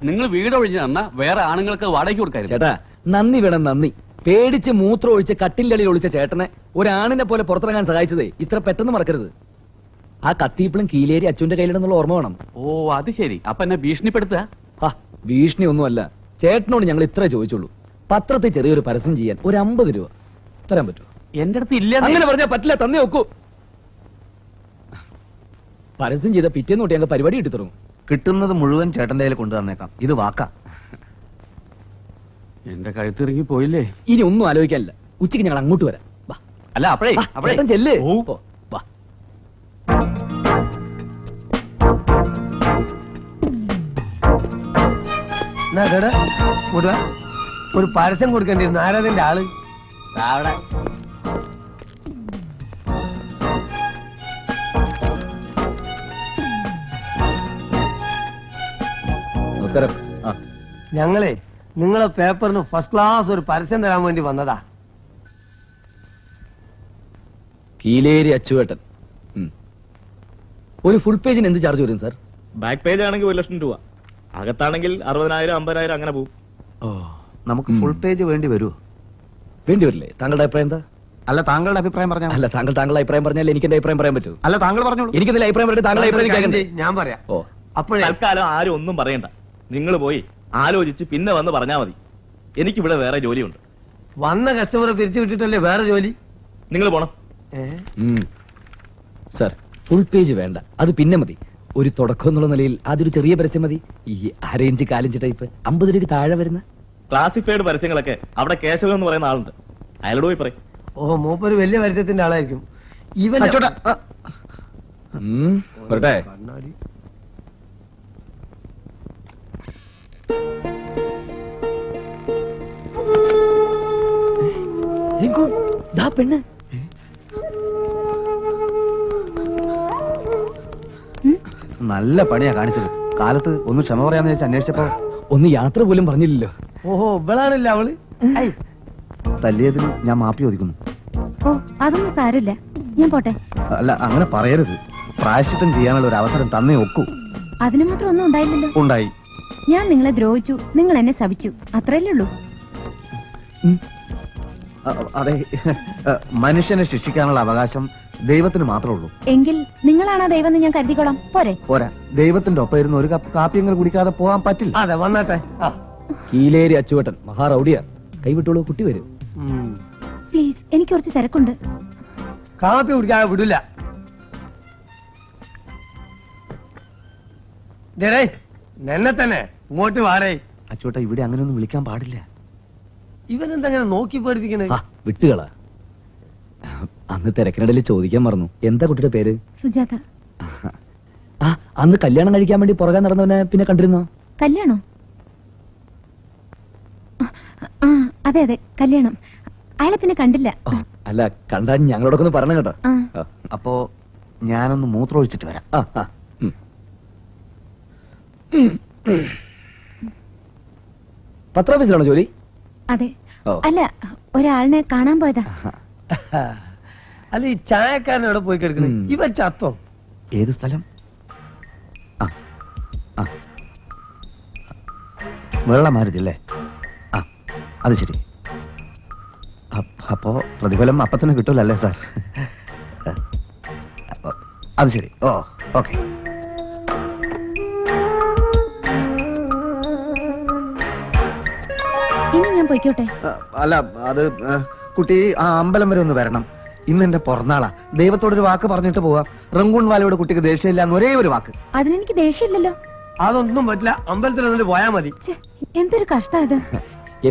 നിങ്ങൾ വീട് ഒഴിഞ്ഞു തന്നാ വേറെ ആണുങ്ങൾക്ക് വാടകയ്ക്ക് കൊടുക്കായിരുന്നു. ചേട്ടാ നന്ദി വേണം നന്ദി. പേടിച്ച് മൂത്രം ഒഴിച്ച് കട്ടിലടിയിൽ ഒളിച്ച ചേട്ടനെ ഒരാണിനെ പോലെ പുറത്തിറങ്ങാൻ സഹായിച്ചതേ ഇത്ര പെട്ടെന്ന് മറക്കരുത്. ആ കത്തിയിപ്പളും കീലേരി അച്ഛന്റെ കയ്യിലെന്നുള്ള ഓർമ്മ വേണം. ഓ അത് ശരി. അപ്പൊ എന്നെ ഭീഷണിപ്പെടുത്തുക? ഭീഷണി ഒന്നുമല്ല. ചേട്ടനോട് ഞങ്ങൾ ഇത്ര ചോദിച്ചുള്ളൂ. പത്രത്തിൽ ചെറിയൊരു പരസ്യം ചെയ്യാൻ ഒരു 50 രൂപ തരാൻ പറ്റുമോ? എന്റെ അടുത്ത് ഇല്ല. അങ്ങനെ പറഞ്ഞാൽ പറ്റില്ല, തന്നെ നോക്കൂ. പരസ്യം ചെയ്ത പിറ്റേന്ന് തൊട്ട് ഞങ്ങൾ പരിപാടി കിട്ടി തുടങ്ങും. കിട്ടുന്നത് മുഴുവൻ ചേട്ടന്റെ കയ്യിൽ കൊണ്ടു തന്നേക്കാം. ഇത് വാക്കാ. എന്റെ കഴുത്തിറങ്ങി പോയില്ലേ? ഇനി ഒന്നും ആലോചിക്കാനില്ല. ഉച്ചയ്ക്ക് ഞങ്ങൾ അങ്ങോട്ട് വരാം. അല്ല അപ്പഴേ ചെല്ലേ. ഒരു പരസ്യം കൊടുക്കേണ്ടിരുന്നു. ആരാതിന്റെ ആള്? നമസ്കാരം. ഞങ്ങളെ നിങ്ങളെ പേപ്പറിന് ഫസ്റ്റ് ക്ലാസ് ഒരു പരസ്യം തരാൻ വേണ്ടി വന്നതാ. കീലേരി അച്ചുവേട്ടൻ. ഒരു ഫുൾ പേജിന് എന്ത് ചാർജ് വരും സാർ? ബാക്ക് പേജ് ആണെങ്കിൽ 1 ലക്ഷം രൂപ, അകത്താണെങ്കിൽ 60,000 50,000 അങ്ങനെ പോകും. നമുക്ക് ഫുൾ പേജ് വേണ്ടി വരുമോ? വേണ്ടി വരില്ലേ? താങ്കളുടെ അഭിപ്രായം എന്താ? അല്ല, താങ്കളുടെ അഭിപ്രായം പറഞ്ഞാൽ. അല്ല, താങ്കളുടെ അഭിപ്രായം പറഞ്ഞാൽ എനിക്ക് എന്റെ അഭിപ്രായം പറയാൻ പറ്റൂ? അല്ല, താങ്കൾ പറഞ്ഞോളൂ. എനിക്ക് എന്തെങ്കിലും അഭിപ്രായം പറഞ്ഞിട്ട് താങ്കളുടെ അഭിപ്രായം ഞാൻ പറയാം. അപ്പോഴേ തൽക്കാലം ആരും ഒന്നും പറയണ്ട. നിങ്ങൾ പോയി ആലോചിച്ച് പിന്നെ വന്ന് പറഞ്ഞാൽ മതി. എനിക്കിവിടെ വേറെ ജോലിയുണ്ട്. വന്ന കസ്റ്റമറെ പിരിച്ചു വിട്ടിട്ടല്ലേ വേറെ ജോലി? നിങ്ങൾ പോണം. സാർ ഫുൾ പേജ് വേണ്ട, അത് പിന്നെ മതി. ഒരു തുടക്കം എന്നുള്ള നിലയിൽ അതൊരു ചെറിയ പരസ്യം മതി. ഈ അരയിഞ്ച് കാലിഞ്ച് ടൈപ്പ് 50 രൂപയ്ക്ക് താഴെ വരുന്ന ക്ലാസിഫൈഡ് പരസ്യങ്ങളൊക്കെ അവിടെ കേശവൻ എന്ന് പറയുന്ന ആളുണ്ട്, അയാളോട് പോയി പറയും. ഓ മൂപ്പൊരു വലിയ പരസ്യത്തിന്റെ ആളായിരിക്കും ഇവൻ. വരട്ടെ. പെണ്ണ് നല്ല പണിയാ കാണിച്ചത്. കാലത്ത് ഒന്ന് ക്ഷമ പറയാന്ന് വെച്ച് അന്വേഷിച്ചപ്പോ ഒന്ന് യാത്ര പോലും പറഞ്ഞില്ലല്ലോ. ഓഹോ ഇവളാണില്ല അവള്. തല്ലിയതിന് ഞാൻ മാപ്പി ചോദിക്കുന്നു. ഓ അതൊന്നും സാരമില്ല, ഞാൻ പോട്ടെ. അല്ല അങ്ങനെ പറയരുത്. പ്രായശ്ചിത്തം ചെയ്യാനുള്ള ഒരു അവസരം തന്നേ ഒക്കൂ. അതിനു മാത്രം ഒന്നും ഉണ്ടായില്ലല്ലോ. ഉണ്ടായി. ഞാൻ നിങ്ങളെ ദ്രോഹിച്ചു, നിങ്ങൾ എന്നെ ശപിച്ചു, അത്രയല്ലേ ഉള്ളൂ. അതെ, മനുഷ്യനെ ശിക്ഷിക്കാനുള്ള അവകാശം ദൈവത്തിന് മാത്രമേ ഉള്ളൂ. എങ്കിൽ നിങ്ങളാണ് ദൈവം എന്ന് ഞാൻ കരുതിക്കോളാം. പോരെ? പോരാ, ദൈവത്തിന്റെ ഒപ്പം ഇരുന്ന് ഒരു കപ്പ് കാപ്പിയെങ്കിലും കുടിക്കാതെ പോകാൻ പറ്റില്ല. അതെ വന്നാട്ടെ. കീലേരി അച്ചുവട്ടൻ മഹാറൗഡിയ. കൈവിട്ടോളൂ, കുട്ടി വരും. പ്ലീസ്, എനിക്ക് കുറച്ച് തിരക്കുണ്ട്. കാപ്പി കുടിക്കാൻ വിടില്ല. എന്നെ തന്നെ ഇങ്ങോട്ട് വാടേ. അച്ചുവട്ട, ഇവിടെ അങ്ങനെയൊന്നും വിളിക്കാൻ പാടില്ല. ഇവനെന്തെങ്ങനെ നോക്കി പേടിപ്പിക്കണേ? വിട്ടുകളാ. അന്ന് തിരക്കിനിടയിൽ ചോദിക്കാൻ മറന്നു, എന്താ കുട്ടിയുടെ പേര്? സുജാത. ആ അന്ന് കല്യാണം കഴിക്കാൻ വേണ്ടി പുറകെ നടന്നവനെ പിന്നെ കണ്ടിരുന്നോ? കല്യാണോ? ആ അതെ അതെ, കല്യാണം. അയാളെ പിന്നെ കണ്ടില്ല. അല്ല, കണ്ടാ ഞങ്ങളോടൊക്കെ ഒന്ന് പറഞ്ഞു കേട്ടോ. അപ്പോ ഞാനൊന്ന് മൂത്രമൊഴിച്ചിട്ട് വരാം. പത്രോഫീസിലാണോ ജോലി? അതെ. അല്ല, ഒരാളിനെ കാണാൻ പോയതാ. അല്ല ഈ ചായക്കാരൻ എവിടെ പോയി കിടക്കണേ? ഇവ ചത്തോ? ഏത് സ്ഥലം? വെള്ളമാരുതില്ലേ? ആ അത് ശരി. അപ്പോ പ്രതിഫലം അപ്പത്തന്നെ കിട്ടൂലല്ലേ സാർ? അത് ശരി. ഓ ഓക്കെ. ഇനി ഞാൻ പോയിക്കോട്ടെ? അല്ല, അത് കുട്ടി ആ അമ്പലം വരെ ഒന്ന് വരണം. ഇന്ന് എന്റെ പിറന്നാളാ. ദൈവത്തോടൊരു വാക്ക് പറഞ്ഞിട്ട് പോവാം. റംഗൂൺ വാലയോട് കുട്ടിക്ക് ദേഷ്യമില്ല എന്ന് ഒരേ ഒരു വാക്ക്. അതിനെനിക്ക് ദേഷ്യമില്ലല്ലോ. അതൊന്നും പറ്റില്ല, അമ്പലത്തിൽ വന്നിട്ട് പോയാ മതി. എന്തൊരു കഷ്ടം ഇത്.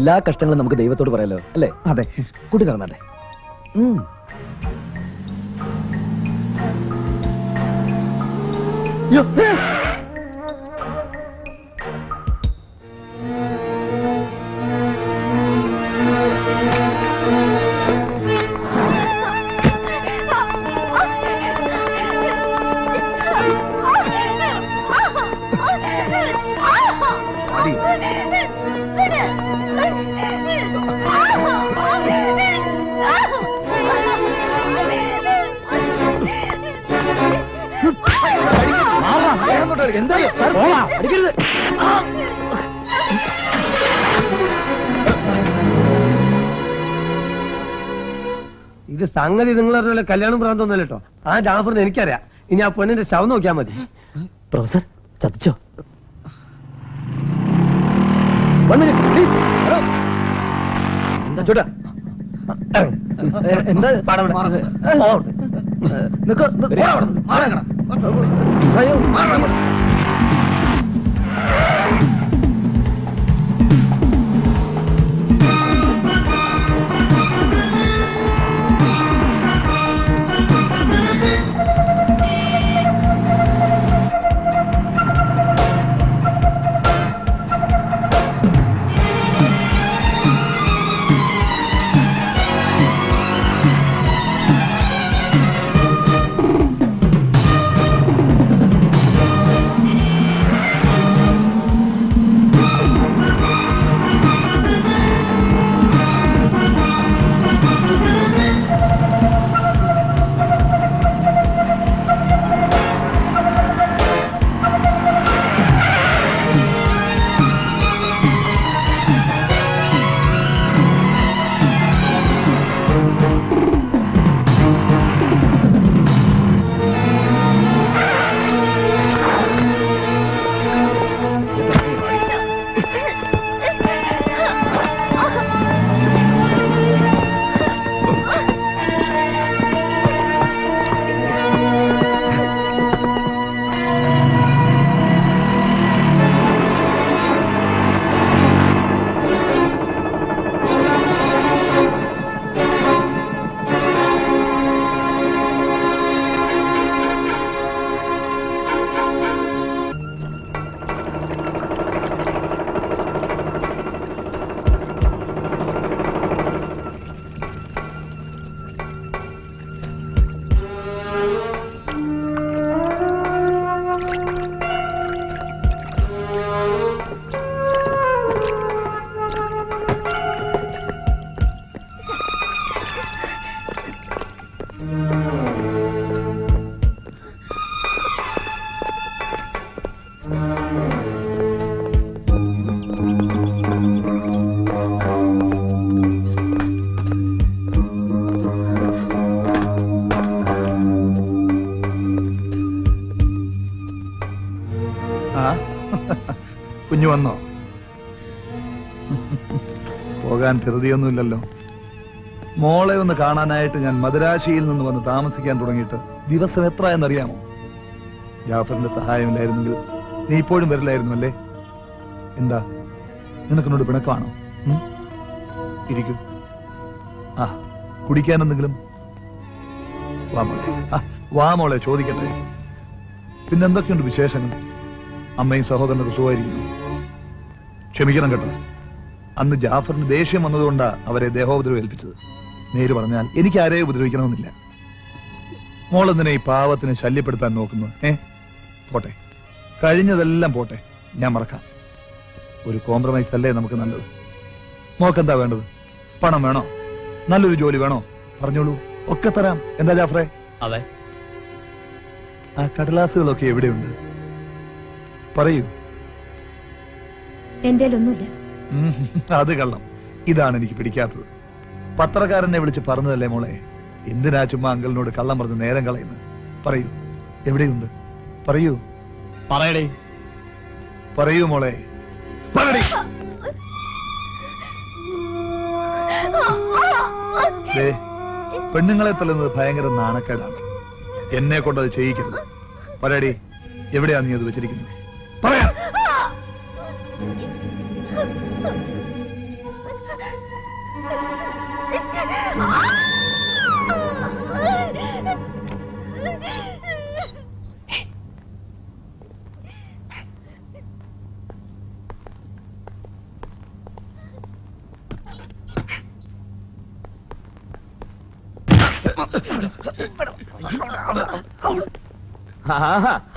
എല്ലാ കഷ്ടങ്ങളും നമുക്ക് ദൈവത്തോട് പറയാലോ, അല്ലേ? അതെ. കുട്ടി നടന്നല്ലേ. ഇത് സംഗതി നിങ്ങൾ പറഞ്ഞ കല്യാണം പ്രാന്തമൊന്നുമല്ല കേട്ടോ. ആ ജാഫറിന് എനിക്കറിയാം. ഇനി ആ പെണ്ണിന്റെ ശവം നോക്കിയാൽ മതി. പ്രൊഫസർ ചതിച്ചോ? എന്താ ചോട്ടാ? എന്താ ഇഞ്ഞു വന്നോ? പോകാൻ ധൃതിയൊന്നുമില്ലല്ലോ. മോളെ ഒന്ന് കാണാനായിട്ട് ഞാൻ മദുരാശിയിൽ നിന്ന് വന്ന് താമസിക്കാൻ തുടങ്ങിയിട്ട് ദിവസം എത്ര എന്നറിയാമോ? ജാഫറിന്റെ സഹായമില്ലായിരുന്നെങ്കിൽ നീ ഇപ്പോഴും വരില്ലായിരുന്നു അല്ലേ? എന്താ നിനക്കെന്നോട് പിണക്കമാണോ? ഇരിക്കൂ. ആ, കുടിക്കാൻ എന്തെങ്കിലും? വാ മോളെ, ചോദിക്കട്ടെ. പിന്നെന്തൊക്കെയുണ്ട് വിശേഷങ്ങൾ? അമ്മയും സഹോദരനൊക്കെ സുഖമായിരിക്കുന്നു? ക്ഷമിക്കണം കേട്ടോ, അന്ന് ജാഫറിന് ദേഷ്യം വന്നതുകൊണ്ടാ അവരെ ദേഹോപദ്രവം ഏൽപ്പിച്ചത്. നേര് പറഞ്ഞാൽ എനിക്ക് ആരെയും ഉപദ്രവിക്കണമെന്നില്ല. മോളെന്തിനെ ഈ പാവത്തിനെ ശല്യപ്പെടുത്താൻ നോക്കുന്നു? പോട്ടെ, കഴിഞ്ഞതെല്ലാം പോട്ടെ, ഞാൻ മറക്കാം. ഒരു കോംപ്രമൈസ് അല്ലേ നമുക്ക് നല്ലത്. മോക്കെന്താ വേണ്ടത്? പണം വേണോ? നല്ലൊരു ജോലി വേണോ? പറഞ്ഞോളൂ, ഒക്കെ തരാം. എന്താ ജാഫറെ? അതെ. ആ കടലാസുകളൊക്കെ എവിടെയുണ്ട്? പറയൂ. എന്റെ ഒന്നുമില്ല. അത് കള്ളം. ഇതാണ് എനിക്ക് പിടിക്കാത്തത്. പത്രക്കാരനെ വിളിച്ച് പറഞ്ഞതല്ലേ മോളെ, എന്തിനാ ചുമ്മാ അങ്കിളിനോട് കള്ളം പറഞ്ഞ് നേരം കളയുന്നത്? പറയൂ, എവിടെയുണ്ട്? പറയൂ. പറയടേ. പറയൂ മോളെ, പറയടി. പെണ്ണുങ്ങളെ തല്ലുന്നത് ഭയങ്കര നാണക്കേടാണ്. എന്നെ കൊണ്ടത് ചെയ്യിക്കരുത്. പറയടി, എവിടെയാ നീ അത് വെച്ചിരിക്കുന്നത്? പറയാ.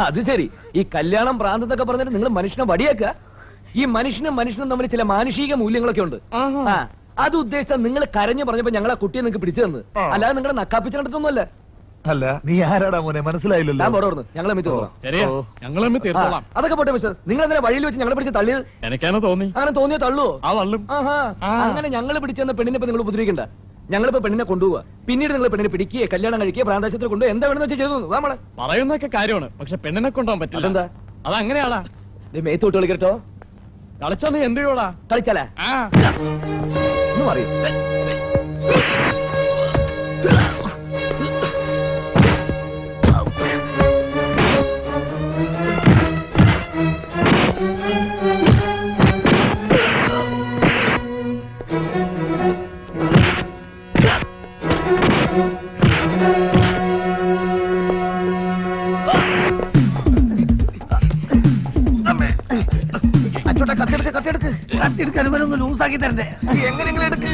അത് ശരി. ഈ കല്യാണം പ്രാന്തത്തൊക്കെ പറഞ്ഞിട്ട് നിങ്ങൾ മനുഷ്യനെ വടിയാക്കുക. ഈ മനുഷ്യനും തമ്മിൽ ചില മാനുഷിക മൂല്യങ്ങളൊക്കെ ഉണ്ട്. അത് ഉദ്ദേശിച്ച നിങ്ങൾ കരഞ്ഞു പറഞ്ഞപ്പോ ഞങ്ങൾ ആ കുട്ടിയെ നിങ്ങൾക്ക് പിടിച്ചു തന്നു, അല്ലാതെ നിങ്ങളെ നക്കാപ്പിച്ച് കണ്ടിട്ടൊന്നുമല്ല. അല്ല, നീ ആരാടാ മോനെ? മനസ്സിലായില്ലല്ലോ. അതൊക്കെ പോട്ടെ മിസ്റ്റർ, നിങ്ങൾ എന്തിനാ വഴിയിൽ വെച്ച് ഞങ്ങളെ പിടിച്ച് തള്ളിയത്? എനിക്കാണ് തോന്നി. അങ്ങനെ തോന്നിയോ തള്ളുവോ? അങ്ങനെ ഞങ്ങൾ പിടിച്ചെന്ന പെണ്ണിനെ നിങ്ങൾ ഉപദ്രവിക്കണ്ട. ഞങ്ങളിപ്പോ പെണ്ണിനെ കൊണ്ടുപോവുക, പിന്നീട് നിങ്ങൾ പെണ്ണിനെ പിടിക്കുക, കല്യാണം കഴിക്കുക, പ്രാന്താശത്തിൽ കൊണ്ടുപോയി എന്താ വേണമെന്ന് വെച്ചാൽ ചെയ്തു നമ്മളെ. പറയുന്നൊക്കെ കാര്യമാണ്, പക്ഷെ പെണ്ണിനെ കൊണ്ടുപോകാൻ പറ്റില്ല. അതെന്താ? അതങ്ങനെയാടാ. മേത്തോട്ട് കളിക്കട്ടോ. കളിച്ചോ നീ എന്ത് ചെയ്യോടാ? കളിച്ചാലേ ഒന്നും അറിയും. കത്തിയെടുക്കാൻ ഒന്ന് ലൂസാക്കി തരണ്ടേ? എങ്ങനെയെങ്കിലും എടുക്ക്.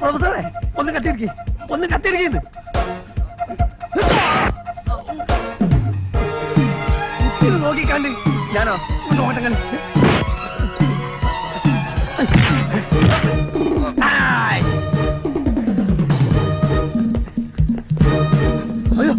പ്രൊഫസറെ ഒന്ന് കത്തിയെടുക്കുന്നു. നോക്കിക്കാണ്ട് ഞാനോ നോട്ടങ്ങൾ. അയ്യോ,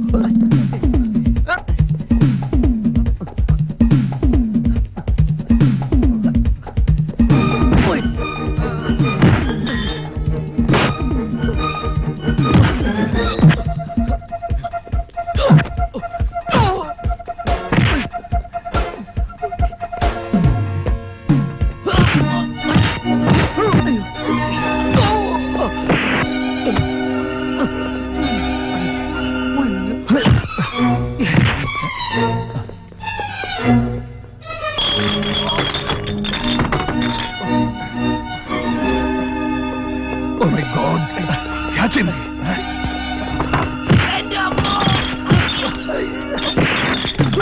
Oh my God! Catch him!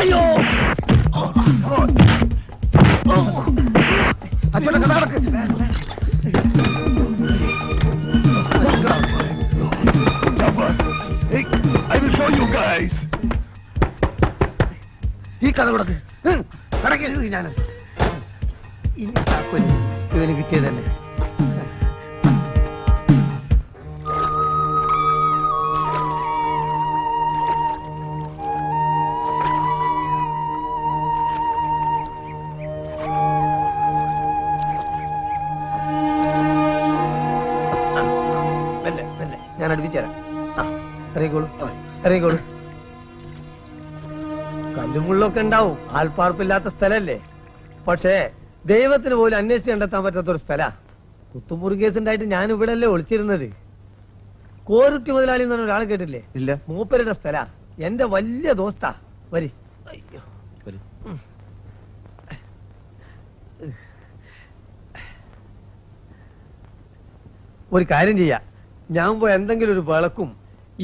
അയ്യോ, അച്ചോട്ടെ, കഥ കിടക്ക്. I will show you guys. ഈ കഥ കൊടുക്ക്. ഞാൻ ഇനി താക്കോല് ഇവന് കിട്ടിയതല്ലേ. ഞാൻ അടുപ്പിച്ചു തരാം. ഇറങ്ങിക്കോളൂ. കല്ലും മുള്ളൊക്കെ ഉണ്ടാവും, ആൾപ്പാർപ്പില്ലാത്ത സ്ഥലല്ലേ. പക്ഷേ ദൈവത്തിന് പോലും അന്വേഷിച്ച് കണ്ടെത്താൻ പറ്റാത്ത ഒരു സ്ഥല. കുത്തുമുറി കേസ് ഉണ്ടായിട്ട് ഞാൻ ഇവിടെ അല്ലേ ഒളിച്ചിരുന്നത്. കോരുട്ടി മുതലാളി എന്ന് പറഞ്ഞ ഒരാൾ കേട്ടില്ലേ? ഇല്ല. മൂപ്പരുടെ സ്ഥല. എന്റെ വലിയ ദോസ്താ. വരി. അയ്യോ. ഒരു കാര്യം ചെയ്യാം, ഞാൻ പോയി എന്തെങ്കിലും ഒരു വിളക്കും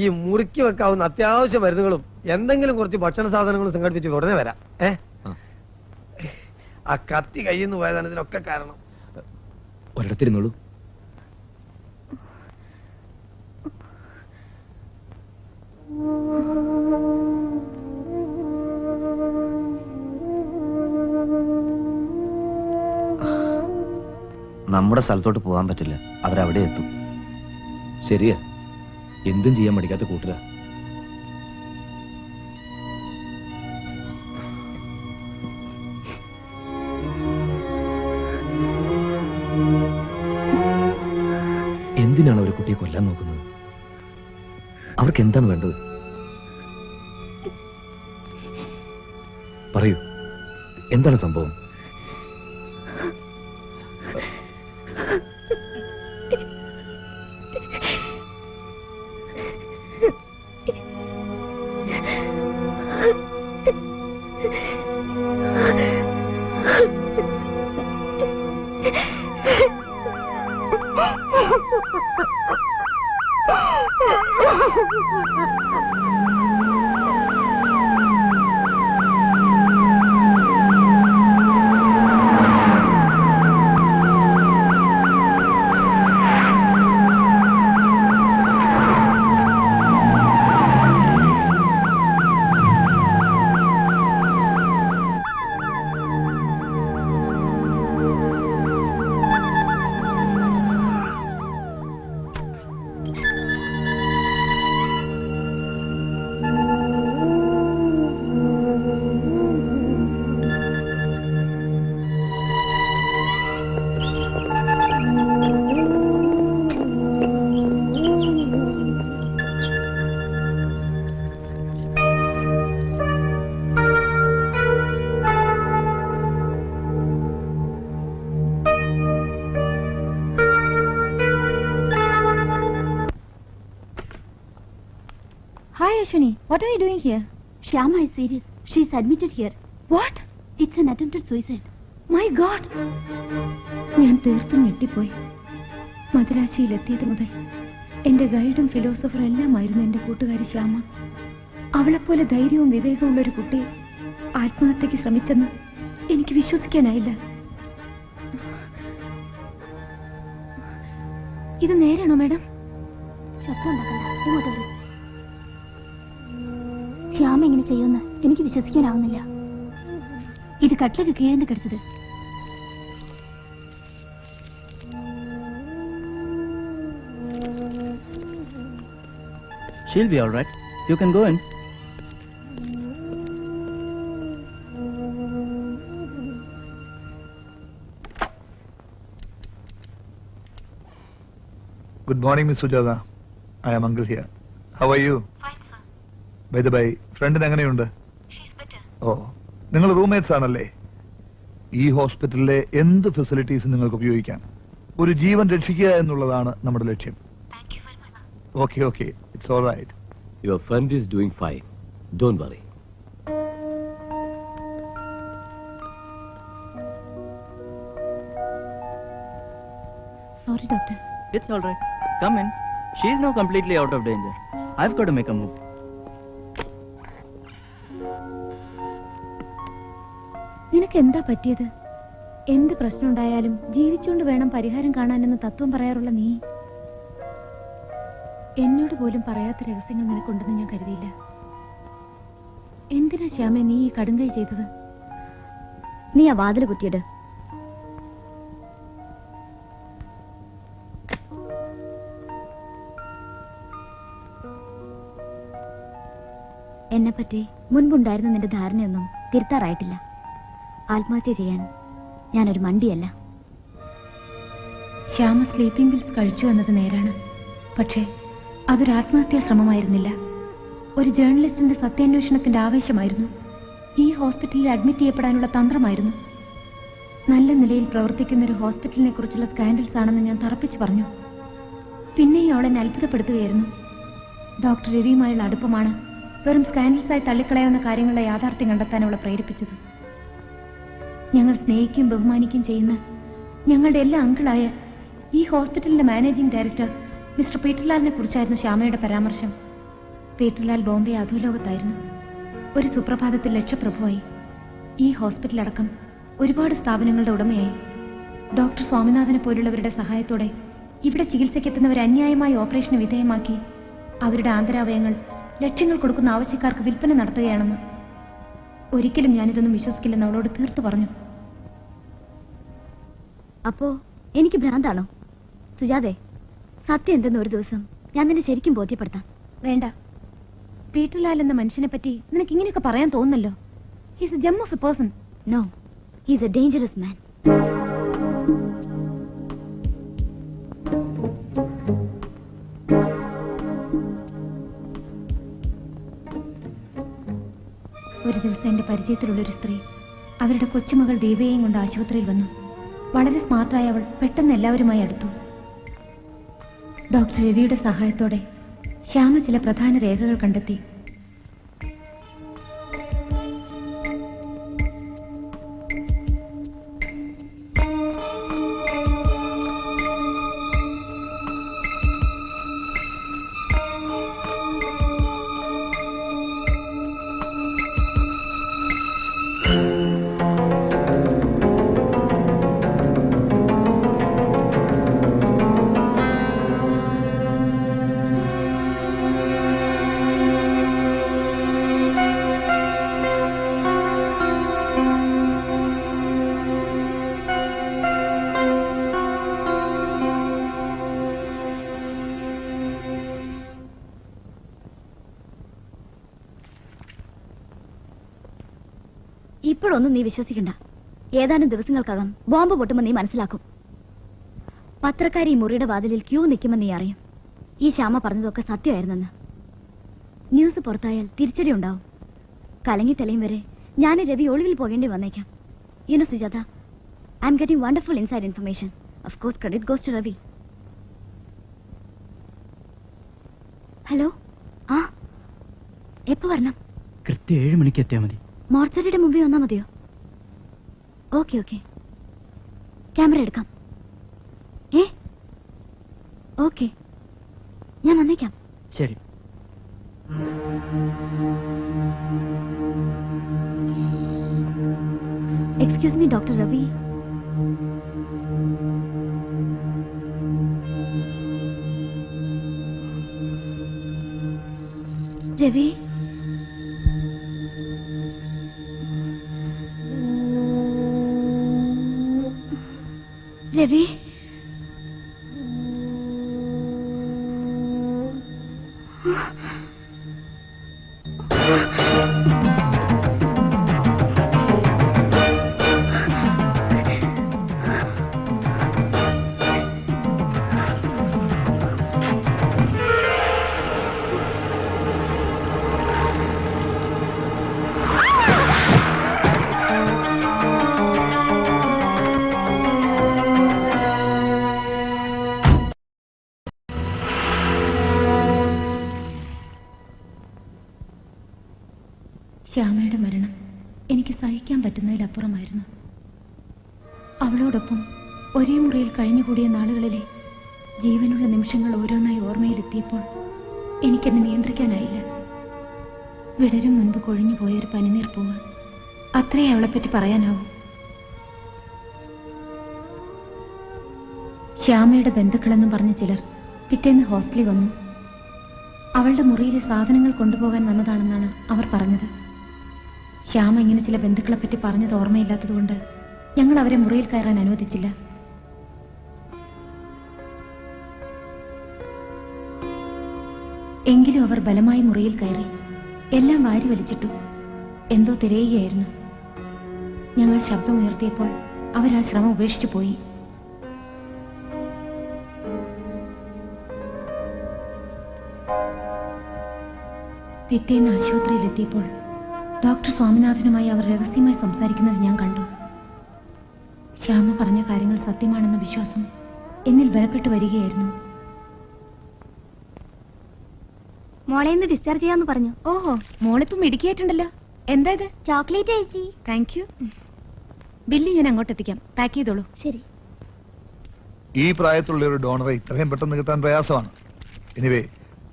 ഈ മുറുക്കി വെക്കാവുന്ന അത്യാവശ്യ മരുന്നുകളും എന്തെങ്കിലും കുറച്ച് ഭക്ഷണ സാധനങ്ങളും സംഘടിപ്പിച്ച് ഉടനെ വരാം. ആ കത്തി കയ്യിൽ നിന്ന് പോയതാണ് ഇതിനൊക്കെ കാരണം. ഒരിടത്തിരുന്നോളൂ. നമ്മുടെ സ്ഥലത്തോട്ട് പോകാൻ പറ്റില്ല, അവരവിടെ എത്തും. ശരിയാ, എന്തും ചെയ്യാൻ മടിക്കാത്ത കൂട്ടുകാർ. എന്തിനാണ് ഒരു കുട്ടിയെ കൊല്ലാൻ നോക്കുന്നത്? അവർക്ക് എന്താണ് വേണ്ടത്? പറയൂ, എന്താണ് സംഭവം? Hi Ashwini, what are you doing here? Shyama is serious. She is admitted here. What? It's an attempted suicide. My God! ഞാൻ തീർത്തും ഞെട്ടിപ്പോയി. മദ്രാശിയിലെത്തിയത് മുതൽ എന്റെ ഗൈഡും ഫിലോസഫറും എല്ലാമായിരുന്നു എന്റെ കൂട്ടുകാരി ശ്യാമ. അവളെപ്പോലെ ധൈര്യവും വിവേകവും ഒരു കുട്ടി ആത്മഹത്യക്ക് ശ്രമിച്ചെന്ന് എനിക്ക് വിശ്വസിക്കാനായില്ല. ഇത് നേരാണോ മാഡം? ശബ്ദം ഉണ്ടാക്കണ്ട, ഇങ്ങോട്ട് വരൂ. ശ്യാമ ഇങ്ങനെ ചെയ്യുമെന്ന് എനിക്ക് വിശ്വസിക്കാനാവുന്നില്ല. ഇത് കട്ടിലൊക്കെ കീഴേന്ന് കടിച്ചത്. She'll be all right. You can go in. Good morning, Miss Sujata. I am Uncle here. How are you? Fine, sir. By the by, ഫ്രണ്ടിന് എങ്ങനെയുണ്ട്? ഓ, നിങ്ങൾ റൂംമേറ്റ്സ് ആണല്ലേ? ഈ ഹോസ്പിറ്റലിലെ എന്ത് ഫെസിലിറ്റീസ് നിങ്ങൾക്ക് ഉപയോഗിക്കാം. ഒരു ജീവൻ രക്ഷിക്കുക എന്നുള്ളതാണ് നമ്മുടെ ലക്ഷ്യം. Okay, okay. It's all right. Your friend is doing fine. Don't worry. Sorry, doctor. It's all right. Come in. She is now completely out of danger. I've got to make a move. നിനക്ക് എന്താ പറ്റിയത്? എന്ത് പ്രശ്നം ഉണ്ടായാലും ജീവിച്ചുകൊണ്ട് വേണം പരിഹാരം കാണാനെന്ന് തത്വം പറയാറുള്ള നീ എന്നോട് പോലും പറയാത്ത രഹസ്യങ്ങൾ നിനക്കുണ്ടെന്ന് ഞാൻ കരുതിയില്ല. എന്തിനാ ശ്യാമ നീ ഈ കടുങ്കൈ ചെയ്തത്? നീ ആ വാതിൽ കുറ്റിയിട്. എന്നെപ്പറ്റി മുൻപുണ്ടായിരുന്ന നിന്റെ ധാരണയൊന്നും തിരുത്താറായിട്ടില്ല. ആത്മഹത്യ ചെയ്യാൻ ഞാനൊരു മണ്ടിയല്ല. ശ്യാമ സ്ലീപ്പിംഗ് പിൽസ് കഴിച്ചു എന്നത് നേരാണ്. പക്ഷേ അതൊരു ആത്മഹത്യാ ശ്രമമായിരുന്നില്ല. ഒരു ജേർണലിസ്റ്റിന്റെ സത്യാന്വേഷണത്തിന്റെ ആവേശമായിരുന്നു. ഈ ഹോസ്പിറ്റലിൽ അഡ്മിറ്റ് ചെയ്യപ്പെടാനുള്ള തന്ത്രമായിരുന്നു. നല്ല നിലയിൽ പ്രവർത്തിക്കുന്ന ഒരു ഹോസ്പിറ്റലിനെ കുറിച്ചുള്ള സ്കാൻഡൽസ് ആണെന്ന് ഞാൻ തറപ്പിച്ചു പറഞ്ഞു. പിന്നെയും അവളെന്നെ അത്ഭുതപ്പെടുത്തുകയായിരുന്നു. ഡോക്ടർ രവിയുമായുള്ള അടുപ്പമാണ് വെറും സ്കാൻഡൽസായി തള്ളിക്കളയാവുന്ന കാര്യങ്ങളുടെ യാഥാർത്ഥ്യം കണ്ടെത്താൻ അവളെ പ്രേരിപ്പിച്ചത്. ഞങ്ങൾ സ്നേഹിക്കുകയും ബഹുമാനിക്കുകയും ചെയ്യുന്ന ഞങ്ങളുടെ എല്ലാ അങ്കിളായ ഈ ഹോസ്പിറ്റലിന്റെ മാനേജിംഗ് ഡയറക്ടർ മിസ്റ്റർ പീറ്റർലാലിനെ കുറിച്ചായിരുന്നു ശ്യാമയുടെ പരാമർശം. പീറ്റർലാൽ ബോംബെ അധോലോകത്തായിരുന്നു. ഒരു സുപ്രഭാതത്തിൽ ലക്ഷപ്രഭുവായി. ഈ ഹോസ്പിറ്റൽ അടക്കം ഒരുപാട് സ്ഥാപനങ്ങളുടെ ഉടമയായി. ഡോക്ടർ സ്വാമിനാഥനെ പോലുള്ളവരുടെ സഹായത്തോടെ ഇവിടെ ചികിത്സയ്ക്കെത്തുന്നവരെ അന്യായമായി ഓപ്പറേഷന് വിധേയമാക്കി അവരുടെ ആന്തരാവയങ്ങൾ ലക്ഷങ്ങൾ കൊടുക്കുന്ന ആവശ്യക്കാർക്ക് വിൽപ്പന നടത്തുകയാണെന്ന്. ഒരിക്കലും ഞാനിതൊന്നും വിശ്വസിക്കില്ലെന്ന് അവളോട് തീർത്തു പറഞ്ഞു. അപ്പോ എനിക്ക് ഭ്രാന്താണോ? സുജാതെ, സത്യം എന്തെന്ന് ഒരു ദിവസം ഞാൻ നിന്നെ ശരിക്കും ബോധ്യപ്പെടുത്താം. വേണ്ട. പീറ്റർലാൽ എന്ന മനുഷ്യനെ പറ്റി നിനക്ക് ഇങ്ങനെയൊക്കെ പറയാൻ തോന്നുന്നല്ലോ. He's a gem of a person. No, he's a dangerous man. ഒരു ദിവസം എന്റെ പരിചയത്തിലുള്ളൊരു സ്ത്രീ അവരുടെ കൊച്ചുമകൾ ദീപയെയും കൊണ്ട് ആശുപത്രിയിൽ വന്നു. വളരെ സ്മാർട്ടായ അവൾ പെട്ടെന്ന് എല്ലാവരുമായി അടുത്തു. ഡോക്ടർ രവിയുടെ സഹായത്തോടെ ശ്യാമ ചില പ്രധാന രേഖകൾ കണ്ടെത്തി. ഇപ്പോഴൊന്നും നീ വിശ്വസിക്കണ്ട. ഏതാനും ദിവസങ്ങൾക്കകം ബോംബ് പൊട്ടുമെന്ന് നീ മനസ്സിലാക്കും. പത്രക്കാരി ഈ മുറിയുടെ വാതിലിൽ ക്യൂ നിൽക്കുമെന്ന് നീ അറിയും. ഈ ശ്യാമ പറഞ്ഞതൊക്കെ സത്യമായിരുന്നെന്ന്. ന്യൂസ് പുറത്തായാൽ തിരിച്ചടി ഉണ്ടാവും. കലങ്ങി തെളിയും വരെ ഞാൻ രവി ഒളിവിൽ പോകേണ്ടി വന്നേക്കാം. You know Sujatha, I am getting wonderful inside information. Of course credit goes to Ravi. Hello, ആ എപ്പോ വരണം? കൃത്യം 7 മണിക്ക് എത്തിയാൽ മതി. മോർച്ചറിയുടെ മുമ്പിൽ വന്നാൽ മതിയോ? ഓക്കെ ഓക്കെ, ക്യാമറ എടുക്കാം. ഓക്കെ, ഞാൻ വന്നേക്കാം. ശരി. Excuse me doctor Ravi. Ravi, Ravi, ശ്യാമയുടെ മരണം എനിക്ക് സഹിക്കാൻ പറ്റുന്നതിലപ്പുറമായിരുന്നു. അവളോടൊപ്പം ഒരേ മുറിയിൽ കഴിഞ്ഞുകൂടിയ നാളുകളിലെ ജീവനുള്ള നിമിഷങ്ങൾ ഓരോന്നായി ഓർമ്മയിലെത്തിയപ്പോൾ എനിക്കെന്നെ നിയന്ത്രിക്കാനായില്ല. വിടരും മുൻപ് കൊഴിഞ്ഞു പോയൊരു പനിനീർ പൂവ്, അത്രേ അവളെപ്പറ്റി പറയാനാവൂ. ശ്യാമയുടെ ബന്ധുക്കളെന്നും പറഞ്ഞ ചിലർ പിറ്റേന്ന് ഹോസ്റ്റലിൽ വന്നു. അവളുടെ മുറിയിലെ സാധനങ്ങൾ കൊണ്ടുപോകാൻ വന്നതാണെന്നാണ് അവർ പറഞ്ഞത്. ശ്യാമ ഇങ്ങനെ ചില ബന്ധുക്കളെ പറ്റി പറഞ്ഞത് ഓർമ്മയില്ലാത്തതുകൊണ്ട് ഞങ്ങൾ അവരെ മുറിയിൽ കയറാൻ അനുവദിച്ചില്ല. എങ്കിലും അവർ ബലമായി മുറിയിൽ കയറി എല്ലാം വാരി വലിച്ചിട്ടു. എന്തോ തിരയുകയായിരുന്നു. ഞങ്ങൾ ശബ്ദമുയർത്തിയപ്പോൾ അവർ ആ ശ്രമം ഉപേക്ഷിച്ചു പോയി. പിറ്റേന്ന് ആശുപത്രിയിലെത്തിയപ്പോൾ ഡോക്ടർ സ്വാമിനാഥനുമായി അവർ രഹസ്യമായി സംസാരിക്കുന്നത് ഞാൻ കണ്ടു. ശ്യാമ പറഞ്ഞ കാര്യങ്ങൾ സത്യമാണെന്ന വിശ്വാസം എന്നിൽ ബലപ്പെട്ടു വരികയായിരുന്നു. മോളെ ഇന്ന് ഡിസ്ചാർജ് ചെയ്യാന്ന് പറഞ്ഞു. ഓഹോ, മോളിപ്പം മിടുക്കിയായിട്ടുണ്ടല്ലോ. എന്താ ഇത്? ചോക്ലേറ്റ് ചേച്ചി. Thank you. ബില്ല് ഞാൻ അങ്ങോട്ട് എത്തിക്കാം. പാക്ക് ചെയ്തോളൂ. ശരി. ഈ പ്രായത്തിലുള്ള ഒരു ഡോണറെ ഇത്രയും പെട്ടെന്ന് കിട്ടാൻ പ്രയാസമാണ്. Anyway,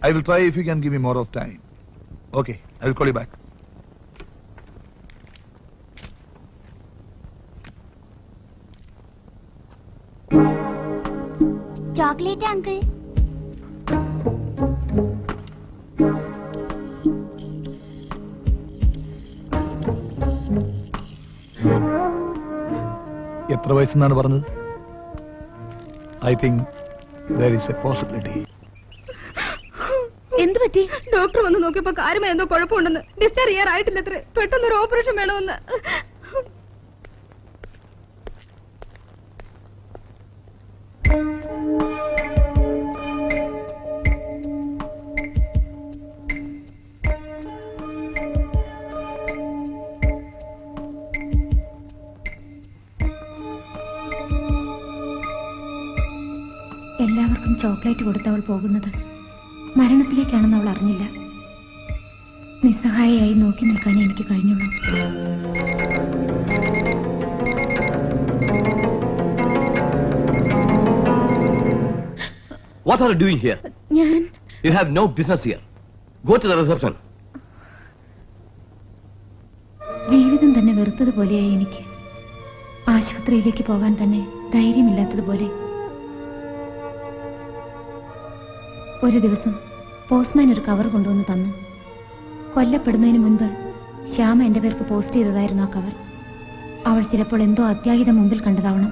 I will try if you can give me more of time. Okay, I will call you back. Chocolate uncle. എത്ര വയസ്സെന്നാണ് പറഞ്ഞത്? I think there is a possibility. എന്ത് പറ്റി? ഡോക്ടർ വന്ന് നോക്കിയപ്പോ കാര്യമായി എന്തോ കുഴപ്പമുണ്ടെന്ന്. ഡിസ്ചാർജ് ചെയ്യാറായിട്ടില്ല അത്രേ. പെട്ടെന്നൊരു ഓപ്പറേഷൻ വേണമെന്ന്. എല്ലാവർക്കും ചോക്ലേറ്റ് കൊടുത്തവൾ പോകുന്നത് മരണത്തിലേക്കാണെന്ന് അവൾ അറിഞ്ഞില്ല. നിസ്സഹായയായി നോക്കി നിൽക്കാനേ എനിക്ക് കഴിഞ്ഞുള്ളൂ. What are you doing here? ഞാൻ You have no business here. Go to the reception. ജീവിതം തന്നെ വെറുത്തതുപോലെയായി എനിക്ക്. ആശുപത്രിയിലേക്ക് പോകാൻ തന്നെ ധൈര്യമില്ലാത്തതുപോലെ. ഒരു ദിവസം പോസ്റ്റ്മാൻ ഒരു കവർ കൊണ്ടുവന്ന് തന്നു. കൊല്ലപ്പെടുന്നതിന് മുൻപ് ശ്യാമ എൻ്റെ പേർക്ക് പോസ്റ്റ് ചെയ്തതായിരുന്നു ആ കവർ. അവൾ ചിലപ്പോൾ എന്തോ അത്യാഹിതം മുമ്പിൽ കണ്ടതാവണം.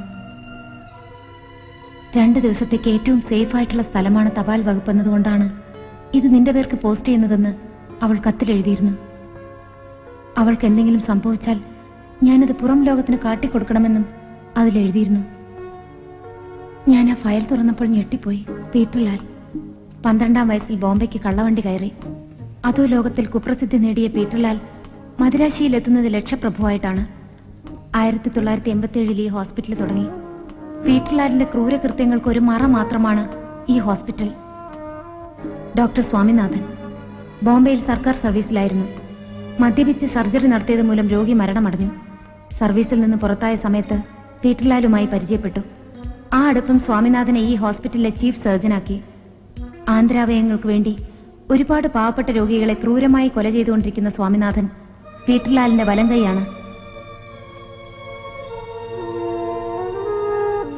2 ദിവസത്തേക്ക് ഏറ്റവും സേഫ് ആയിട്ടുള്ള സ്ഥലമാണ് തപാൽ വകുപ്പ് എന്നതുകൊണ്ടാണ് ഇത് നിന്റെ പേർക്ക് പോസ്റ്റ് ചെയ്യുന്നതെന്ന് അവൾ കത്തിലെഴുതിയിരുന്നു. അവൾക്ക് എന്തെങ്കിലും സംഭവിച്ചാൽ ഞാനത് പുറം ലോകത്തിന് കാട്ടിക്കൊടുക്കണമെന്നും അതിലെഴുതിയിരുന്നു. ഞാൻ ആ ഫയൽ തുറന്നപ്പോൾ ഞെട്ടിപ്പോയി. പീറ്റർ ലാൽ 12ാം വയസ്സിൽ ബോംബെക്ക് കള്ളവണ്ടി കയറി. അതോ ലോകത്തിൽ കുപ്രസിദ്ധി നേടിയ പീറ്റർ ലാൽ മദിരാശിയിൽ എത്തുന്നത് ലക്ഷപ്രഭുവായിട്ടാണ്. 1987 ഈ ഹോസ്പിറ്റൽ തുടങ്ങി. പീറ്റർ ലാലിന്റെ ക്രൂരകൃത്യങ്ങൾക്ക് ഒരു മറ മാത്രമാണ് ഈ ഹോസ്പിറ്റൽ. ഡോക്ടർ സ്വാമിനാഥൻ ബോംബെയിൽ സർക്കാർ സർവീസിലായിരുന്നു. മദ്യപിച്ച് സർജറി നടത്തിയത് മൂലം രോഗി മരണമടഞ്ഞു. സർവീസിൽ നിന്ന് പുറത്തായ സമയത്ത് പീറ്റർ ലാലുമായി പരിചയപ്പെട്ടു. ആ അടുപ്പം സ്വാമിനാഥനെ ഈ ഹോസ്പിറ്റലിലെ ചീഫ് സർജനാക്കി. ആന്തരാവയവങ്ങൾക്ക് വേണ്ടി ഒരുപാട് പാവപ്പെട്ട രോഗികളെ ക്രൂരമായി കൊല ചെയ്തുകൊണ്ടിരിക്കുന്ന സ്വാമിനാഥൻ പീറ്റർ ലാലിന്റെ വലങ്കൈയാണ്.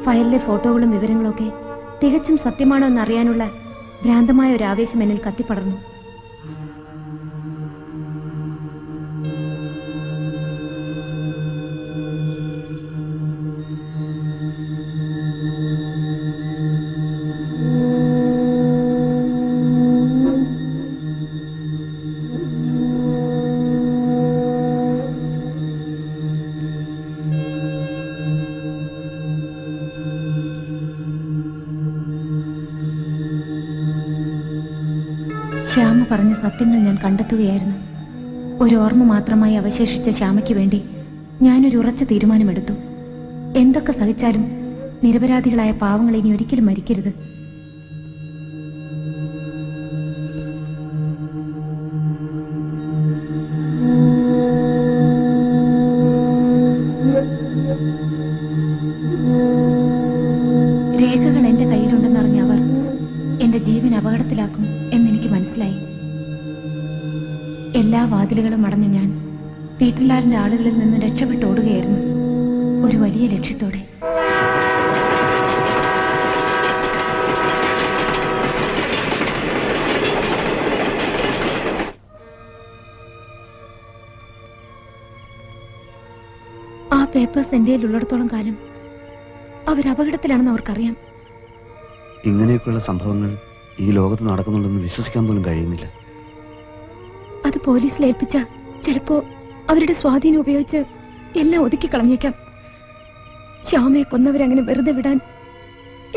ഫയലിലെ ഫോട്ടോകളും വിവരങ്ങളൊക്കെ തികച്ചും സത്യമാണോ എന്നറിയാനുള്ള ഭ്രാന്തമായ ഒരു ആവേശം എന്നിൽ കത്തിപ്പടർന്നു. ശ്യാമ പറഞ്ഞ സത്യങ്ങൾ ഞാൻ കണ്ടെത്തുകയായിരുന്നു. ഒരു ഓർമ്മ മാത്രമായി അവശേഷിച്ച ശ്യാമയ്ക്ക് വേണ്ടി ഞാനൊരു ഉറച്ച തീരുമാനമെടുത്തു. എന്തൊക്കെ സഹിച്ചാലും നിരപരാധികളായ പാവങ്ങൾ ഇനി ഒരിക്കലും മരിക്കരുത്. രേഖകൾ എന്റെ കയ്യിലുണ്ടെന്നറിഞ്ഞ അവർ എന്റെ ജീവൻ അപകടത്തിലാക്കും എന്നെനിക്ക് മനസ്സിലായി. എല്ലാ വാതിലുകളും അടഞ്ഞ ഞാൻ പീറ്റർ ലാലിന്റെ ആളുകളിൽ നിന്ന് രക്ഷപ്പെട്ടോടുകയായിരുന്നു, ഒരു വലിയ ലക്ഷ്യത്തോടെ. ആ പേപ്പേഴ്സ് എന്റെ ഉള്ളിടത്തോളം കാലം അവരപകടത്തിലാണെന്ന് അവർക്കറിയാം. ഇങ്ങനെയൊക്കെയുള്ള സംഭവങ്ങൾ ഈ ലോകത്ത് നടക്കുന്നുണ്ടെന്ന് വിശ്വസിക്കാൻ പോലും കഴിയുന്നില്ല. അത് പോലീസിൽ ഏൽപ്പിച്ച ചിലപ്പോ അവരുടെ സ്വാധീനം ഉപയോഗിച്ച് എല്ലാം ഒതുക്കി കളഞ്ഞേക്കാം. ശ്യാമയെ കൊന്നവരങ്ങനെ വെറുതെ വിടാൻ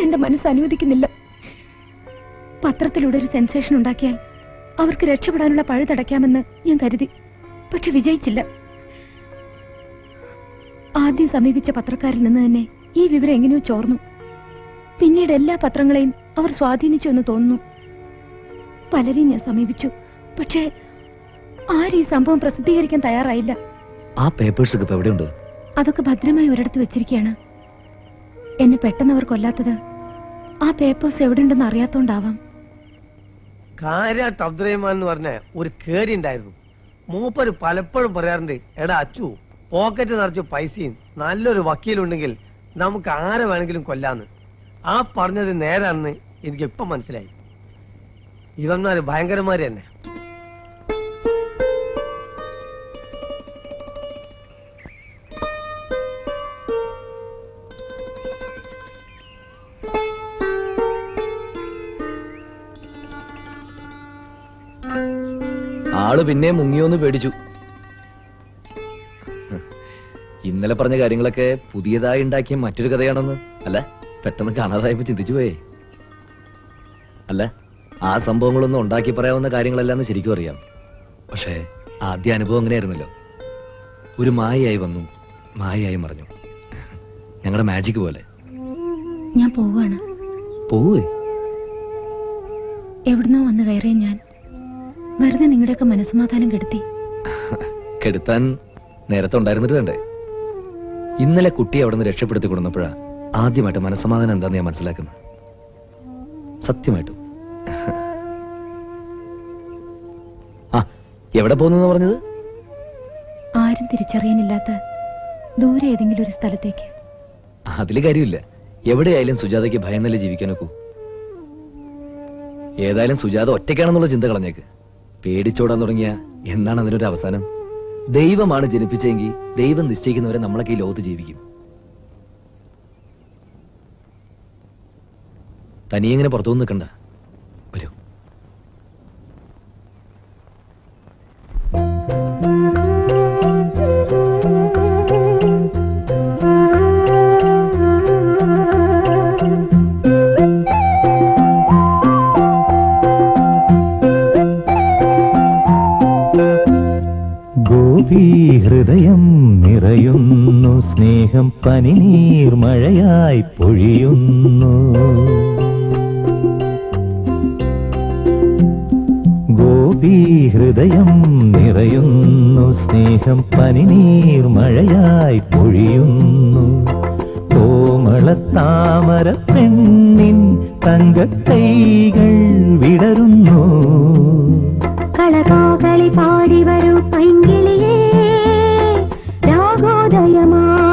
എന്റെ മനസ്സ് അനുവദിക്കുന്നില്ല. പത്രത്തിലൂടെ ഒരു സെൻസേഷൻ ഉണ്ടാക്കിയാൽ അവർക്ക് രക്ഷപ്പെടാനുള്ള പഴുതടയ്ക്കാമെന്ന് ഞാൻ കരുതി. പക്ഷെ വിജയിച്ചില്ല. ആദ്യം സമീപിച്ച പത്രക്കാരിൽ നിന്ന് തന്നെ ഈ വിവരം എങ്ങനെയോ ചോർന്നു. പിന്നീട് എല്ലാ പത്രങ്ങളെയും അവർ സ്വാധീനിച്ചു എന്ന് തോന്നുന്നു. പലരെയും ഞാൻ സമീപിച്ചു, പക്ഷേ ആരും ഈ സംഭവം പ്രസിദ്ധീകരിക്കാൻ തയ്യാറായില്ല. ആ പേപ്പേഴ്സ് ഇപ്പൊ എവിടെയുണ്ട്? അതൊക്കെ ഭദ്രമായി ഒരിടത്ത് വെച്ചിരിക്കുകയാണ്. എന്നെ പെട്ടെന്ന് അവർ കൊല്ലാത്തത് ആ പേപ്പേഴ്സ് എവിടെയുണ്ടെന്ന് അറിയാത്തോണ്ടാവാം. കാര്യാട്ട് അബ്ദുറഹ്മാൻ എന്ന് പറഞ്ഞ ഒരു കേരി ഉണ്ടായിരുന്നു. മൂപ്പര് പലപ്പോഴും പറയാറുണ്ട്, എടാ അച്ചു, പോക്കറ്റ് നിറച്ച് പൈസയും നല്ലൊരു വക്കീലുണ്ടെങ്കിൽ നമുക്ക് ആരെ വേണമെങ്കിലും കൊല്ലാന്ന്. ആ പറഞ്ഞത് നേരാണെന്ന് എനിക്ക് ഇപ്പം മനസ്സിലായി. ഇവന്മാര് ഭയങ്കരന്മാര് തന്നെ. ആള് പിന്നെ മുങ്ങിയോന്ന് പേടിച്ചു. ഇന്നലെ പറഞ്ഞ കാര്യങ്ങളൊക്കെ പുതിയതായി ഉണ്ടാക്കിയ മറ്റൊരു കഥയാണെന്ന് അല്ല പെട്ടെന്ന് കാണാതായപ്പോ ചിന്തിച്ചു പോയേ. അല്ല, ആ സംഭവങ്ങളൊന്നും ഉണ്ടാക്കി പറയാവുന്ന കാര്യങ്ങളല്ലെന്ന് ശരിക്കും അറിയാം. പക്ഷേ ആദ്യ അനുഭവം അങ്ങനെയായിരുന്നല്ലോ. ഒരു മായയായി വന്നു, മായയായി മറഞ്ഞു. ഞങ്ങളുടെ മാജിക് പോലെ. ഞാൻ പോവാണ്. പോവേ? എവിടുന്നോ വന്ന് കയറിയ ഞാൻ വെറുതെ നിങ്ങളുടെയൊക്കെ മനസ്സമാധാനം കെടുത്തി. കെടുത്താൻ നേരത്തെ ഉണ്ടായിരുന്നിട്ട് വേണ്ടേ? ഇന്നലെ കുട്ടിയെ അവിടെ നിന്ന് രക്ഷപ്പെടുത്തി കൊടുന്നപ്പോഴാ ആദ്യമായിട്ട് മനസ്സമാധാനം എന്താന്ന് ഞാൻ മനസ്സിലാക്കുന്നത്. സത്യമായിട്ടും. ആ, എവിടെ പോകുന്നു പറഞ്ഞത്? ആരും തിരിച്ചറിയാനില്ലാത്ത ദൂരെ ഏതെങ്കിലും ഒരു സ്ഥലത്തേക്ക്. അതില് കാര്യമില്ല. എവിടെയായാലും സുജാതയ്ക്ക് ഭയന്നല്ലേ ജീവിക്കാനൊക്കൂ. ഏതായാലും സുജാത ഒറ്റയ്ക്കാണെന്നുള്ള ചിന്ത കളഞ്ഞേക്ക്. പേടിച്ചോടാൻ തുടങ്ങിയ എന്നാണ് അതിനൊരു അവസാനം? ദൈവമാണ് ജനിപ്പിച്ചെങ്കിൽ ദൈവം നിശ്ചയിക്കുന്നവരെ നമ്മളൊക്കെ ഈ ലോകത്ത് ജീവിക്കും. തനിയെങ്ങനെ പുറത്തു നിൽക്കണ്ട, വരൂ. ഹൃദയം നിറയുന്നു, സ്നേഹം പനിനീർ മഴയായി പൊഴിയുന്നു. ഗോപി ഹൃദയം നിറയുന്നു, സ്നേഹം പനിനീർ മഴയായി പൊഴിയുന്നു. കോമളത്താമര പെണ്ണിൻ തങ്കക്കൈകൾ വിടരുന്നു. കളകാകളി പാടി വരൂ പൈങ്കിളിയേ, രാഗോദയമായി.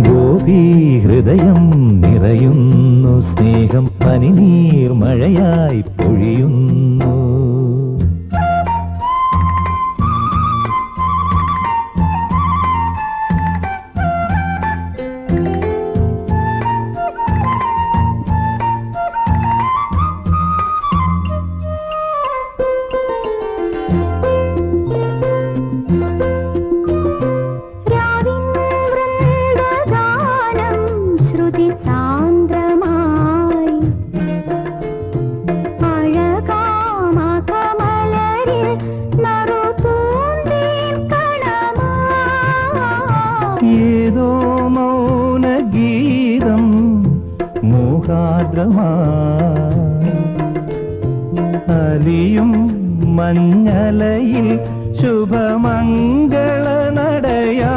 ഗോപി ഹൃദയം നിറയുന്നു, സ്നേഹം പനിനീർ മഴയായി പൊഴിയുന്നു. അലിയും മഞ്ഞലയിൽ ശുഭമംഗള നടയായി.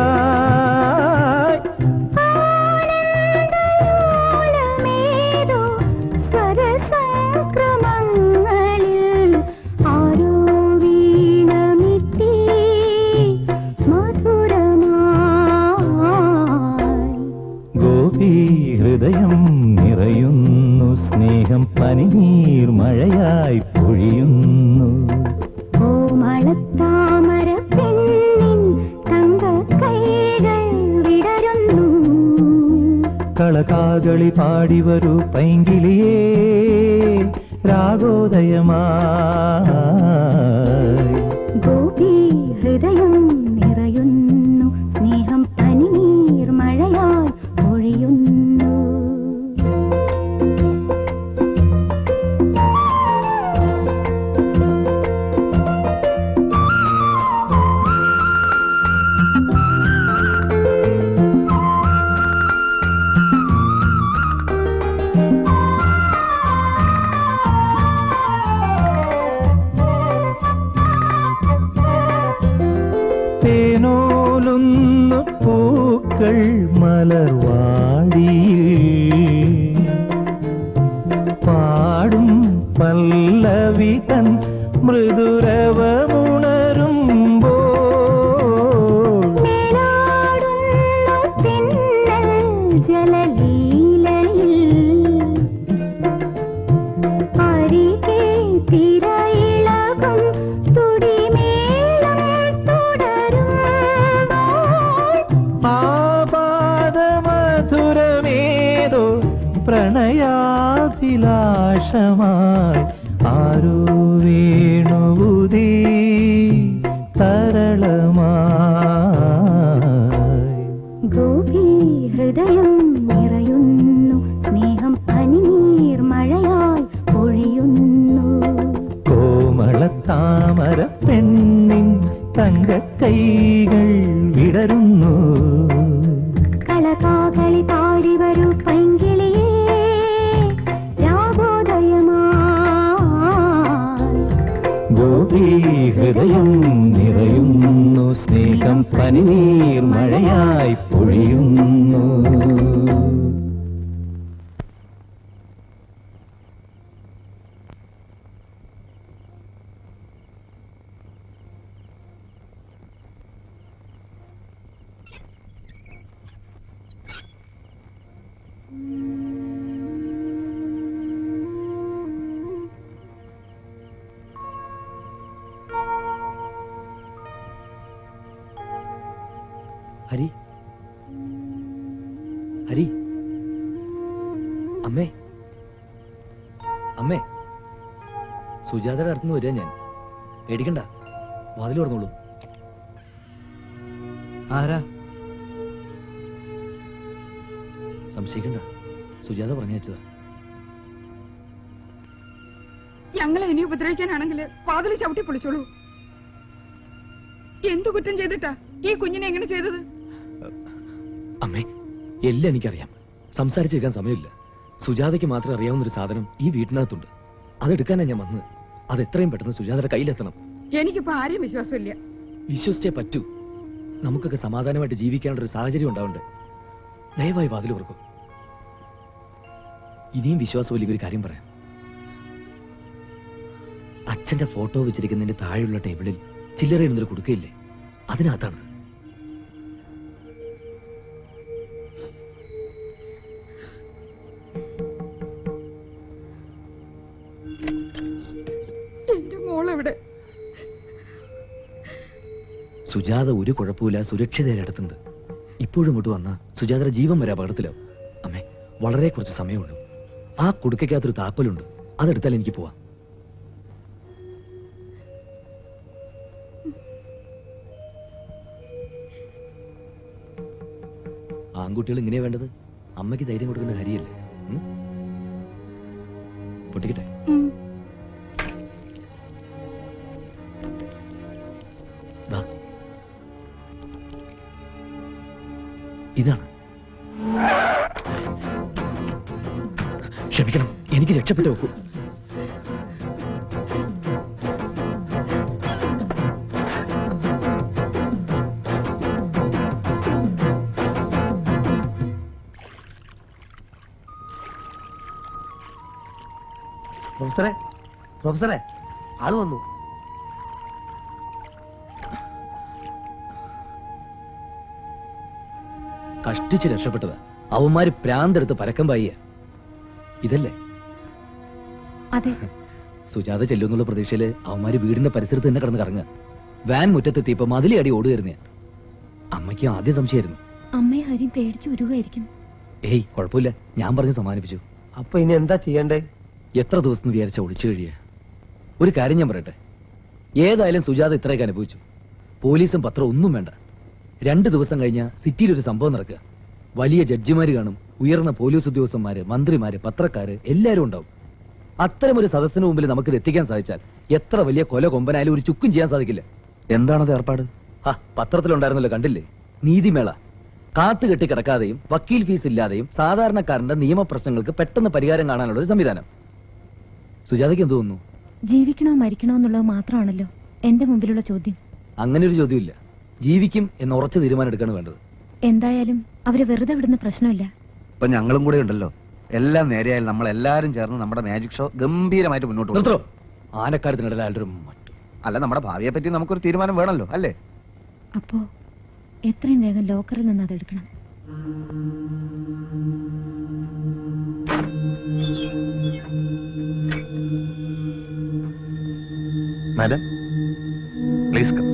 സ്വരസംക്രമങ്ങളിൽ ആരോ വീണമിട്ടി മധുരമായി. ഗോപി ഹൃദയം നിറയുന്നു, സ്നേഹം പനിനീർ മഴയായി പൊഴിയുന്നു. കോമളത്താമര പെണ്ണിൻ തങ്കക്കൈകൾ വിടരുന്നു. കളകാകളി പാടി വരൂ പൈങ്കിളിയേ, രാഗോദയമായി. ഗോപി ഹൃദയം നിറയുന്നു, സ്നേഹം പനിനീർ മഴയായി പൊഴിയുന്നു. മലർവാടിയിൽ പാടും പല്ലവി തൻ മൃദുരവമുണരുമ്പോൾ ജലലീലയിൽ അരികെ തിരയിളകും തുടിമേളം തുടരുമ്പോൾ ആപാദമധുരമേതോ പ്രണയാഭിലാഷമായി ആരോ വേണുവുതീ തരളമായി ഗോപി ഹൃദയം നിറയുന്നു സ്നേഹം പനിനീർ മഴയായി പൊഴിയുന്നു കോമളത്താമര പെണ്ണിൻ തങ്കക്കൈകൾ വിടരുന്നു കളകാകളി പാടി വരൂ പൈങ്കിളിയേ രാഗോദയമായി ഗോപി ഹൃദയം നിറയുന്നു സ്നേഹം പനിനീർ മഴയായി പൊഴിയുന്നു ഹരി ഹരി അമ്മേ അമ്മേ സുജാതയുടെ അടുത്തുനിന്ന് വരിക ഞാൻ. പേടിക്കണ്ട, വാതിൽ തുറന്നോളൂ. ആരാ? സംശയിക്കണ്ട, സുജാത പറഞ്ഞു വെച്ചതാ. ഞങ്ങളെ ഇനി ഉപദ്രവിക്കാനാണെങ്കിൽ വാതിൽ ചവിട്ടി പൊളിച്ചോളൂ. എന്തു കുറ്റം ചെയ്തിട്ടാ ഈ കുഞ്ഞിനെ എങ്ങനെ ചെയ്തത്? അമ്മേ, എല്ലാം എനിക്കറിയാം. സംസാരിച്ചേക്കാൻ സമയമില്ല. സുജാതയ്ക്ക് മാത്രം അറിയാവുന്നൊരു സാധനം ഈ വീട്ടിനകത്തുണ്ട്. അതെടുക്കാനാ ഞാൻ വന്നത്. അത് എത്രയും പെട്ടെന്ന് സുജാതയുടെ കയ്യിലെത്തണം. എനിക്കിപ്പോ ആരെയും വിശ്വാസമില്ല. വിശ്വസിച്ചേ പറ്റൂ. നമുക്കൊക്കെ സമാധാനമായിട്ട് ജീവിക്കാനുള്ള ഒരു സാഹചര്യം ഉണ്ടാവണ്ടേ. ദയവായി വാതിൽ തുറക്കും. ഇനിയും വിശ്വാസമില്ലെങ്കിൽ ഒരു കാര്യം പറയാം. അച്ഛന്റെ ഫോട്ടോ വെച്ചിരിക്കുന്നതിന്റെ താഴെയുള്ള ടേബിളിൽ ചില്ലറ എഴുന്നൊരു കൊടുക്കയില്ലേ, അതിനകത്താണ്. എന്റെ മോളെവിടെ? സുജാത ഒരു കുഴപ്പമില്ല, സുരക്ഷിതയുടെ അടുത്തുണ്ട്. ഇപ്പോഴും ഇങ്ങോട്ട് വന്ന സുജാതയുടെ ജീവൻ വരെ അപകടത്തിലാവും. അമ്മേ, വളരെ കുറച്ച് സമയമുള്ളൂ. ആ കുടുക്കകത്തൊരു താക്കോലുണ്ട്, അതെടുത്താൽ എനിക്ക് പോവാം. ആൺകുട്ടികൾ ഇങ്ങനെയാ വേണ്ടത്. അമ്മയ്ക്ക് ധൈര്യം കൊടുക്കേണ്ട കാര്യമല്ലേ. പൊട്ടിക്കട്ടെ. ഇതാണ്. ക്ഷമിക്കണം, എനിക്ക് രക്ഷപ്പെട്ടു നോക്കൂ. പ്രൊഫസറെ ആള് വന്നു. കഷ്ടിച്ച് രക്ഷപ്പെട്ടതാ. അവന്മാര് പ്രാന്തെടുത്ത് പരക്കം പായ. ഇതല്ലേ അതെ. സുജാത ചെല്ലുന്നുള്ള പ്രതീക്ഷയില് അവന്മാര് വീടിന്റെ പരിസരത്ത് തന്നെ കിടന്ന് കറങ്ങുക. വാൻ മുറ്റത്തെത്തിയപ്പോ മതിലി അടി ഓടുകയായിരുന്നു. അമ്മയ്ക്ക് ആദ്യം സംശയമായിരുന്നു. അമ്മയെ ഹരി പേടിച്ചു ഉരുവായിരിക്കും. ഏയ്, കുഴപ്പമില്ല, ഞാൻ പറഞ്ഞ് സമാനിപ്പിച്ചു. അപ്പൊ ഇനി എന്താ ചെയ്യണ്ടേ? എത്ര ദിവസം വിചാരിച്ച ഒളിച്ചു കഴിയ. ഒരു കാര്യം ഞാൻ പറയട്ടെ, ഏതായാലും സുജാത ഇത്രയൊക്കെ അനുഭവിച്ചു. പോലീസും പത്രം ഒന്നും വേണ്ട. 2 ദിവസം കഴിഞ്ഞ സിറ്റിയിൽ ഒരു സംഭവം നടക്കുക. വലിയ ജഡ്ജിമാര് കാണും, ഉയർന്ന പോലീസ് ഉദ്യോഗസ്ഥന്മാര്, മന്ത്രിമാര്, പത്രക്കാര് എല്ലാരും ഉണ്ടാവും. അത്തരം ഒരു സദസ്സിന് മുമ്പിൽ നമുക്കിത് എത്തിക്കാൻ സാധിച്ചാൽ എത്ര വലിയ കൊല കൊമ്പനായാലും ഒരു ചുക്കും ചെയ്യാൻ സാധിക്കില്ല. എന്താണത് ഏർപ്പാട്? പത്രത്തിലുണ്ടായിരുന്നല്ലോ, കണ്ടില്ലേ? നീതിമേള. കാത്തുകെട്ടി കിടക്കാതെയും വക്കീൽ ഫീസ് ഇല്ലാതെയും സാധാരണക്കാരന്റെ നിയമപ്രശ്നങ്ങൾക്ക് പെട്ടെന്ന് പരിഹാരം കാണാനുള്ള ഒരു സംവിധാനം. സുജാതയ്ക്ക് എന്ത് തോന്നുന്നു? ജീവിക്കണോ മരിക്കണോ എന്നുള്ളത് മാത്രമാണല്ലോ എന്റെ മുമ്പിലുള്ള ചോദ്യം. അങ്ങനെ ഒരു ചോദ്യമില്ല. ജീവിക്കും എന്ന് ഉറച്ച തീരുമാനം എടുക്കാണ് വേണ്ടത്. എന്തായാലും അവര് വെറുതെ വിടുന്ന പ്രശ്നമില്ല. ഇപ്പൊ ഞങ്ങളും കൂടെ ഉണ്ടല്ലോ. എല്ലാം നേരെയായാലും നമ്മൾ എല്ലാരും ചേർന്ന് നമ്മുടെ മാജിക് ഷോ ഗംഭീരമായിട്ട് മുന്നോട്ട് പോകും. ആനക്കാര്യത്തിനിടയിൽ അല്ല, നമ്മുടെ ഭാവിയെ പറ്റി നമുക്കൊരു തീരുമാനം വേണമല്ലോ, അല്ലേ? അപ്പോ എത്രയും വേഗം ലോക്കറിൽ നിന്ന് അത് എടുക്കണം. Madam please come.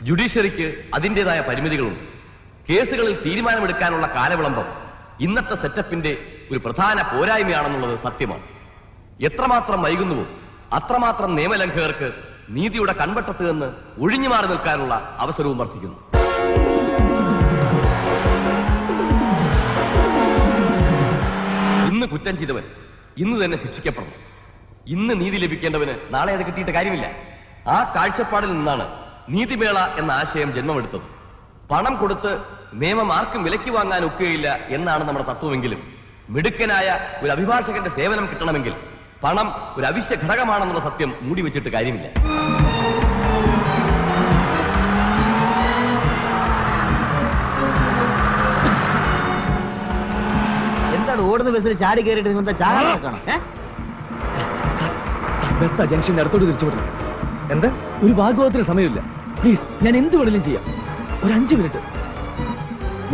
ജുഡീഷ്യറിക്ക് അതിൻ്റെതായ പരിമിതികളുണ്ട്. കേസുകളിൽ തീരുമാനമെടുക്കാനുള്ള കാലവിളംബം ഇന്നത്തെ സെറ്റപ്പിന്റെ ഒരു പ്രധാന പോരായ്മയാണെന്നുള്ളത് സത്യമാണ്. എത്രമാത്രം വൈകുന്നുവോ അത്രമാത്രം നിയമലംഘകർക്ക് നീതിയുടെ കൺവട്ടത്ത് നിന്ന് ഒഴിഞ്ഞു മാറി നിൽക്കാനുള്ള അവസരവും വർദ്ധിക്കുന്നു. ഇന്ന് കുറ്റം ചെയ്തവൻ ഇന്ന് തന്നെ ശിക്ഷിക്കപ്പെടണം. ഇന്ന് നീതി ലഭിക്കേണ്ടവന് നാളെ അത് കിട്ടിയിട്ട് കാര്യമില്ല. ആ കാഴ്ചപ്പാടിൽ നിന്നാണ് നീതിമേള എന്ന ആശയം ജന്മമെടുത്തത്. പണം കൊടുത്ത് നിയമം ആർക്കും വിലയ്ക്ക് വാങ്ങാൻ ഒക്കുകയില്ല എന്നാണ് നമ്മുടെ തത്വമെങ്കിലും മിടുക്കനായ ഒരു അഭിഭാഷകന്റെ സേവനം കിട്ടണമെങ്കിൽ പണം ഒരു അവശ്യ ഘടകമാണെന്നുള്ള സത്യം മൂടി വെച്ചിട്ട് കാര്യമില്ല. എന്താണ് ഓടുന്ന ബസ്സിൽ ചാടി കയറിയിട്ട് നിങ്ങളുടെ ചാകാൻ നോക്കണം? ബസ് ജംഗ്ഷൻ അടുത്തോട്ട് തിരിച്ചുവിടണം. എന്ത്? ഒരു ഭാഗവത്തിന് സമയമില്ല. പ്ലീസ്, ഞാൻ എന്ത് വേണമെങ്കിലും ചെയ്യാം. ഒരു 5 മിനിറ്റ്.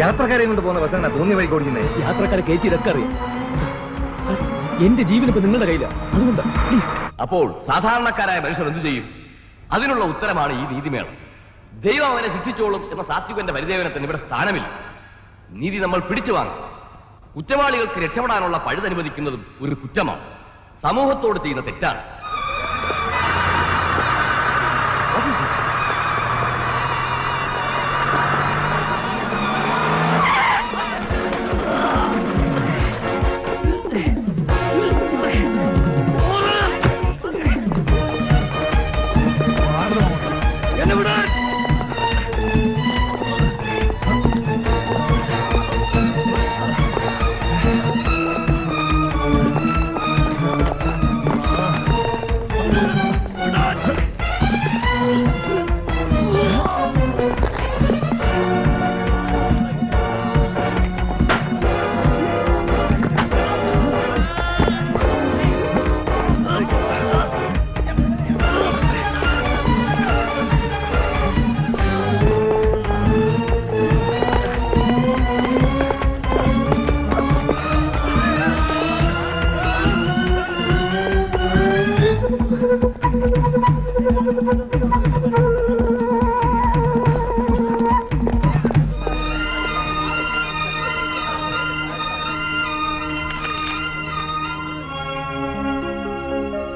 യാത്രക്കാരെ കൊണ്ട് പോകുന്ന ബസ് തോന്നിയ വഴി ഓടിക്കുന്നേ. യാത്രക്കാരെ കയറ്റി ഇതൊക്കെ അറിയാം. എന്റെ ജീവൻ ഇപ്പൊ നിങ്ങളുടെ കയ്യിലാണ്. അതുകൊണ്ട് പ്ലീസ്. അപ്പോൾ സാധാരണക്കാരായ മനുഷ്യർ എന്തു ചെയ്യും? അതിനുള്ള ഉത്തരമാണ് ഈ നീതിമേളം. ദൈവം അവനെ ശിക്ഷിച്ചോളും എന്ന സാത്വികന്റെ പരിദേവനത്തിന് ഇവിടെ സ്ഥാനമില്ല. നീതി നമ്മൾ പിടിച്ചു വാങ്ങും. കുറ്റവാളികൾക്ക് രക്ഷപ്പെടാനുള്ള പഴുതനുവദിക്കുന്നതും ഒരു കുറ്റമാണ്. സമൂഹത്തോട് ചെയ്യുന്ന തെറ്റാണ്.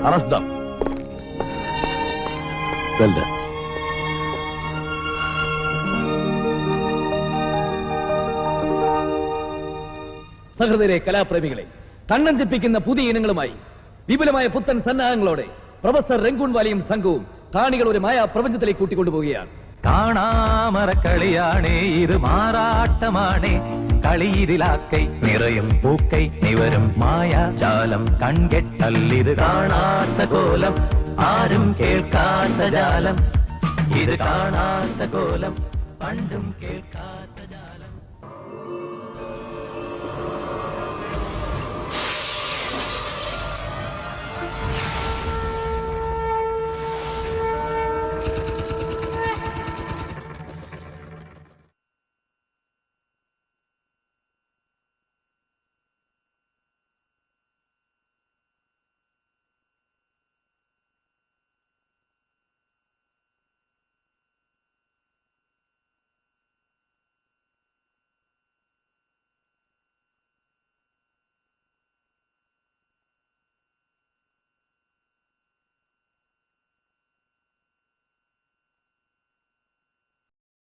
Arrest them. Well done. സഹൃദയരെ കലാപ്രേമികളെ, കണ്ണഞ്ചിപ്പിക്കുന്ന പുതിയ ഇനങ്ങളുമായി വിപുലമായ പുത്തൻ സന്നാഹങ്ങളോടെ പ്രൊഫസർ രംഗൂൺ വാലിയും സംഘവും കാണികൾ ഒരു മായാ പ്രപഞ്ചത്തിലേക്ക് കൂട്ടിക്കൊണ്ടുപോവുകയാണ്. കാണാമറക്കളിയാണേ ഇത് മാറാട്ടമാണേ കളിയിലാക്കൈ നിറയും പൂക്കൈ നിവരും മായാജാലം കൺകെട്ടല്ലിത് കാണാത്ത കോലം ആരും കേൾക്കാത്ത ജാലം ഇത് കാണാത്ത കോലം പണ്ടും കേൾക്കാ